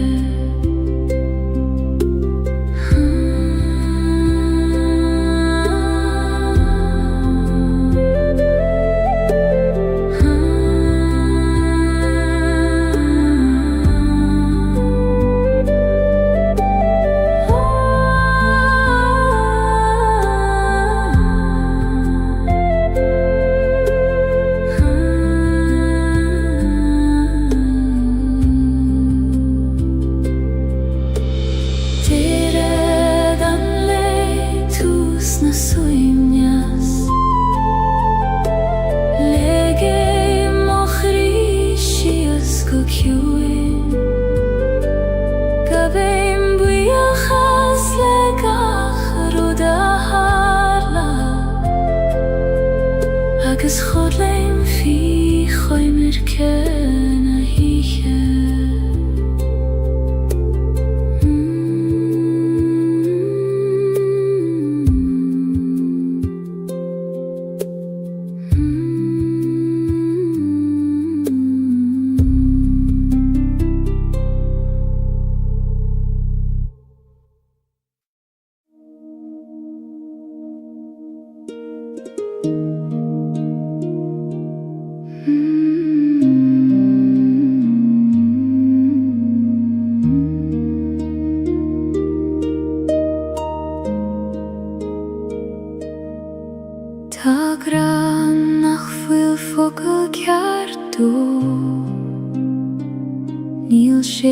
dó. Níl sé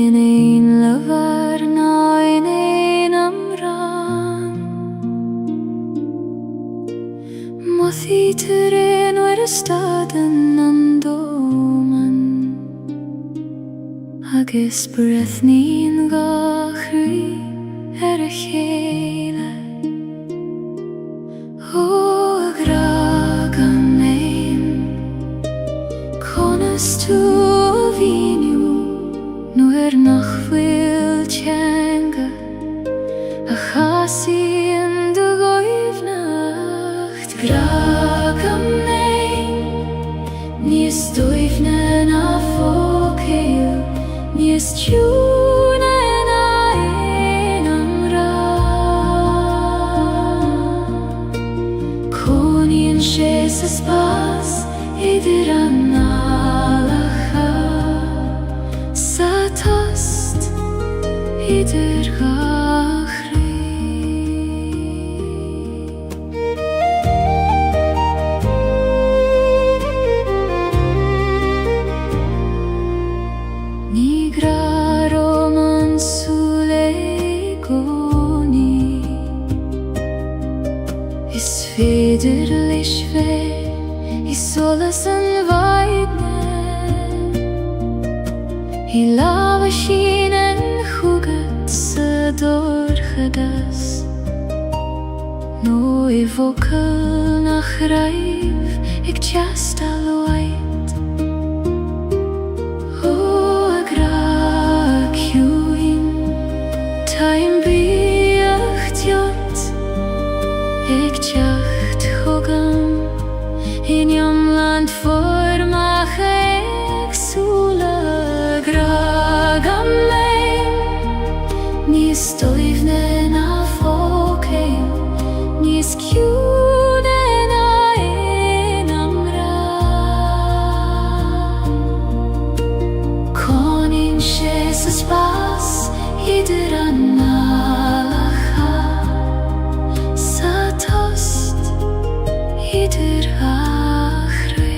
in éin levar ná in éin amran. Mothí tar éin war stadan an dóman, agus breath nín gachrí a chéile. Ó agrag am éin, conas tú a víniú, nuair nach bhfuil teanga a chasíonn do Gaeilgenacht. Graag am éin, níos dóibhne ná fócail, níos tiúna ná éin amran. Coníonn sé sa spás idir an álacha, sa tost idir gachrí. Ní ghraróm an súile gcónaí, is féidir leis bheith I solas an bhaidne. I lámha sin an chúgad sa dórchadas, nó I bhfocail nach raibh ag teastal waid. Ó agrag ciúin, táim bíocht jot ag teacht chugam in iomland formach éagsúla. Graag am éin, níos dóibhne ná fócail, níos ciúna ná éin amran. Coníonn sé sa spás idir an álacha, sa tost idir gachrí.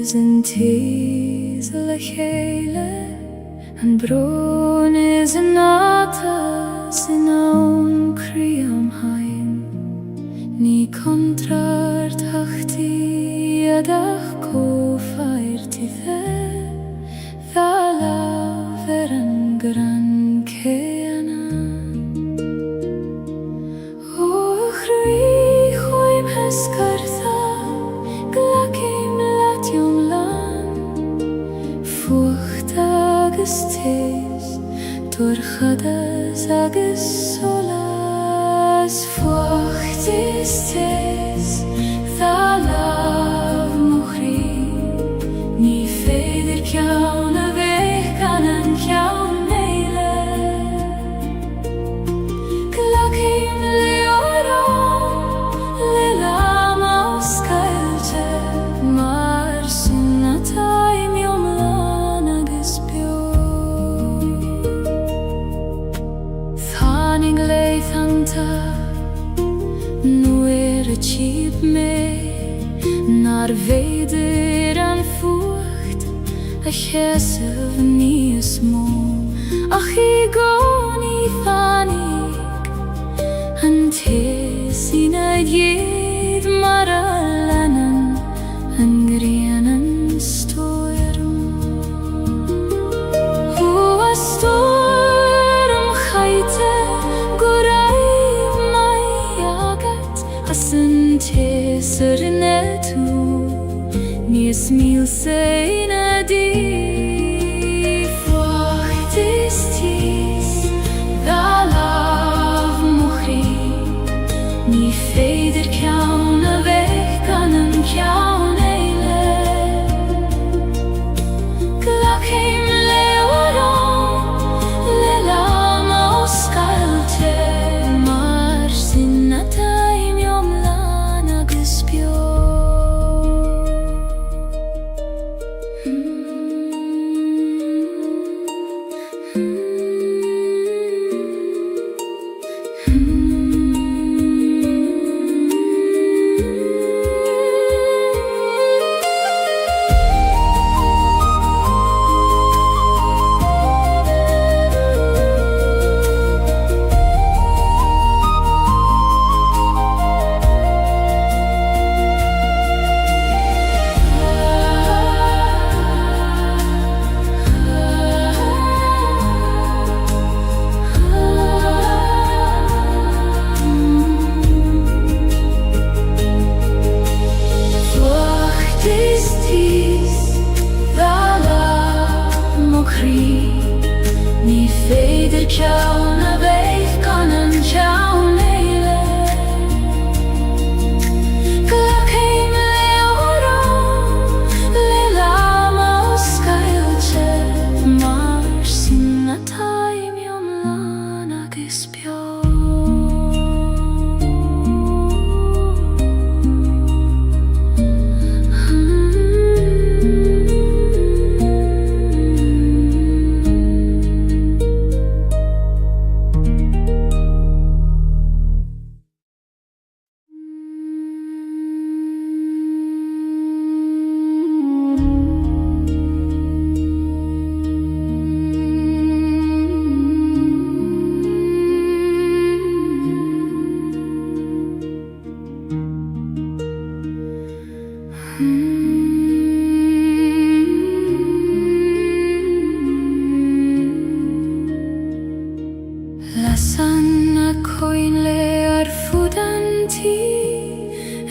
is in teas le chéile, an brón is in átas in awn crí am hain. Ní contrar tachti adach cófairti dhala ver an gran céana. O chrí chuim hescartha glacim latiom lan, fucht agus tis Torchadas agus solas Fuachtis tis Thalav muchri Ní féidir ceann a bheith gan an ceann éile Glacim leorán le lam os Gaeilge Mar sin atá miomlán agus bio Tháinig leithanta nuair a tíb mé Nar féidir an fuacht a cheasamh níos mó Ach I gcónaí tháinig an tis ina dhéad mar a leanan an grianan stoirm Ua stoirm chaite go raibh mai agat as an tis ar tú níos mílsa ina dí Fuachtis tis Thalav muchri Ní féidir ceann a bheith gan an ceann éile Glacim leorán le lam os Gaeilge Mar sin atá miomlán agus bio Ní féidir ceann a bheith gan an ceann éile Glacim leorán le lam os Gaeilge Mar sin atá miomlán agus bio Lasan a coin le ar fudanti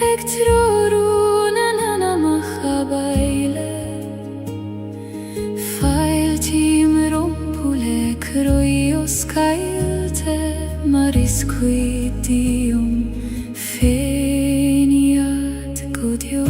Ag trorún an anamach a baile Failtim rompule croi os Gaeilge Mar iscuidium féniad godio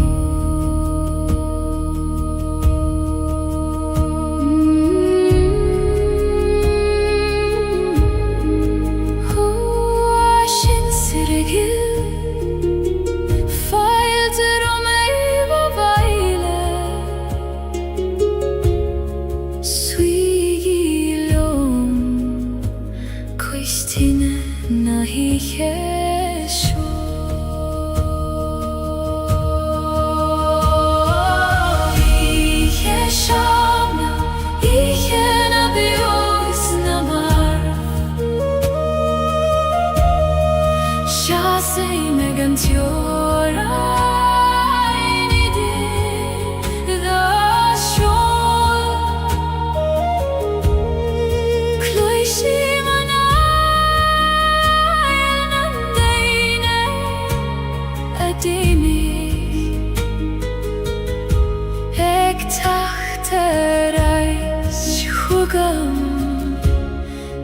hugam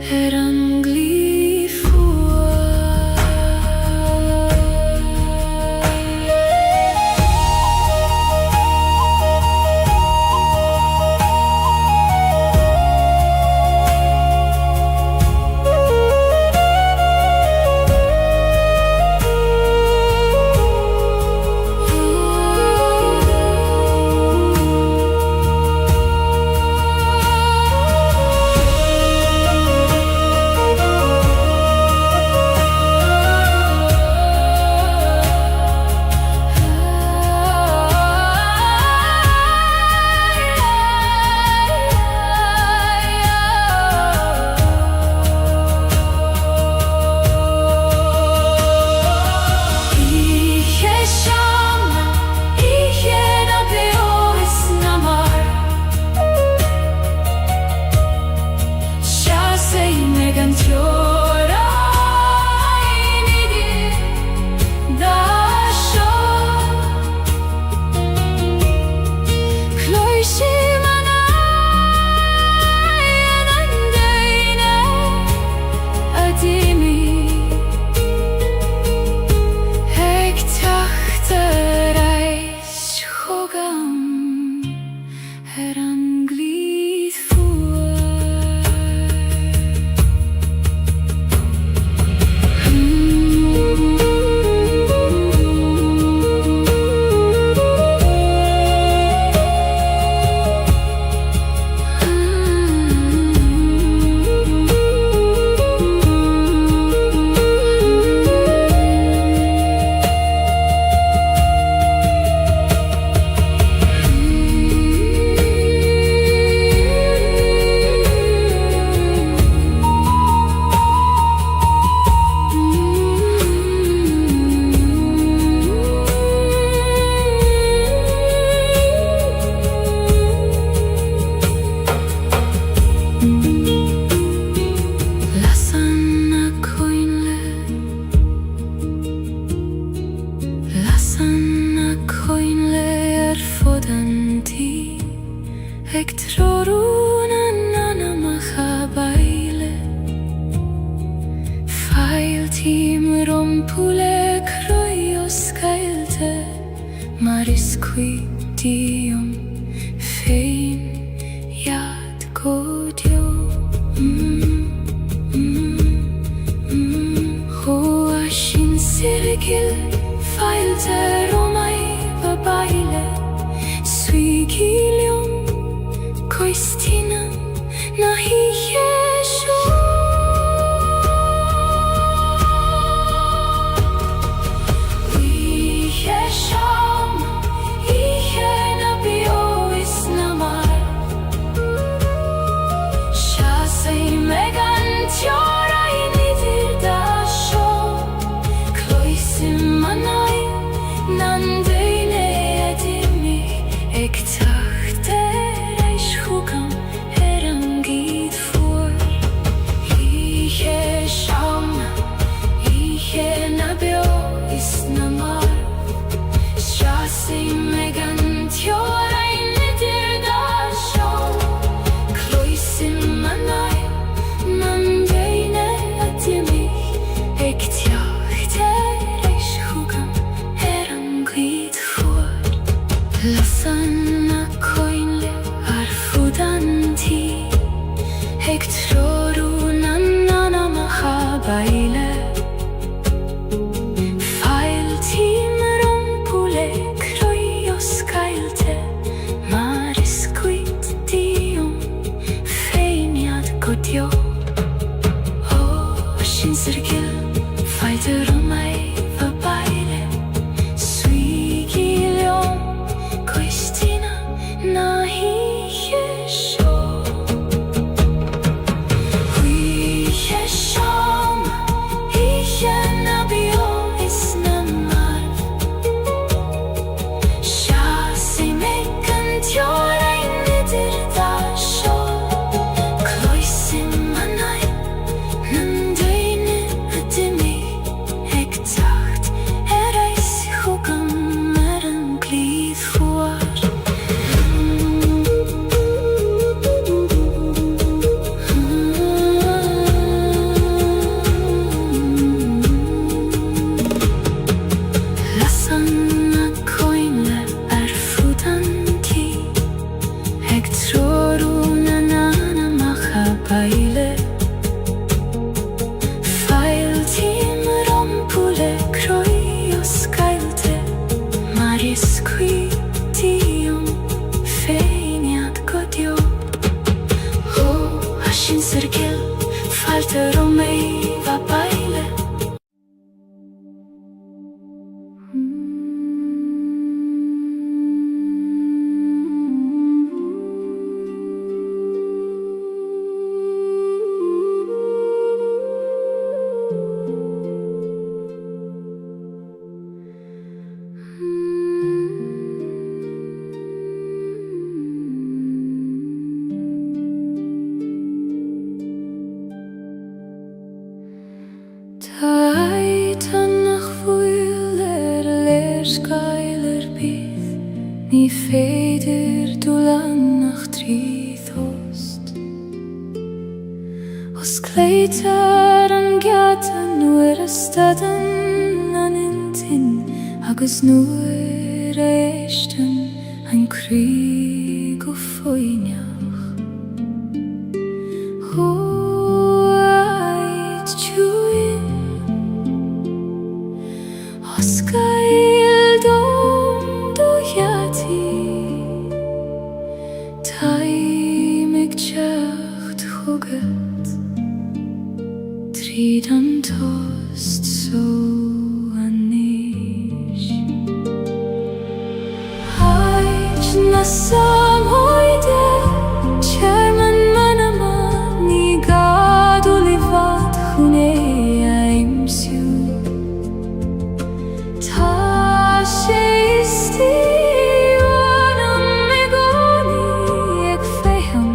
her angli Marisquitium fein iad godio Hoashin sirgil failte romai babaile Suigilium coistina nahi yesho Sim sin cirkel falter om mig va baile. Ní féidir dúlan nach tríd host Os cléitar an gatan nuair a stadan an intin agus nuair a éistan an crí go foiineach Huaid tjúin Os gael dom do yati Taimig teacht chugat Tríd an tost so anis Haid na samhoide Chairman manama Ní gadú livad chuné aimsiú Tá sé istí anam me goni ag féham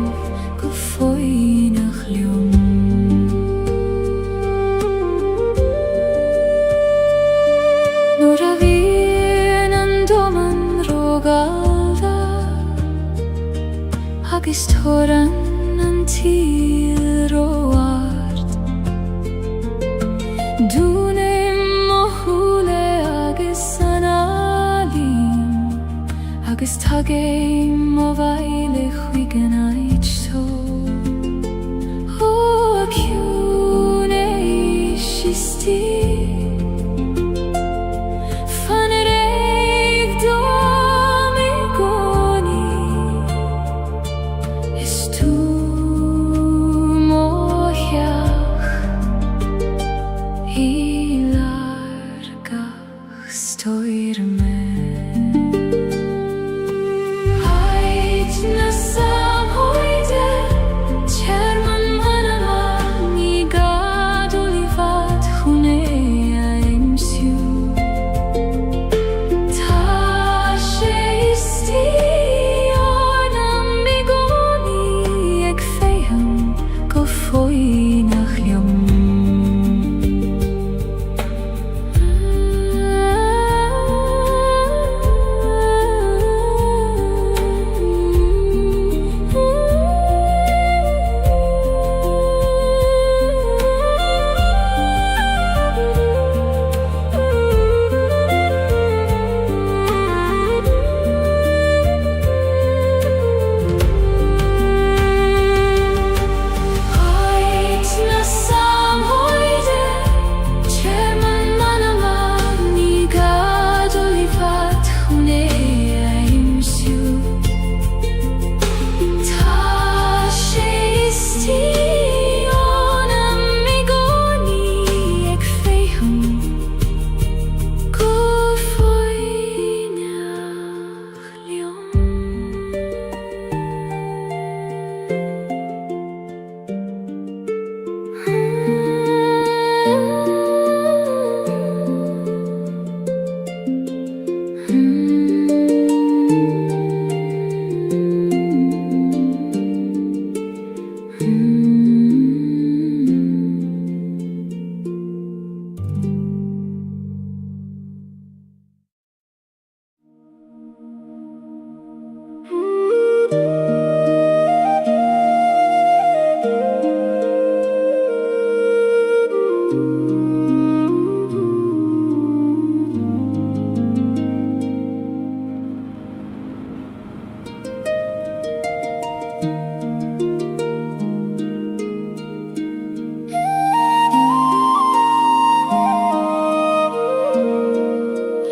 go foiinach liom Nuair a bhíonn an doman rógáilda agus tóran an tíl róart Dúnim mo húle agus an alín agus tagéim mo bhaile chuig an aidstó Ó ciún éis istí Fan yr eig dom I goni Is tú mo hiach I largach stoir me Haid na samhoide Chairman manama Ní gadú livad chuné aimsiú Tá sé istí anam me goni ag féham go foiinach liom Haid na samhoide Chairman manama Ní gadú livad chuné aimsiú Tá sé istí anam me goni ag féham go foiinach liom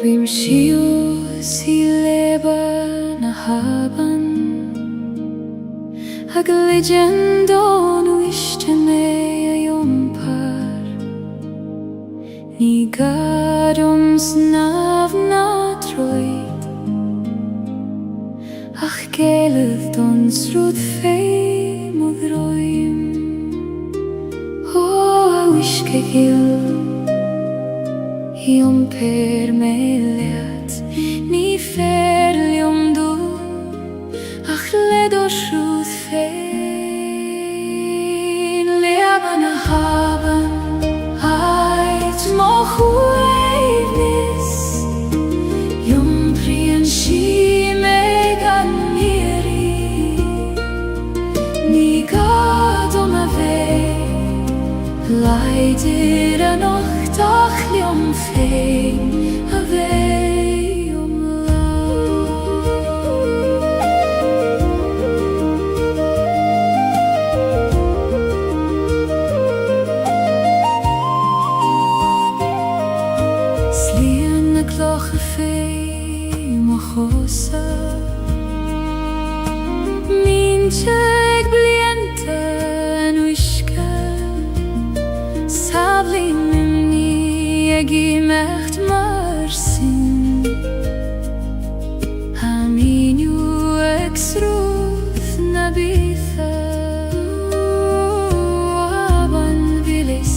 Bhím siús I léba na haban Ag a legend ónú I srud feim og roim o wiske gil Iom per meliat ni ferlium du ach ledo srud fein leabana haben ait mochu eivnis Iom prien shi megan Ni gadom leider noch dachlium fein Slien na kloche fein mochosa Minchek bliente en uiske Sablim imni egi mecht marsin Haminu exruf nabife Aban vilis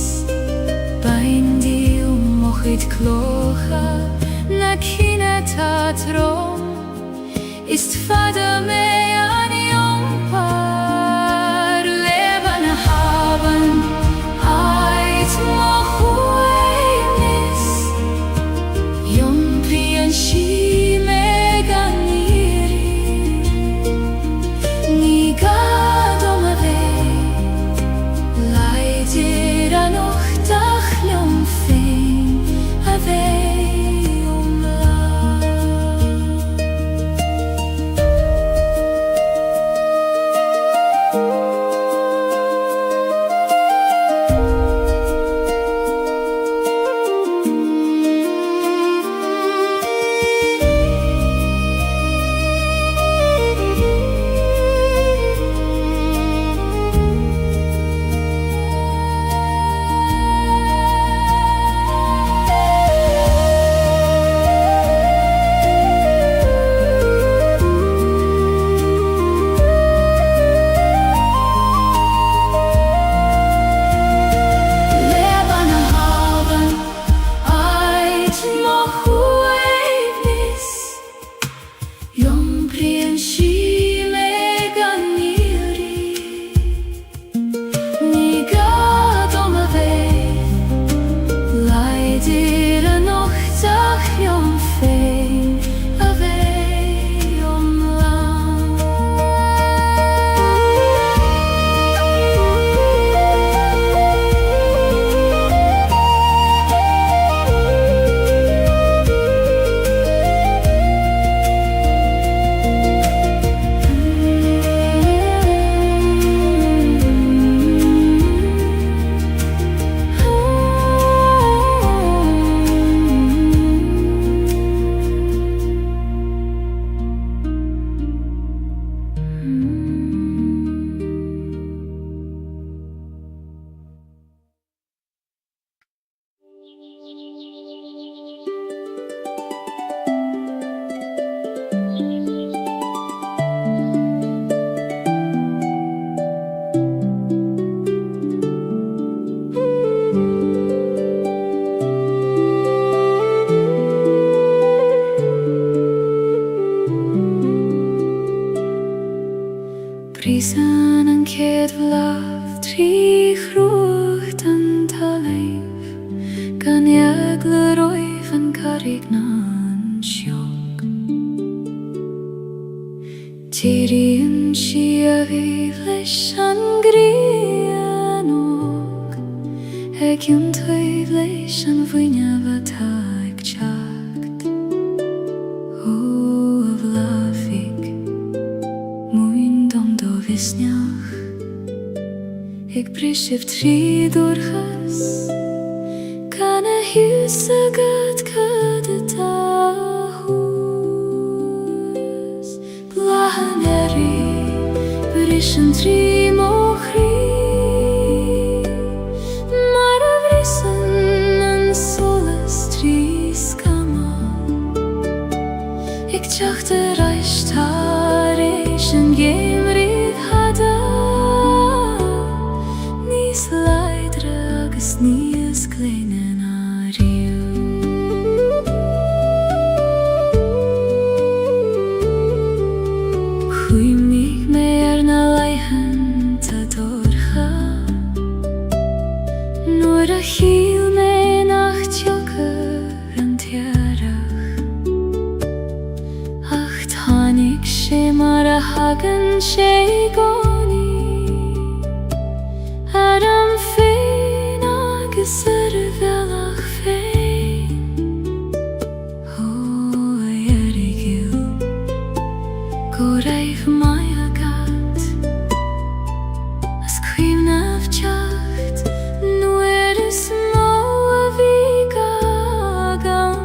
Baindi mochit klocha Na kine tatrom Ist fada mea Brisen en ked vlav tri chrucht an taleif Gan jegle roif an karignan sjok Tiri en si a vivlesh an grienog Eg yun tuivlesh an vunya vataik chakt O vlavik Веснях, ik prishif tri durchas, kana hisagat kadetahus, blahaneri, brishan tri mochri, maravrisan an solas tri skama, ik chachte reishtarish en gemri. a híl mé nach teochar an tíreach, ach tháinig sé mar a hagann sé gcónaí ar an féin agus ar a bhealach féin. Ó dheirgiú go raibh mai agat as cuimhnamh teacht nuair is mó a bhí gan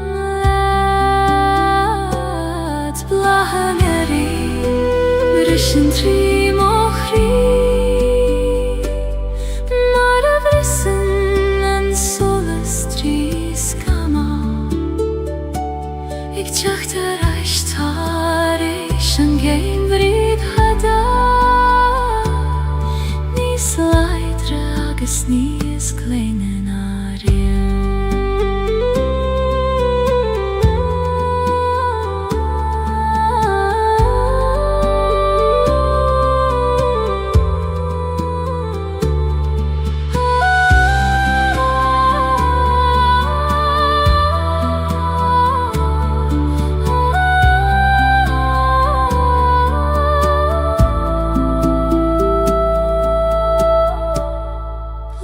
leat. Bláthan bris an trí mo chrí mar a bhrisan an solas trí scama. Ag teacht ar éis tar éis an géim bhríd hada, níos láidre agus níos cléine ná riamh.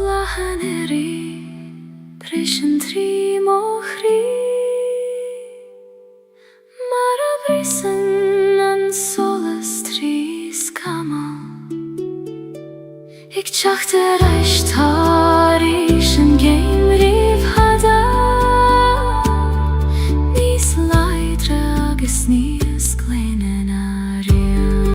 Bláthan bris an trí mo chrí mar a bhrisan an solas trí scama. Ag teacht ar éis tar éis an géim